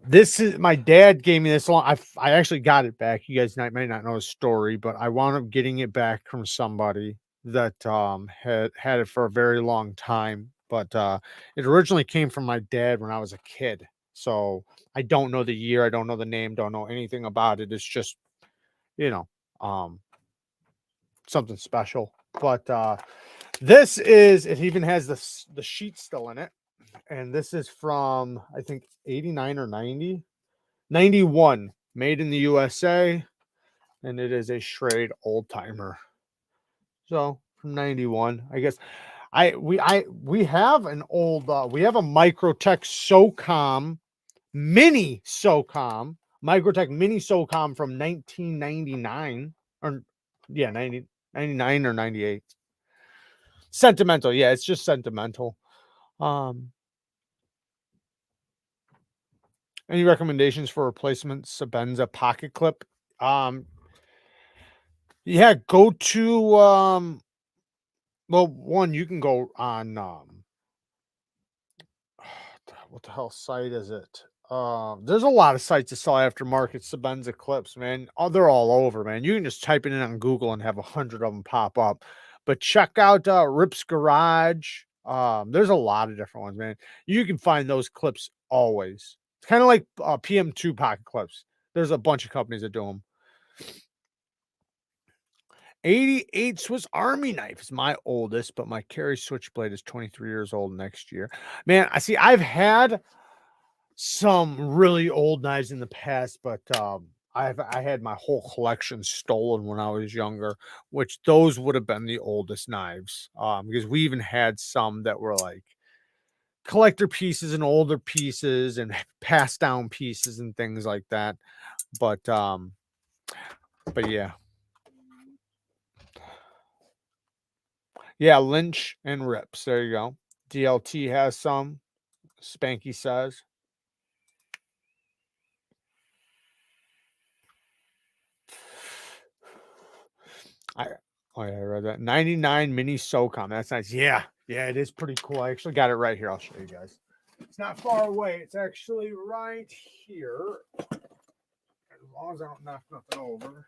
This is my dad gave me this long. I actually got it back. You guys might not know the story, but I wound up getting it back from somebody that had it for a very long time. But it originally came from my dad when I was a kid. So I don't know the year, I don't know the name, don't know anything about it. It's just, something special. But this is, it even has the sheet still in it. And this is from, I think, 89 or 90. 91, made in the USA. And it is a Schrade old timer. So from 91, I guess. We have an old, we have a Microtech SOCOM, mini SOCOM, Microtech mini SOCOM from 1999. Or, yeah, 99 or 98. Sentimental. Yeah, it's just sentimental. Any recommendations for replacement Sebenza pocket clip? Yeah, go to well, one, you can go on what the hell site is it? There's a lot of sites that sell aftermarket Sebenza clips, man. Oh, they're all over, man. You can just type it in on Google and have 100 of them pop up. But check out Rip's Garage. There's a lot of different ones, man. You can find those clips always. It's kind of like PM2 pocket clips. There's a bunch of companies that do them. 88 Swiss Army knife is my oldest, but my carry switchblade is 23 years old next year. Man, I've had some really old knives in the past, but I had my whole collection stolen when I was younger, which those would have been the oldest knives. Because we even had some that were like collector pieces and older pieces and passed down pieces and things like that. But yeah. Yeah, Lynch and Rips. There you go. DLT has some. Spanky says. I read that. 99 mini SOCOM. That's nice. Yeah, it is pretty cool. I actually got it right here. I'll show you guys. It's not far away. It's actually right here. As long as I don't knock nothing over.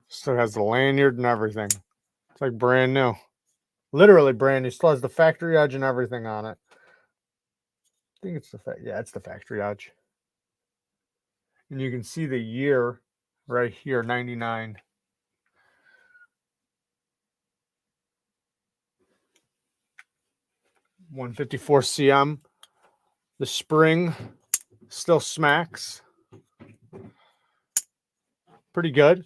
Still has the lanyard and everything. It's like brand new. Literally brand new. Still has the factory edge and everything on it. I think it's it's the factory edge. And you can see the year right here, 99. .154 cm. The spring still smacks. Pretty good.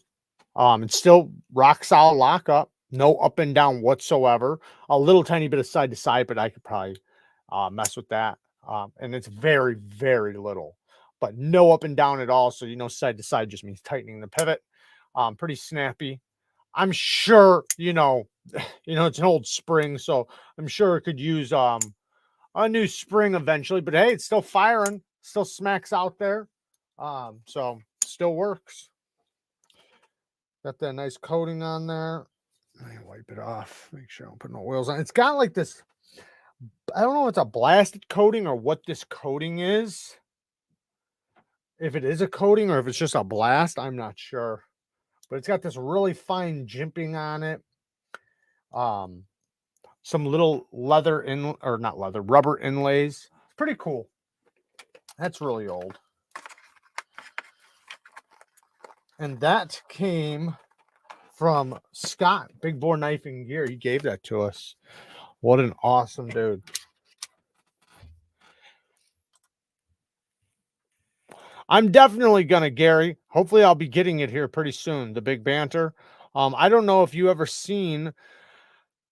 It's still rock solid lockup. No up and down whatsoever. A little tiny bit of side to side, but I could probably mess with that. And it's very, very little, but no up and down at all. So, you know, side to side just means tightening the pivot. Pretty snappy. I'm sure, you know, it's an old spring, so I'm sure it could use a new spring eventually, but hey, it's still firing, still smacks out there. So still works. Got that nice coating on there. Let me wipe it off. Make sure I don't put no oils on. It's got like this, I don't know if it's a blasted coating or what this coating is. If it is a coating or if it's just a blast, I'm not sure. But it's got this really fine jimping on it. Some little leather rubber inlays. It's pretty cool. That's really old. And that came from Scott, Big Bore Knife and Gear. He gave that to us. What an awesome dude. I'm definitely gonna, Gary. Hopefully I'll be getting it here pretty soon. The Big Banter. I don't know if you ever seen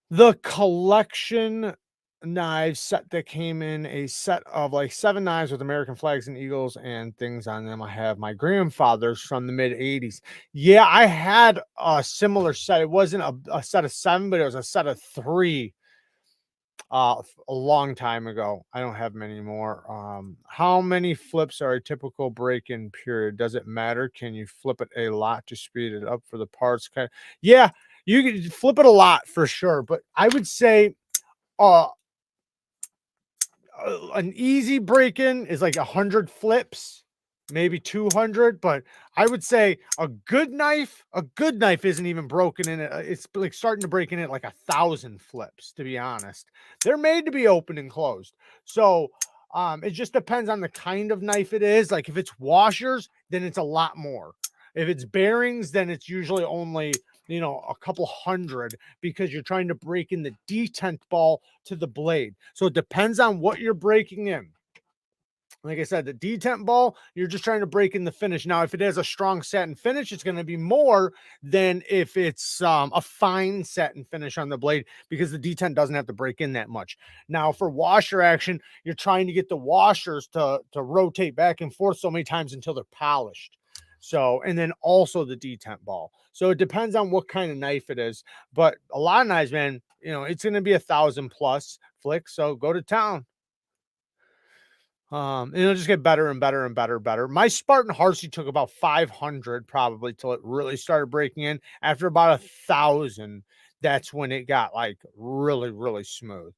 the collection knives set that came in a set of like 7 knives with American flags and eagles and things on them. I have my grandfather's from the mid 80s. Yeah, I had a similar set. It wasn't a set of 7, but it was a set of 3 a long time ago. I don't have them anymore. How many flips are a typical break-in period? Does it matter? Can you flip it a lot to speed it up for the parts? Yeah, you can flip it a lot for sure, but I would say an easy break-in is like 100 flips, maybe 200, but I would say a good knife isn't even broken in it. It's like starting to break in it like 1,000 flips, to be honest. They're made to be open and closed. So it just depends on the kind of knife it is. Like if it's washers, then it's a lot more. If it's bearings, then it's usually only, you know, a couple hundred, because you're trying to break in the detent ball to the blade. So it depends on what you're breaking in. Like I said, the detent ball, you're just trying to break in the finish. Now, if it has a strong satin finish, it's going to be more than if it's a fine satin finish on the blade, because the detent doesn't have to break in that much. Now, for washer action, you're trying to get the washers to rotate back and forth so many times until they're polished. So, and then also the detent ball. So it depends on what kind of knife it is. But a lot of knives, man, you know, it's going to be 1,000 plus flicks. So go to town. It'll just get better and better and better. My Spartan Harsey took about 500 probably till it really started breaking in. After about 1,000, that's when it got like really, really smooth.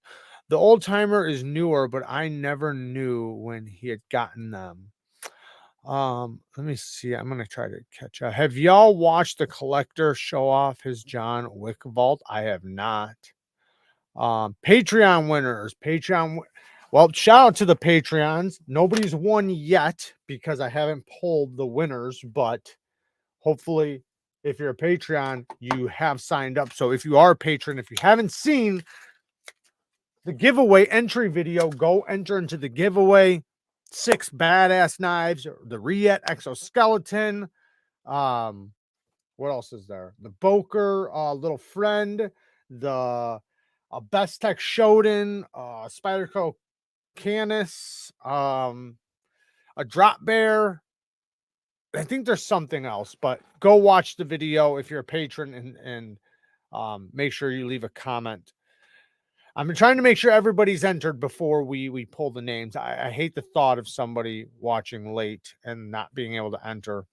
The old timer is newer, but I never knew when he had gotten them. Let me see. I'm gonna try to catch up. Have y'all watched the collector show off his John Wick vault? I have not. Patreon winners. Well, shout out to the Patreons. Nobody's won yet because I haven't pulled the winners, but hopefully if you're a Patreon, you have signed up. So if you are a patron, if you haven't seen the giveaway entry video, go enter into the giveaway. 6 badass knives, the Rant exoskeleton. What else is there? The Boker, little friend, the Best Tech Shodan, Spyderco Canis, a drop bear. I think there's something else, but go watch the video if you're a patron and make sure you leave a comment. I'm trying to make sure everybody's entered before we pull the names. I hate the thought of somebody watching late and not being able to enter.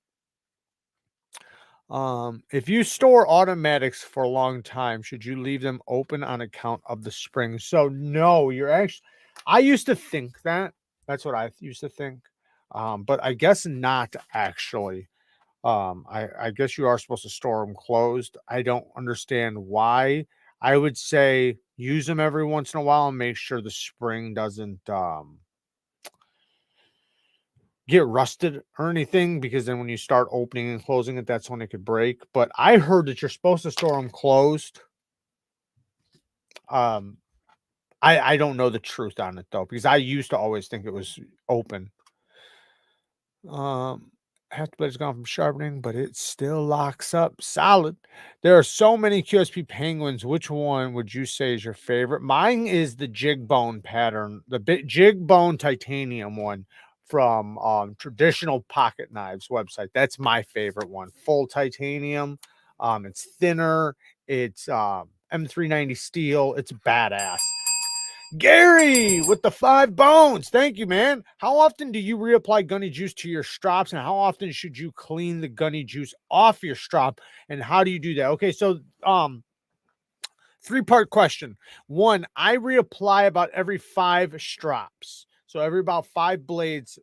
If you store automatics for a long time, should you leave them open on account of the spring? So no, you're actually, I used to think that. That's what I used to think. But I guess not actually. I guess you are supposed to store them closed. I don't understand why. I would say use them every once in a while and make sure the spring doesn't get rusted or anything, because then when you start opening and closing it, that's when it could break. But I heard that you're supposed to store them closed. I don't know the truth on it though, because I used to always think it was open. Half the blade's gone from sharpening, but it still locks up solid. There are so many QSP penguins. Which one would you say is your favorite? Mine is the jig bone pattern, the jig bone titanium one from Traditional Pocket Knives website. That's my favorite one. Full titanium. It's thinner. It's M390 steel. It's badass. Gary with the 5 bones. Thank you, man. How often do you reapply gunny juice to your strops, and how often should you clean the gunny juice off your strop, and how do you do that? Okay, so 3-part question. 1, I reapply about every 5 strops. So every about 5 blades,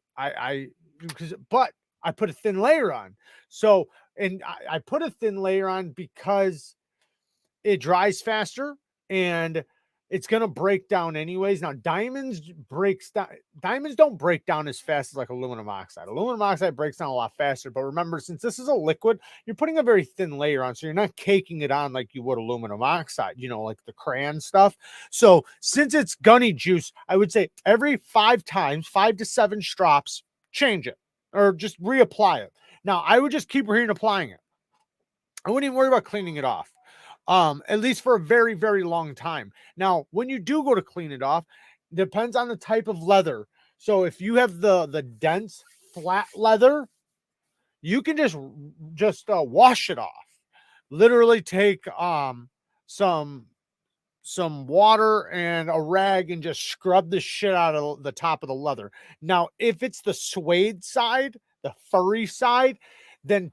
but I put a thin layer on. So, and I put a thin layer on because it dries faster and it's going to break down anyways. Now, diamonds don't break down as fast as like aluminum oxide. Aluminum oxide breaks down a lot faster, but remember, since this is a liquid, you're putting a very thin layer on, so you're not caking it on like you would aluminum oxide, you know, like the crayon stuff. So since it's gunny juice, I would say every 5 times, 5 to 7 strops, change it or just reapply it. Now, I would just keep applying it. I wouldn't even worry about cleaning it off. At least for a very, very long time. Now, when you do go to clean it off, depends on the type of leather. So if you have the dense flat leather, you can just wash it off. Literally take some water and a rag and just scrub the shit out of the top of the leather. Now, if it's the suede side, the furry side, then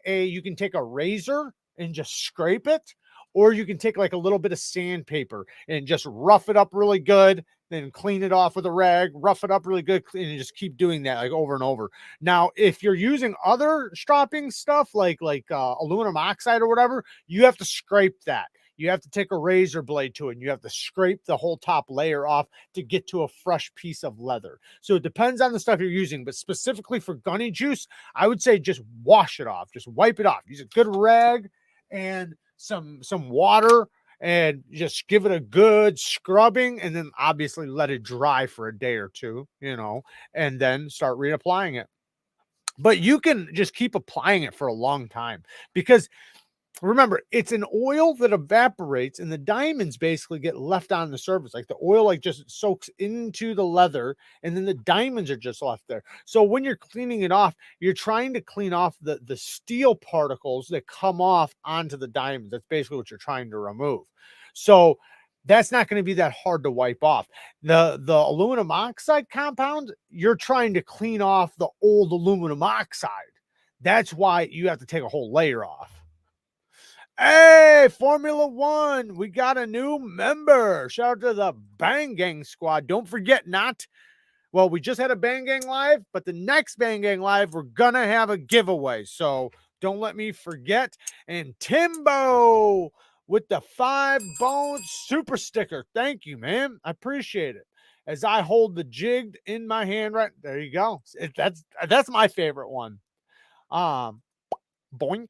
you can take a razor and just scrape it, or you can take like a little bit of sandpaper and just rough it up really good, then clean it off with a rag, rough it up really good, and just keep doing that like over and over. Now, if you're using other stropping stuff like aluminum oxide or whatever, you have to scrape that. You have to take a razor blade to it and you have to scrape the whole top layer off to get to a fresh piece of leather. So it depends on the stuff you're using, but specifically for gunny juice, I would say just wash it off, just wipe it off. Use a good rag and some water and just give it a good scrubbing, and then obviously let it dry for a day or two, you know, and then start reapplying it. But you can just keep applying it for a long time, because remember, it's an oil that evaporates and the diamonds basically get left on the surface. Like the oil like just soaks into the leather and then the diamonds are just left there. So when you're cleaning it off, you're trying to clean off the steel particles that come off onto the diamonds. That's basically what you're trying to remove. So that's not going to be that hard to wipe off. The aluminum oxide compound, you're trying to clean off the old aluminum oxide. That's why you have to take a whole layer off. Hey, Formula One, we got a new member. Shout out to the Bang Gang squad. Don't forget, we just had a Bang Gang live, but the next Bang Gang live, we're gonna have a giveaway. So don't let me forget. And Timbo with the 5 bone super sticker. Thank you, man. I appreciate it. As I hold the jig in my hand, right there, you go. That's my favorite one. Boink.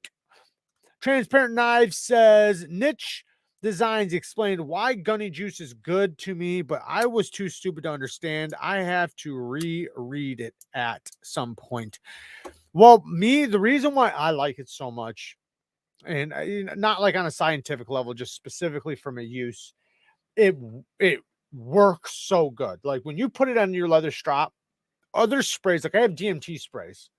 Transparent Knives says niche designs explained why gunny juice is good to me, but I was too stupid to understand. I have to reread it at some point. Well, the reason why I like it so much, and not like on a scientific level, just specifically from a use, it works so good. Like when you put it on your leather strap, other sprays, like I have DMT sprays,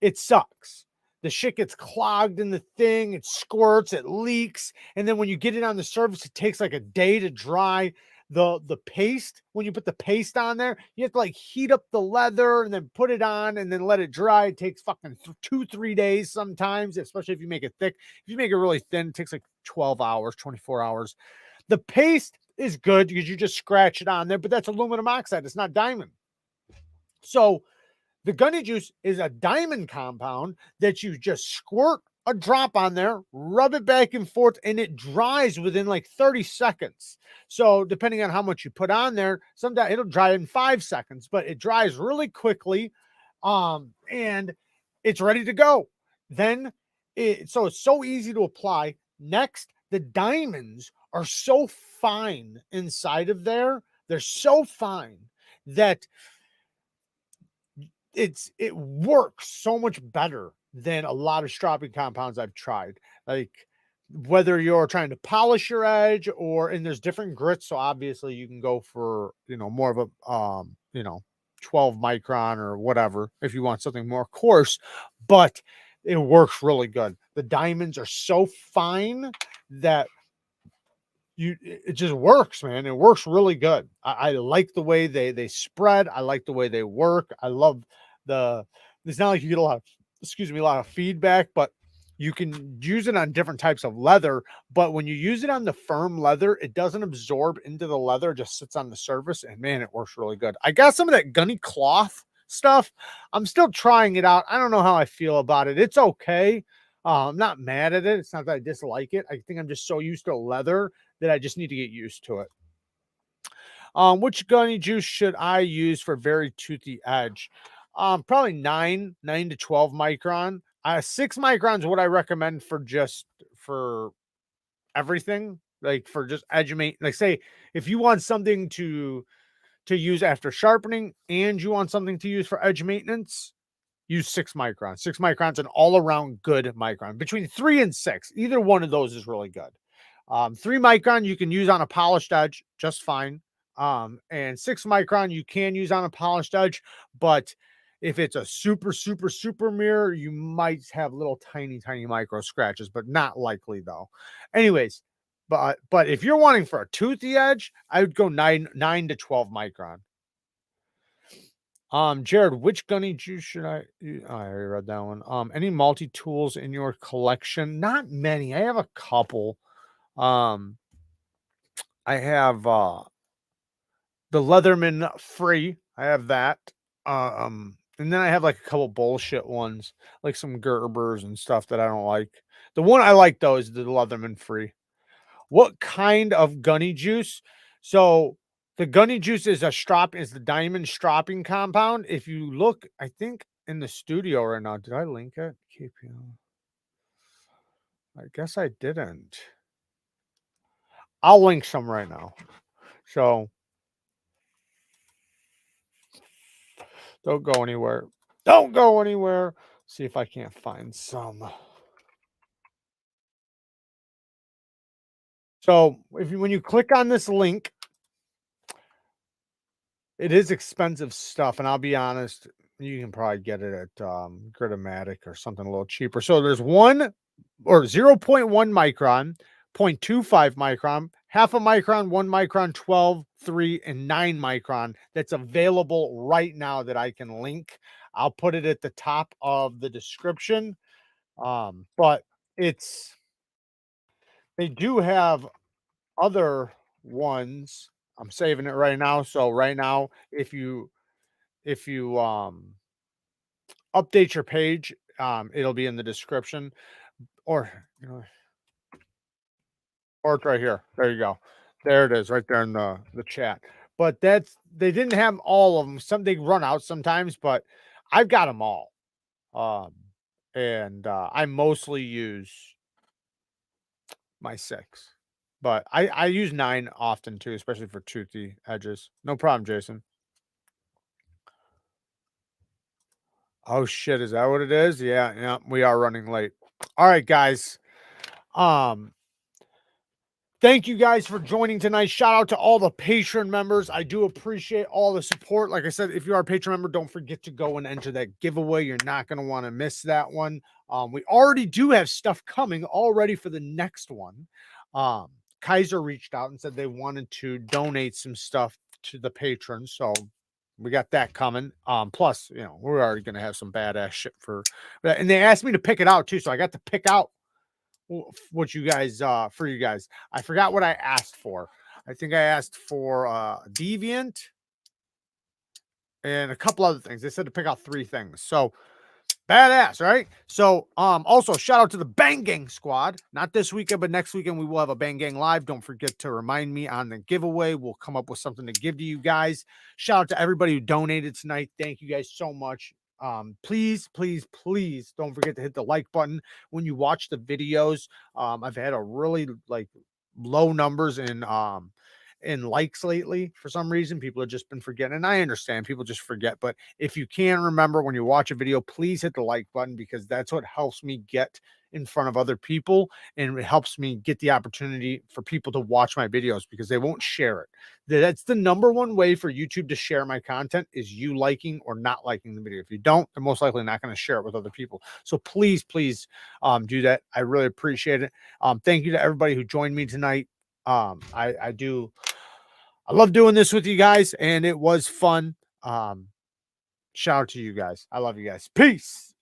it sucks. The shit gets clogged in the thing. It squirts, it leaks. And then when you get it on the surface, it takes like a day to dry. the paste, when you put the paste on there, you have to like heat up the leather and then put it on and then let it dry. It takes fucking 2-3 days sometimes, especially if you make it thick. If you make it really thin, it takes like 12 hours, 24 hours. The paste is good because you just scratch it on there, but that's aluminum oxide. It's not diamond. So the gunny juice is a diamond compound that you just squirt a drop on there, rub it back and forth, and it dries within like 30 seconds. So depending on how much you put on there, sometimes it'll dry in 5 seconds, but it dries really quickly. And it's ready to go. Then so it's so easy to apply. Next, the diamonds are so fine inside of there. They're so fine that it works so much better than a lot of stropping compounds I've tried. Like whether you're trying to polish your edge and there's different grits. So obviously you can go for, more of a, 12 micron or whatever, if you want something more coarse, but it works really good. The diamonds are so fine that it just works, man. It works really good. I like the way they spread. I like the way they work. I love it's not like you get a lot of feedback, but you can use it on different types of leather. But when you use it on the firm leather, it doesn't absorb into the leather, it just sits on the surface, and man, it works really good. I got some of that gunny cloth stuff. I'm still trying it out. I don't know how I feel about it. It's okay. I'm not mad at it. It's not that I dislike it. I think I'm just so used to leather that I just need to get used to it. Which gunny juice should I use for very toothy edge? Probably 9 to 12 micron. 6 micron is what I recommend for everything, like for just edge mate. Like say, if you want something to use after sharpening and you want something to use for edge maintenance, use 6 micron. 6 microns an all-around good micron. Between 3 and 6, either one of those is really good. 3 micron you can use on a polished edge just fine. And 6 micron you can use on a polished edge, but if it's a super mirror, you might have little tiny micro scratches, but not likely though. Anyways, but if you're wanting for a toothy edge, I would go 9 to 12 micron. Jared, which gunny juice should I already read that one. Any multi-tools in your collection? Not many. I have a couple. I have the Leatherman Free. I have that. And then I have like a couple bullshit ones, like some Gerbers and stuff that I don't like. The one I like though is the Leatherman Free. What kind of gunny juice? So the gunny juice is the diamond stropping compound. If you look, I think in the studio right now, did I link it? I guess I didn't. I'll link some right now. So don't go anywhere. Don't go anywhere. See if I can't find some. So when you click on this link, it is expensive stuff, and I'll be honest, you can probably get it at Gritomatic or something a little cheaper. So there's 0.1 micron, 0.25 micron, half a micron, 1 micron, 12, 3, and 9 micron that's available right now that I can link. I'll put it at the top of the description. But they do have other ones. I'm saving it right now. So right now, if you update your page, it'll be in the description, or or it's right here. There you go. There it is, right there in the chat. But they didn't have all of them. Some they run out sometimes, but I've got them all. And I mostly use my 6, but I use 9 often too, especially for toothy edges. No problem, Jason. Oh shit, is that what it is? Yeah, we are running late. All right, guys. Thank you guys for joining tonight. Shout out to all the Patreon members. I do appreciate all the support. Like I said, if you are a Patreon member, don't forget to go and enter that giveaway. You're not going to want to miss that one. We already do have stuff coming already for the next one. Kaiser reached out and said they wanted to donate some stuff to the patrons, so we got that coming. Plus, you know, we're already gonna have some badass shit for, and they asked me to pick it out too, so I got to pick out what you guys for you guys. I forgot what I asked for. I think I asked for Deviant and a couple other things. They said to pick out 3 things. So badass, right? So also shout out to the Bang Gang squad. Not this weekend, but next weekend we will have a Bang Gang live. Don't forget to remind me on the giveaway. We'll come up with something to give to you guys. Shout out to everybody who donated tonight. Thank you guys so much. Please don't forget to hit the like button when you watch the videos. I've had a really like low numbers in likes lately for some reason. People have just been forgetting, and I understand people just forget, but if you can remember when you watch a video, please hit the like button, because that's what helps me get in front of other people, and it helps me get the opportunity for people to watch my videos, because they won't share it. That's the number one way for YouTube to share my content, is you liking or not liking the video. If you don't, they're most likely not going to share it with other people. So please do that. I really appreciate it. Thank you to everybody who joined me tonight. I love doing this with you guys, and it was fun. Shout out to you guys. I love you guys. Peace.